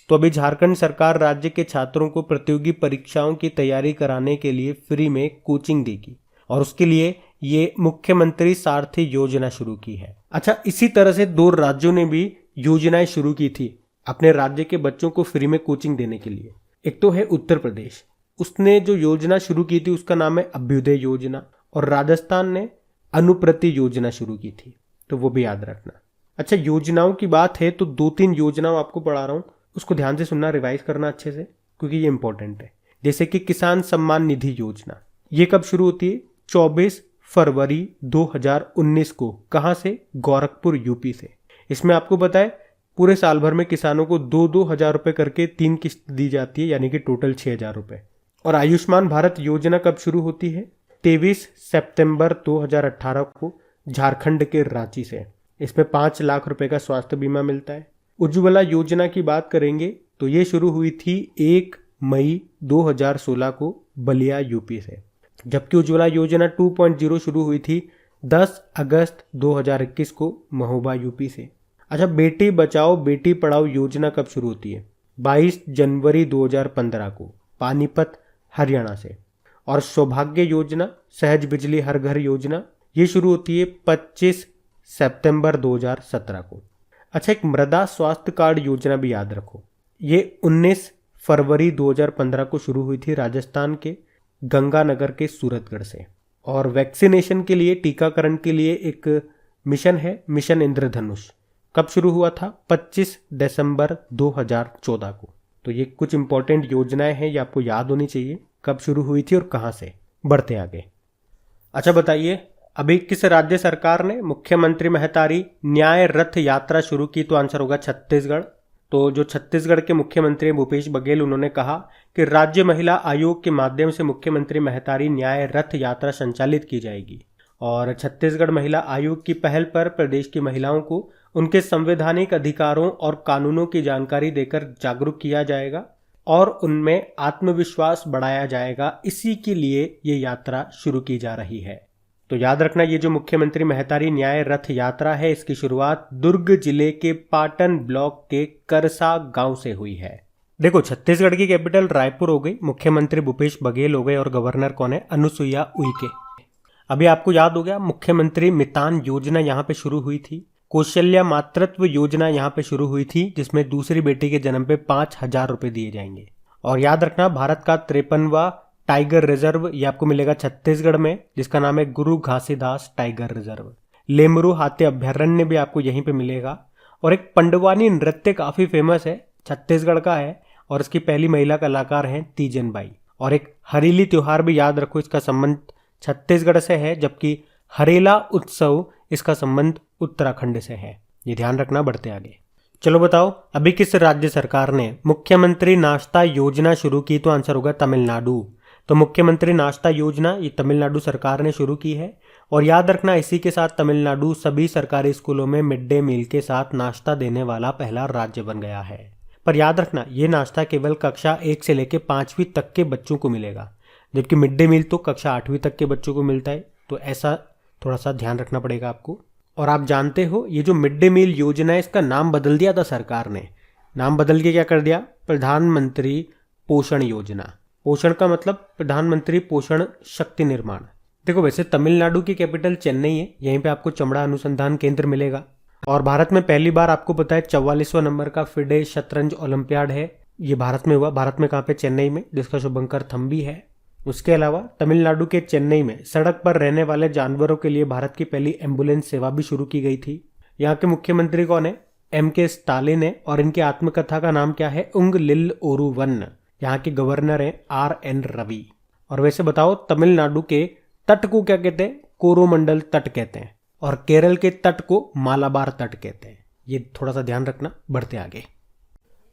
तो अभी झारखंड सरकार राज्य के छात्रों को प्रतियोगी परीक्षाओं की तैयारी कराने के लिए फ्री में कोचिंग देगी और उसके लिए ये मुख्यमंत्री सारथी योजना शुरू की है। अच्छा, इसी तरह से 2 राज्यों ने भी योजनाएं शुरू की थी अपने राज्य के बच्चों को फ्री में कोचिंग देने के लिए। एक तो है उत्तर प्रदेश, उसने जो योजना शुरू की थी उसका नाम है अभ्युदय योजना। और राजस्थान ने अनुप्रति योजना शुरू की थी, तो वो भी याद रखना। अच्छा, योजनाओं की बात है तो 2-3 योजनाओं आपको पढ़ा रहा हूँ, उसको ध्यान से सुनना, रिवाइज करना अच्छे से क्योंकि ये इंपॉर्टेंट है। जैसे कि किसान सम्मान निधि योजना, ये कब शुरू होती है? 24 फरवरी 2019 को। कहाँ से? गोरखपुर यूपी से। इसमें आपको पता है पूरे साल भर में किसानों को 2-2 हज़ार रुपये करके 3 किस्त दी जाती है, यानी कि टोटल 6,000 रुपये। और आयुष्मान भारत योजना कब शुरू होती है? 23 सितंबर 2018 को झारखंड के रांची से। इसमें 5 लाख रुपए का स्वास्थ्य बीमा मिलता है। उज्ज्वला योजना की बात करेंगे तो ये शुरू हुई थी 1 मई 2016 को बलिया यूपी से, जबकि उज्ज्वला योजना 2.0 शुरू हुई थी 10 अगस्त 2021 को महोबा यूपी से। अच्छा, बेटी बचाओ बेटी पढ़ाओ योजना कब शुरू होती है? 22 जनवरी 2015 को पानीपत हरियाणा से। और सौभाग्य योजना, सहज बिजली हर घर योजना, ये शुरू होती है 25 सितंबर 2017 को। अच्छा, एक मृदा स्वास्थ्य कार्ड योजना भी याद रखो, ये 19 फरवरी 2015 को शुरू हुई थी राजस्थान के गंगानगर के सूरतगढ़ से। और वैक्सीनेशन के लिए, टीकाकरण के लिए एक मिशन है, मिशन इंद्रधनुष। कब शुरू हुआ था? 25 दिसंबर 2014 को। तो ये कुछ इंपॉर्टेंट योजनाएं हैं, ये आपको याद होनी चाहिए, कब शुरू हुई थी और कहां से। बढ़ते आगे। अच्छा बताइए, अभी किस राज्य सरकार ने मुख्यमंत्री महतारी न्याय रथ यात्रा शुरू की? तो आंसर होगा छत्तीसगढ़। तो जो छत्तीसगढ़ के मुख्यमंत्री हैं भूपेश बघेल, उन्होंने कहा कि राज्य महिला आयोग के माध्यम से मुख्यमंत्री महतारी न्याय रथ यात्रा संचालित की जाएगी। और छत्तीसगढ़ महिला आयोग की पहल पर प्रदेश की महिलाओं को उनके संवैधानिक अधिकारों और कानूनों की जानकारी देकर जागरूक किया जाएगा और उनमें आत्मविश्वास बढ़ाया जाएगा। इसी के लिए ये यात्रा शुरू की जा रही है। तो याद रखना, ये जो मुख्यमंत्री महतारी न्याय रथ यात्रा है, इसकी शुरुआत दुर्ग जिले के पाटन ब्लॉक के करसा गांव से हुई है। देखो, छत्तीसगढ़ की कैपिटल रायपुर हो गई, मुख्यमंत्री भूपेश बघेल हो गए और गवर्नर कौन है? अनुसुईया उइके। अभी आपको याद हो गया, मुख्यमंत्री मितान योजना यहाँ पे शुरू हुई थी। कौशल्या मातृत्व योजना यहाँ पे शुरू हुई थी, जिसमें दूसरी बेटी के जन्म पे 5,000 रुपए दिए जाएंगे। और याद रखना, भारत का 53वां टाइगर रिजर्व ये आपको मिलेगा छत्तीसगढ़ में, जिसका नाम है गुरु घासीदास टाइगर रिजर्व। लेमरू हाथी अभ्यारण्य भी आपको यहीं पे मिलेगा। और एक पंडवानी नृत्य काफी फेमस है, छत्तीसगढ़ का है और इसकी पहली महिला कलाकार हैं तीजन बाई। और एक हरेली त्योहार भी याद रखो, इसका संबंध छत्तीसगढ़ से है, जबकि हरेला उत्सव इसका संबंध उत्तराखंड से है। ये ध्यान रखना। बढ़ते आगे। चलो बताओ, अभी किस राज्य सरकार ने मुख्यमंत्री नाश्ता योजना शुरू की? तो आंसर होगा तमिलनाडु। तो मुख्यमंत्री नाश्ता योजना ये तमिलनाडु सरकार ने शुरू की है। और याद रखना, इसी के साथ तमिलनाडु सभी सरकारी स्कूलों में मिड डे मील के साथ नाश्ता देने वाला पहला राज्य बन गया है। पर याद रखना, ये नाश्ता केवल कक्षा 1 से लेकर 5वीं तक के बच्चों को मिलेगा, जबकि मिड डे मील तो कक्षा 8वीं तक के बच्चों को मिलता है। तो ऐसा थोड़ा सा ध्यान रखना पड़ेगा आपको। और आप जानते हो, ये जो मिड डे मील योजना है, इसका नाम बदल दिया था सरकार ने। नाम बदल के क्या कर दिया? प्रधानमंत्री पोषण योजना। पोषण का मतलब प्रधानमंत्री पोषण शक्ति निर्माण। देखो, वैसे तमिलनाडु की कैपिटल चेन्नई है, यहीं पे आपको चमड़ा अनुसंधान केंद्र मिलेगा। और भारत में पहली बार आपको पता है 44वां नंबर का फिडे शतरंज ओलंपियाड है, ये भारत में हुआ। भारत में कहाँ पे? चेन्नई में, जिसका शुभंकर थम्बी है। उसके अलावा तमिलनाडु के चेन्नई में सड़क पर रहने वाले जानवरों के लिए भारत की पहली एम्बुलेंस सेवा भी शुरू की गई थी। यहाँ के मुख्यमंत्री कौन है? MK स्टालिन है। और इनकी आत्मकथा का नाम क्या है? उंग लिल ओरुवन। यहाँ के गवर्नर हैं RN रवि। और वैसे बताओ, तमिलनाडु के तट को क्या कहते हैं? कोरोमंडल तट कहते हैं। और केरल के तट को मालाबार तट कहते हैं। ये थोड़ा सा ध्यान रखना। बढ़ते आगे।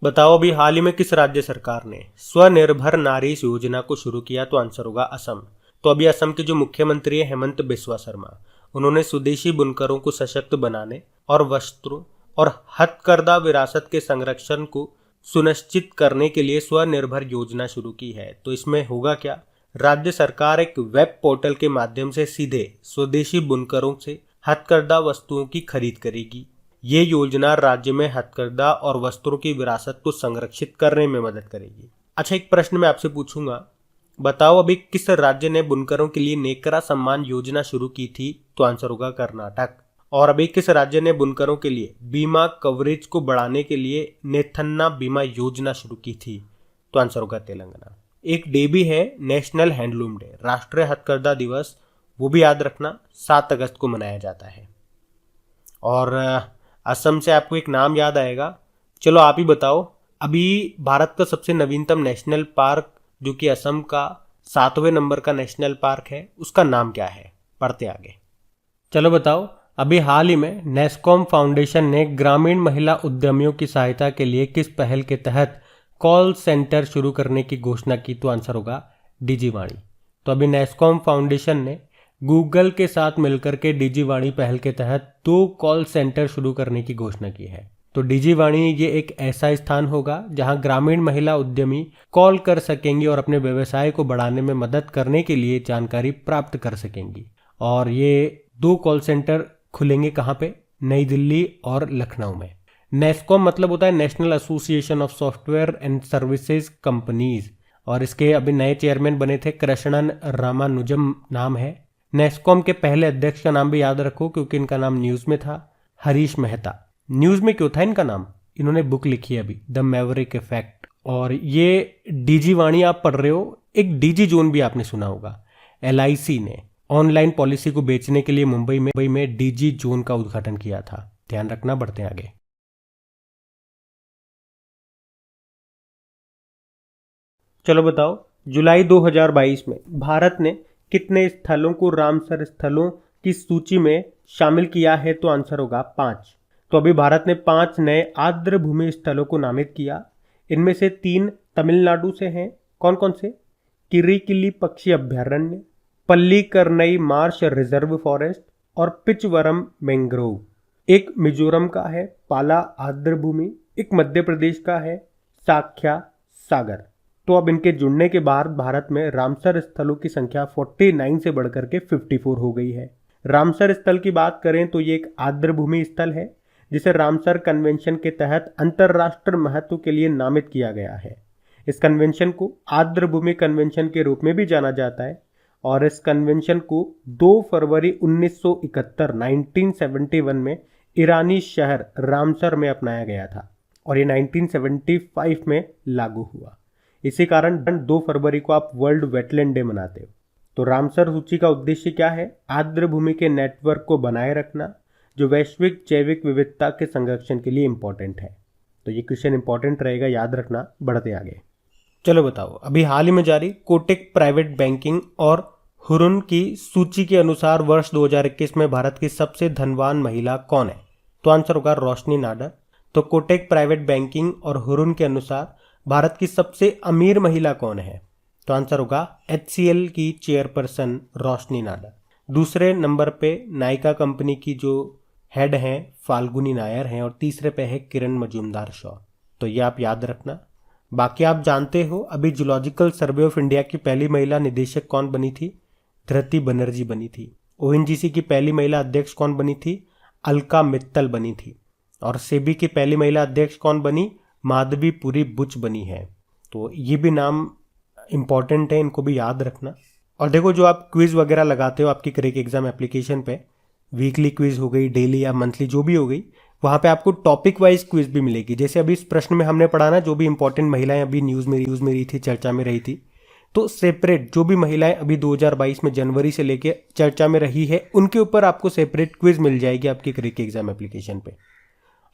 बताओ, अभी हाल ही में किस राज्य सरकार ने स्वनिर्भर नारी योजना को शुरू किया? तो आंसर होगा असम। तो अभी असम के जो मुख्यमंत्री है हेमंत बिस्वा शर्मा, उन्होंने स्वदेशी बुनकरों को सशक्त बनाने और वस्त्रों और हथकरघा विरासत के संरक्षण को सुनिश्चित करने के लिए स्वनिर्भर योजना शुरू की है। तो इसमें होगा क्या? राज्य सरकार एक वेब पोर्टल के माध्यम से सीधे स्वदेशी बुनकरों से हथकरघा वस्तुओं की खरीद करेगी। ये योजना राज्य में हथकरघा और वस्त्रों की विरासत को संरक्षित करने में मदद करेगी। अच्छा, एक प्रश्न मैं आपसे पूछूंगा, बताओ अभी किस राज्य ने बुनकरों के लिए नेकरा सम्मान योजना शुरू की थी? तो आंसर होगा कर्नाटक। और अभी किस राज्य ने बुनकरों के लिए बीमा कवरेज को बढ़ाने के लिए नेथन्ना बीमा योजना शुरू की थी? तो आंसर होगा तेलंगाना। एक डे भी है, नेशनल हैंडलूम डे, राष्ट्रीय हथकरघा दिवस, वो भी याद रखना 7 अगस्त को मनाया जाता है। और असम से आपको एक नाम याद आएगा, चलो आप ही बताओ, अभी भारत का सबसे नवीनतम नेशनल पार्क जो कि असम का 7वें नंबर का नेशनल पार्क है, उसका नाम क्या है? पढ़ते आगे। चलो बताओ, अभी हाल ही में नेस्कॉम फाउंडेशन ने ग्रामीण महिला उद्यमियों की सहायता के लिए किस पहल के तहत कॉल सेंटर शुरू करने की घोषणा की? तो आंसर होगा डिजीवाणी। तो अभी नेस्कॉम फाउंडेशन ने गूगल के साथ मिलकर के डिजीवाणी पहल के तहत 2 कॉल सेंटर शुरू करने की घोषणा की है। तो डिजीवाणी ये एक ऐसा स्थान होगा जहां ग्रामीण महिला उद्यमी कॉल कर सकेंगी और अपने व्यवसाय को बढ़ाने में मदद करने के लिए जानकारी प्राप्त कर सकेंगी। और ये 2 कॉल सेंटर खुलेंगे कहाँ पे? नई दिल्ली और लखनऊ में। नेस्कॉम मतलब होता है national association of software and services companies. और इसके अभी नए चेयरमैन बने थे कृष्णन रामानुजम नाम है। नेस्कॉम के पहले अध्यक्ष का नाम भी याद रखो क्योंकि इनका नाम न्यूज में था, हरीश मेहता। न्यूज में क्यों था इनका नाम? इन्होंने बुक लिखी है अभी, द मैवरिक इफेक्ट। और ये डीजी वाणी आप पढ़ रहे हो, एक डीजी जोन भी आपने सुना होगा। LIC ने ऑनलाइन पॉलिसी को बेचने के लिए मुंबई में डीजी जोन का उद्घाटन किया था। ध्यान रखना, बढ़ते हैं आगे। चलो बताओ, जुलाई 2022 में भारत ने कितने स्थलों को रामसर स्थलों की सूची में शामिल किया है? तो आंसर होगा 5। तो अभी भारत ने 5 नए आर्द्र भूमि स्थलों को नामित किया। इनमें से 3 तमिलनाडु से हैं। कौन कौन से? किरीकिली पक्षी अभ्यारण्य, पल्लीकरनई मार्श रिजर्व फॉरेस्ट और पिचवरम मैंग्रोव। एक मिजोरम का है पाला आर्द्र भूमि, एक मध्य प्रदेश का है साख्या सागर। तो अब इनके जुड़ने के बाद भारत में रामसर स्थलों की संख्या 49 से बढ़कर के 54 हो गई है। रामसर स्थल की बात करें तो ये एक आर्द्र भूमि स्थल है जिसे रामसर कन्वेंशन के तहत अंतरराष्ट्रीय महत्व के लिए नामित किया गया है। इस कन्वेंशन को आर्द्र भूमि कन्वेंशन के रूप में भी जाना जाता है और इस कन्वेंशन को 2 फरवरी 1971 1971 में ईरानी शहर रामसर में अपनाया गया था और ये 1975 में लागू हुआ। इसी कारण 2 फरवरी को आप वर्ल्ड वेटलैंड डे मनाते हो। तो रामसर सूची का उद्देश्य क्या है? आर्द्र भूमि के नेटवर्क को बनाए रखना जो वैश्विक जैविक विविधता के संरक्षण के लिए इंपॉर्टेंट है। तो ये क्वेश्चन इंपॉर्टेंट रहेगा, याद रखना। बढ़ते आगे। चलो बताओ, अभी हाल ही में जारी कोटक प्राइवेट बैंकिंग और हुरुन की सूची के अनुसार वर्ष 2021 में भारत की सबसे धनवान महिला कौन है? तो आंसर होगा रोशनी नाडर। तो कोटक प्राइवेट बैंकिंग और हुरुन के अनुसार भारत की सबसे अमीर महिला कौन है? तो आंसर होगा HCL की चेयरपर्सन रोशनी नाडर। दूसरे नंबर पे नायका कंपनी की जो हेड हैं फाल्गुनी नायर हैं और तीसरे पे है किरण मजूमदार शॉ। तो ये आप याद रखना। बाकी आप जानते हो अभी जूलॉजिकल सर्वे ऑफ इंडिया की पहली महिला निदेशक कौन बनी थी? धृति बनर्जी बनी थी। ONGC की पहली महिला अध्यक्ष कौन बनी थी? अलका मित्तल बनी थी। और सेबी की पहली महिला अध्यक्ष कौन बनी? माधवीपुरी बुच बनी है। तो ये भी नाम इंपॉर्टेंट है, इनको भी याद रखना। और देखो, जो आप क्विज वगैरह लगाते हो आपकी क्रेक एग्जाम एप्लीकेशन पे, वीकली क्विज हो गई, डेली या मंथली जो भी हो गई, वहाँ पे आपको टॉपिक वाइज क्विज भी मिलेगी। जैसे अभी इस प्रश्न में हमने पढ़ा ना, जो भी इंपॉर्टेंट महिलाएं अभी न्यूज़ में रही थी, चर्चा में रही थी, तो सेपरेट जो भी महिलाएं अभी 2022 में जनवरी से लेके चर्चा में रही है उनके ऊपर आपको सेपरेट क्विज मिल जाएगी आपकी क्रेक एग्जाम एप्लीकेशन पे,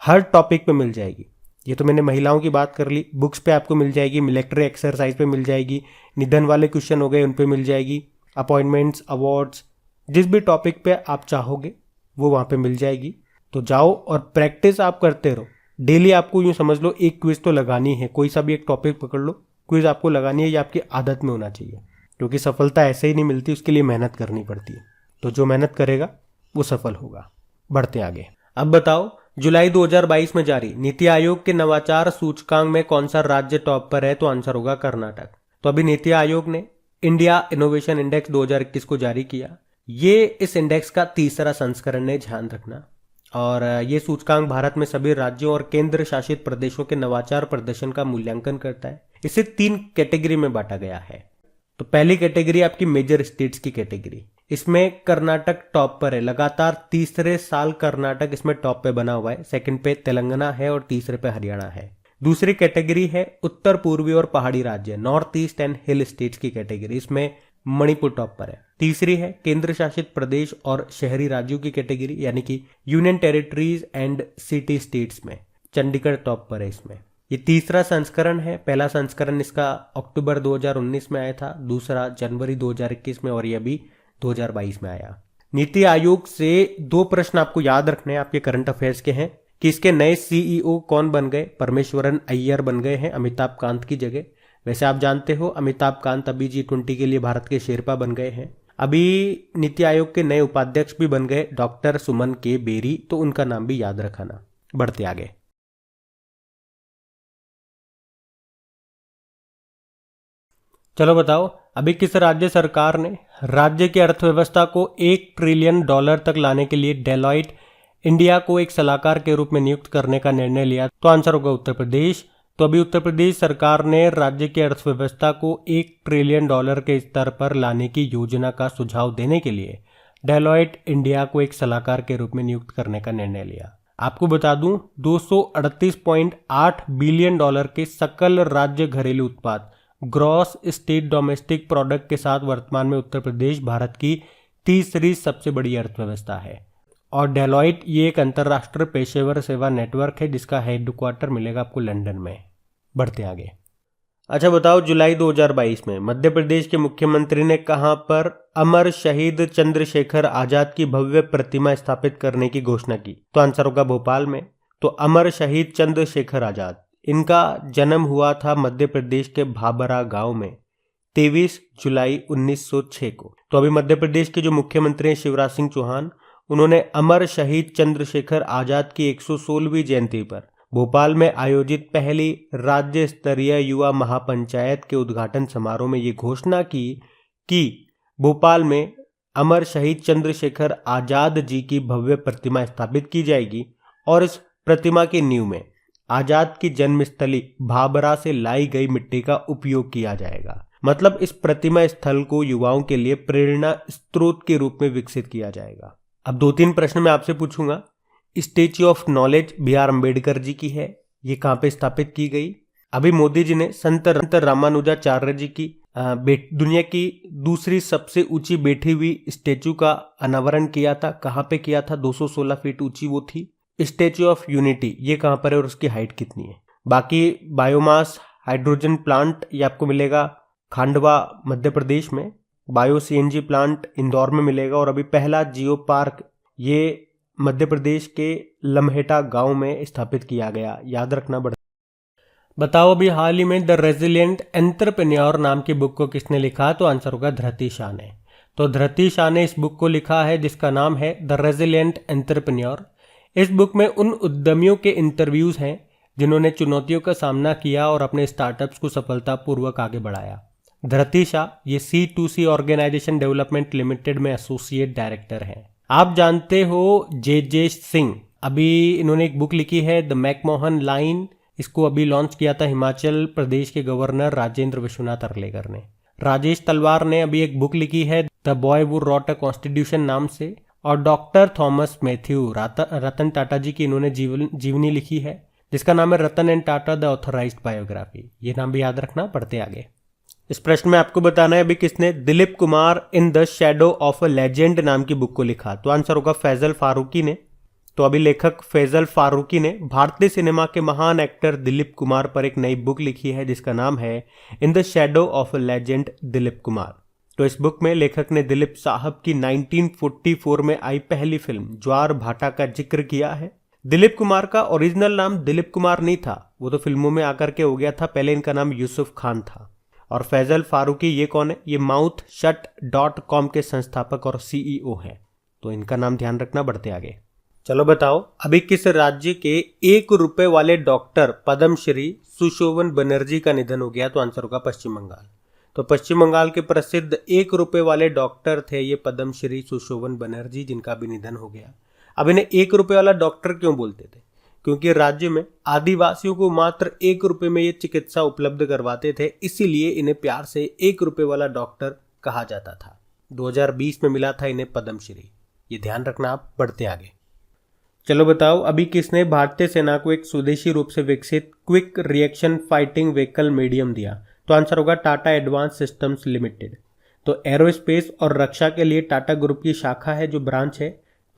हर टॉपिक पे मिल जाएगी। ये तो मैंने महिलाओं की बात कर ली। बुक्स पे आपको मिल जाएगी, मिलिट्री एक्सरसाइज पे मिल जाएगी, निधन वाले क्वेश्चन हो गए उन पे मिल जाएगी, अपॉइंटमेंट्स, अवार्ड्स, जिस भी टॉपिक पे आप चाहोगे वो वहाँ पे मिल जाएगी। तो जाओ और प्रैक्टिस आप करते रहो। डेली आपको यूँ समझ लो एक क्विज तो लगानी है, कोई सा भी एक टॉपिक पकड़ लो, क्विज आपको लगानी है, ये आपकी आदत में होना चाहिए, क्योंकि सफलता ऐसे ही नहीं मिलती, उसके लिए मेहनत करनी पड़ती है। तो जो मेहनत करेगा वो सफल होगा। बढ़ते आगे। अब बताओ, जुलाई 2022 में जारी नीति आयोग के नवाचार सूचकांक में कौन सा राज्य टॉप पर है? तो आंसर होगा कर्नाटक। तो अभी नीति आयोग ने इंडिया इनोवेशन इंडेक्स 2021 को जारी किया। ये इस इंडेक्स का तीसरा संस्करण है, ध्यान रखना। और ये सूचकांक भारत में सभी राज्यों और केंद्र शासित प्रदेशों के नवाचार प्रदर्शन का मूल्यांकन करता है। इसे 3 कैटेगरी में बांटा गया है। तो पहली कैटेगरी आपकी मेजर स्टेट्स की कैटेगरी, इसमें कर्नाटक टॉप पर है। लगातार तीसरे साल कर्नाटक इसमें टॉप पे बना हुआ है। सेकंड पे तेलंगाना है और तीसरे पे हरियाणा है। दूसरी कैटेगरी है उत्तर पूर्वी और पहाड़ी राज्य, north east and hill states की कैटेगरी, इसमें मणिपुर टॉप पर है। तीसरी है केंद्र शासित प्रदेश और शहरी राज्यों की कैटेगरी, यानी कि union territories and city states में चंडीगढ़ टॉप पर है इसमें। ये तीसरा संस्करण है। पहला संस्करण इसका अक्टूबर 2019 में आया था, दूसरा जनवरी 2021 में और ये अभी 2022 में आया। नीति आयोग से 2 प्रश्न आपको याद रखने हैं, आपके करंट अफेयर्स के हैं, कि इसके नए CEO कौन बन गए? परमेश्वरन अय्यर बन गए हैं अमिताभ कांत की जगह। वैसे आप जानते हो अमिताभ कांत अभी G20 के लिए भारत के शेरपा बन गए हैं। अभी नीति आयोग के नए उपाध्यक्ष भी बन गए डॉक्टर सुमन के बेरी, तो उनका नाम भी याद रखना। बढ़ते आगे। चलो बताओ, अभी किस राज्य सरकार ने राज्य की अर्थव्यवस्था को $1 ट्रिलियन तक लाने के लिए डेलॉइट इंडिया को एक सलाहकार के रूप में नियुक्त करने का निर्णय लिया? तो आंसर होगा उत्तर प्रदेश। तो अभी उत्तर प्रदेश सरकार ने राज्य की अर्थव्यवस्था को $1 ट्रिलियन के स्तर पर लाने की योजना का सुझाव देने के लिए डेलॉयट इंडिया को एक सलाहकार के रूप में नियुक्त करने का निर्णय लिया। आपको बता दूं, $238.8 बिलियन के सकल राज्य घरेलू उत्पाद ग्रॉस स्टेट डोमेस्टिक प्रोडक्ट के साथ वर्तमान में उत्तर प्रदेश भारत की तीसरी सबसे बड़ी अर्थव्यवस्था है। और डेलॉयट ये एक अंतर्राष्ट्रीय पेशेवर सेवा नेटवर्क है जिसका हेडक्वार्टर मिलेगा आपको लंदन में। बढ़ते आगे। अच्छा बताओ, जुलाई 2022 में मध्य प्रदेश के मुख्यमंत्री ने कहां पर अमर शहीद चंद्रशेखर आजाद की भव्य प्रतिमा स्थापित करने की घोषणा की? तो आंसर होगा भोपाल में। तो अमर शहीद चंद्रशेखर आजाद, इनका जन्म हुआ था मध्य प्रदेश के भाबरा गांव में 23 जुलाई 1906 को। तो अभी मध्य प्रदेश के जो मुख्यमंत्री हैं शिवराज सिंह चौहान, उन्होंने अमर शहीद चंद्रशेखर आजाद की 116वीं जयंती पर भोपाल में आयोजित पहली राज्य स्तरीय युवा महापंचायत के उद्घाटन समारोह में ये घोषणा की कि भोपाल में अमर शहीद चंद्रशेखर आजाद जी की भव्य प्रतिमा स्थापित की जाएगी और इस प्रतिमा की नींव में आजाद की जन्मस्थली भाबरा से लाई गई मिट्टी का उपयोग किया जाएगा। मतलब इस प्रतिमा स्थल को युवाओं के लिए प्रेरणा स्रोत के रूप में विकसित किया जाएगा। अब 2-3 प्रश्न मैं आपसे पूछूंगा। Statue of knowledge B.R. Ambedkar ji की है, ये कहाँ पे स्थापित की गई? अभी मोदी जी ने संत रामानुजाचार्य जी की दुनिया की दूसरी सबसे ऊंची बैठी हुई स्टैच्यू का अनावरण किया था। कहाँ पे किया था? 216 फीट ऊंची वो थी। स्टैच्यू ऑफ यूनिटी ये कहाँ पर है और उसकी हाइट कितनी है? बाकी बायोमास हाइड्रोजन प्लांट ये आपको मिलेगा खांडवा मध्य प्रदेश में। बायो CNG प्लांट इंदौर में मिलेगा। और अभी पहला जियो पार्क ये मध्य प्रदेश के लम्हेटा गांव में स्थापित किया गया, याद रखना पड़ता। बताओ अभी हाल ही में द रेजिलिएंट एंटरप्रेन्योर नाम की बुक को किसने लिखा? तो आंसर होगा धृति शाह ने। तो धृति शाह ने इस बुक को लिखा है जिसका नाम है द रेजिलिएंट एंटरप्रेन्योर। इस बुक में उन उद्यमियों के इंटरव्यूज हैं जिन्होंने चुनौतियों का सामना किया और अपने स्टार्टअप्स को सफलतापूर्वक आगे बढ़ाया। धृति शाह ये C2C ऑर्गेनाइजेशन डेवलपमेंट लिमिटेड में एसोसिएट डायरेक्टर हैं। आप जानते हो जे सिंह, अभी इन्होंने एक बुक लिखी है द मैकमोहन लाइन। इसको अभी लॉन्च किया था हिमाचल प्रदेश के गवर्नर राजेंद्र विश्वनाथ अर्लेकर ने। राजेश तलवार ने अभी एक बुक लिखी है the boy who wrote a constitution नाम से। और डॉक्टर थॉमस मैथ्यू रतन टाटा जी की इन्होंने जीवनी लिखी है जिसका नाम है Ratan and Tata the authorised biography. ये नाम भी याद रखना। पढ़ते आगे। इस प्रश्न में आपको बताना है अभी किसने Dilip Kumar in the shadow of a legend नाम की बुक को लिखा? तो आंसर होगा फैजल फारूकी ने। तो अभी लेखक फैजल फारूकी ने भारतीय सिनेमा के महान एक्टर दिलीप कुमार पर एक नई बुक लिखी है जिसका नाम है in the shadow of a legend Dilip Kumar. तो इस बुक में लेखक ने दिलीप साहब की 1944 में आई पहली फिल्म ज्वार भाटा का जिक्र किया है। दिलीप कुमार का ओरिजिनल नाम दिलीप कुमार नहीं था, वो तो फिल्मों में आकर के हो गया था। पहले इनका नाम यूसुफ खान था। और फैजल फारूकी ये कौन है? ये mouthshut.com के संस्थापक और CEO हैं। तो इनका नाम ध्यान रखना। बढ़ते आगे। चलो बताओ अभी किस राज्य के ₹1 वाले डॉक्टर पद्मश्री सुशोभन बनर्जी का निधन हो गया? तो आंसर होगा पश्चिम बंगाल। तो पश्चिम बंगाल के प्रसिद्ध ₹1 वाले डॉक्टर थे ये पद्मश्री सुशोभन बनर्जी, जिनका भी निधन हो गया। अब इन्हें ₹1 वाला डॉक्टर क्यों बोलते थे? क्योंकि राज्य में आदिवासियों को मात्र ₹1 में ये चिकित्सा उपलब्ध करवाते थे, इसीलिए इन्हें प्यार से ₹1 वाला डॉक्टर कहा जाता था। 2020 में मिला था इन्हें पद्मश्री, ये ध्यान रखना आप। बढ़ते आगे। चलो बताओ अभी किसने भारतीय सेना को एक स्वदेशी रूप से विकसित quick reaction fighting vehicle medium दिया? तो आंसर होगा टाटा एडवांस सिस्टम्स लिमिटेड। तो एरोस्पेस और रक्षा के लिए टाटा ग्रुप की शाखा है जो ब्रांच है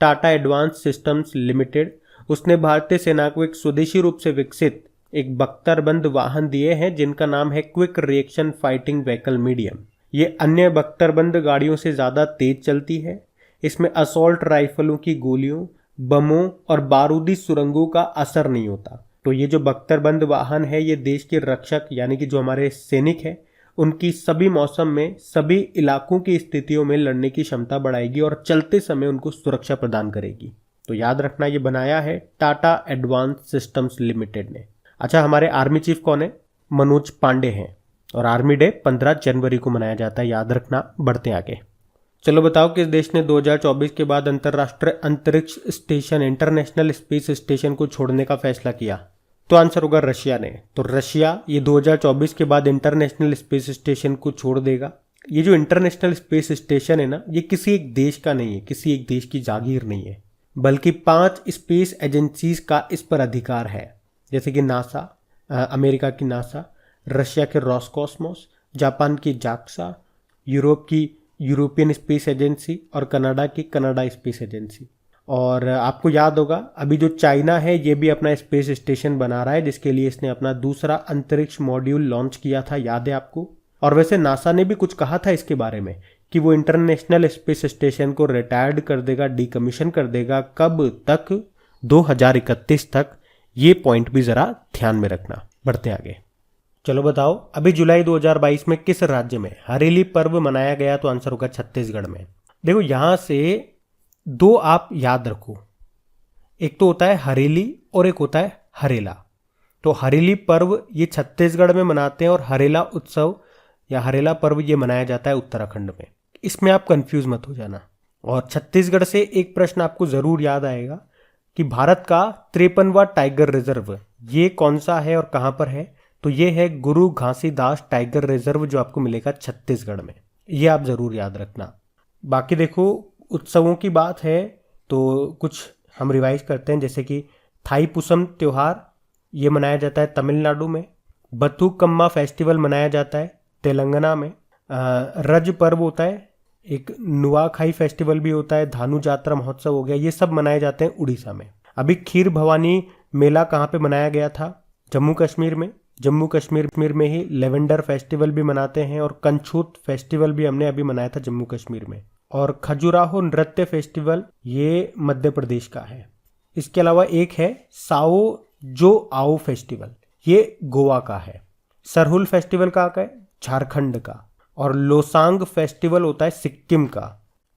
टाटा एडवांस सिस्टम्स लिमिटेड, उसने भारतीय सेना को एक स्वदेशी रूप से विकसित एक बख्तरबंद वाहन दिए हैं जिनका नाम है quick reaction fighting vehicle medium. ये अन्य बख्तरबंद गाड़ियों से ज़्यादा तेज चलती है। इसमें असॉल्ट राइफलों की गोलियों, बमों और बारूदी सुरंगों का असर नहीं होता। तो ये जो बख्तरबंद वाहन है ये देश के रक्षक यानी कि जो हमारे सैनिक हैं उनकी सभी मौसम में सभी इलाकों की स्थितियों में लड़ने की क्षमता बढ़ाएगी और चलते समय उनको सुरक्षा प्रदान करेगी। तो याद रखना ये बनाया है टाटा एडवांस सिस्टम्स लिमिटेड ने। अच्छा, हमारे आर्मी चीफ कौन है? मनोज पांडे हैं। और आर्मी डे 15 जनवरी को मनाया जाता है, याद रखना। बढ़ते आगे। चलो बताओ किस देश ने 2024 के बाद अंतर्राष्ट्रीय अंतरिक्ष स्टेशन इंटरनेशनल स्पेस स्टेशन को छोड़ने का फैसला किया? तो आंसर होगा रशिया ने। तो रशिया ये 2024 के बाद इंटरनेशनल स्पेस स्टेशन को छोड़ देगा। ये जो इंटरनेशनल स्पेस स्टेशन है ना, ये किसी एक देश का नहीं है, किसी एक देश की जागीर नहीं है, बल्कि 5 स्पेस एजेंसीज का इस पर अधिकार है, जैसे कि नासा, अमेरिका की नासा, रशिया के रॉसकॉस्मोस, जापान की जाक्सा, यूरोप की यूरोपियन स्पेस एजेंसी और कनाडा की कनाडा स्पेस एजेंसी। और आपको याद होगा अभी जो चाइना है ये भी अपना स्पेस स्टेशन बना रहा है, जिसके लिए इसने अपना दूसरा अंतरिक्ष मॉड्यूल लॉन्च किया था, याद है आपको। और वैसे नासा ने भी कुछ कहा था इसके बारे में कि वो इंटरनेशनल स्पेस स्टेशन को रिटायर्ड कर देगा, डीकमीशन कर देगा। कब तक? 2031 तक। ये पॉइंट भी जरा ध्यान में रखना। बढ़ते आगे। चलो बताओ, अभी जुलाई 2022 में किस राज्य में हरेली पर्व मनाया गया? तो आंसर होगा छत्तीसगढ़ में। देखो यहां से 2 आप याद रखो, एक तो होता है हरेली और एक होता है हरेला। तो हरेली पर्व ये छत्तीसगढ़ में मनाते हैं और हरेला उत्सव या हरेला पर्व ये मनाया जाता है उत्तराखंड में। इसमें आप कंफ्यूज मत हो जाना। और छत्तीसगढ़ से एक प्रश्न आपको जरूर याद आएगा कि भारत का 53वां टाइगर रिजर्व ये कौन सा है और कहां पर है? तो ये है गुरु घासीदास टाइगर रिजर्व, जो आपको मिलेगा छत्तीसगढ़ में। ये आप जरूर याद रखना। बाकी देखो उत्सवों की बात है तो कुछ हम रिवाइज करते हैं, जैसे कि थाईपुसम त्योहार ये मनाया जाता है तमिलनाडु में। बथुकम्मा फेस्टिवल मनाया जाता है तेलंगाना में। रज पर्व होता है, एक नुआखाई फेस्टिवल भी होता है, धानु जात्रा महोत्सव हो गया, ये सब मनाए जाते हैं उड़ीसा में। अभी खीर भवानी मेला कहाँ पे मनाया गया था? जम्मू कश्मीर में। जम्मू कश्मीर में ही लेवेंडर फेस्टिवल भी मनाते हैं और कंछूत फेस्टिवल भी हमने अभी मनाया था जम्मू कश्मीर में। और खजुराहो नृत्य फेस्टिवल ये मध्य प्रदेश का है। इसके अलावा एक है साओ जो आओ फेस्टिवल, ये गोवा का है। सरहुल फेस्टिवल कहाँ का है? झारखंड का। और लोसांग फेस्टिवल होता है सिक्किम का।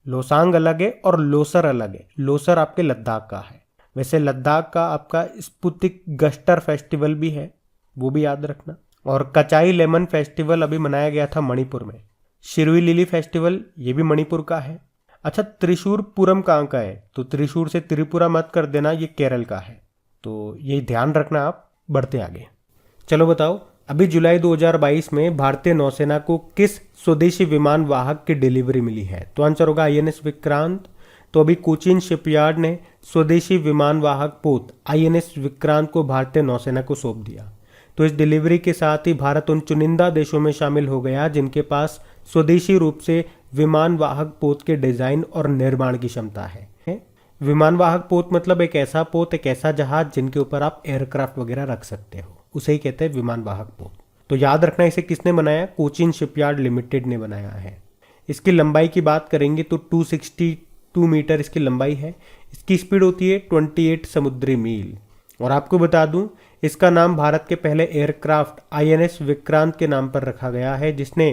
लोसांग अलग है और लोसर अलग है। लोसर आपके लद्दाख का है। वैसे लद्दाख का आपका स्पुतिक गस्टर फेस्टिवल भी है, वो भी याद रखना। और कचाई लेमन फेस्टिवल अभी मनाया गया था मणिपुर में। शिरुई लिली फेस्टिवल ये भी मणिपुर का है। अच्छा, त्रिशूर पूरम कहाँ का है? तो त्रिशूर से त्रिपुरा मत कर देना, ये केरल का है। तो ये ध्यान रखना आप। बढ़ते आगे। चलो बताओ, अभी जुलाई 2022 में भारतीय नौसेना को किस स्वदेशी विमान वाहक की डिलीवरी मिली है? तो आंसर होगा INS विक्रांत। तो अभी कोचीन शिपयार्ड ने स्वदेशी विमान वाहक पोत INS विक्रांत को भारतीय नौसेना को सौंप दिया। तो इस डिलीवरी के साथ ही भारत उन चुनिंदा देशों में शामिल हो गया जिनके पास स्वदेशी रूप से विमान वाहक पोत के डिजाइन और निर्माण की क्षमता है। विमान वाहक पोत मतलब एक ऐसा पोत, एक ऐसा जहाज जिनके ऊपर आप एयरक्राफ्ट वगैरह रख सकते हो, उसे ही कहते हैं विमान वाहक पोत। तो याद रखना, इसे किसने बनाया? कोचीन शिपयार्ड लिमिटेड ने बनाया है। इसकी लंबाई की बात करेंगे तो 262 मीटर इसकी लंबाई है। इसकी स्पीड होती है 28 समुद्री मील। और आपको बता दूं, इसका नाम भारत के पहले एयरक्राफ्ट INS विक्रांत के नाम पर रखा गया है, जिसने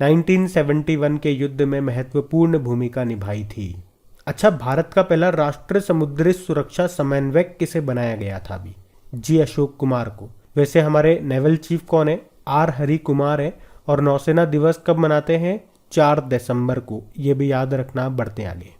1971 के युद्ध में महत्वपूर्ण भूमिका निभाई थी। अच्छा, भारत का पहला राष्ट्रीय समुद्री सुरक्षा समन्वयक किसे बनाया गया था? अभी जी अशोक कुमार को। वैसे हमारे नेवल चीफ कौन है? R हरि कुमार है। और नौसेना दिवस कब मनाते हैं? 4 दिसंबर को। ये भी याद रखना। बढ़ते आगे।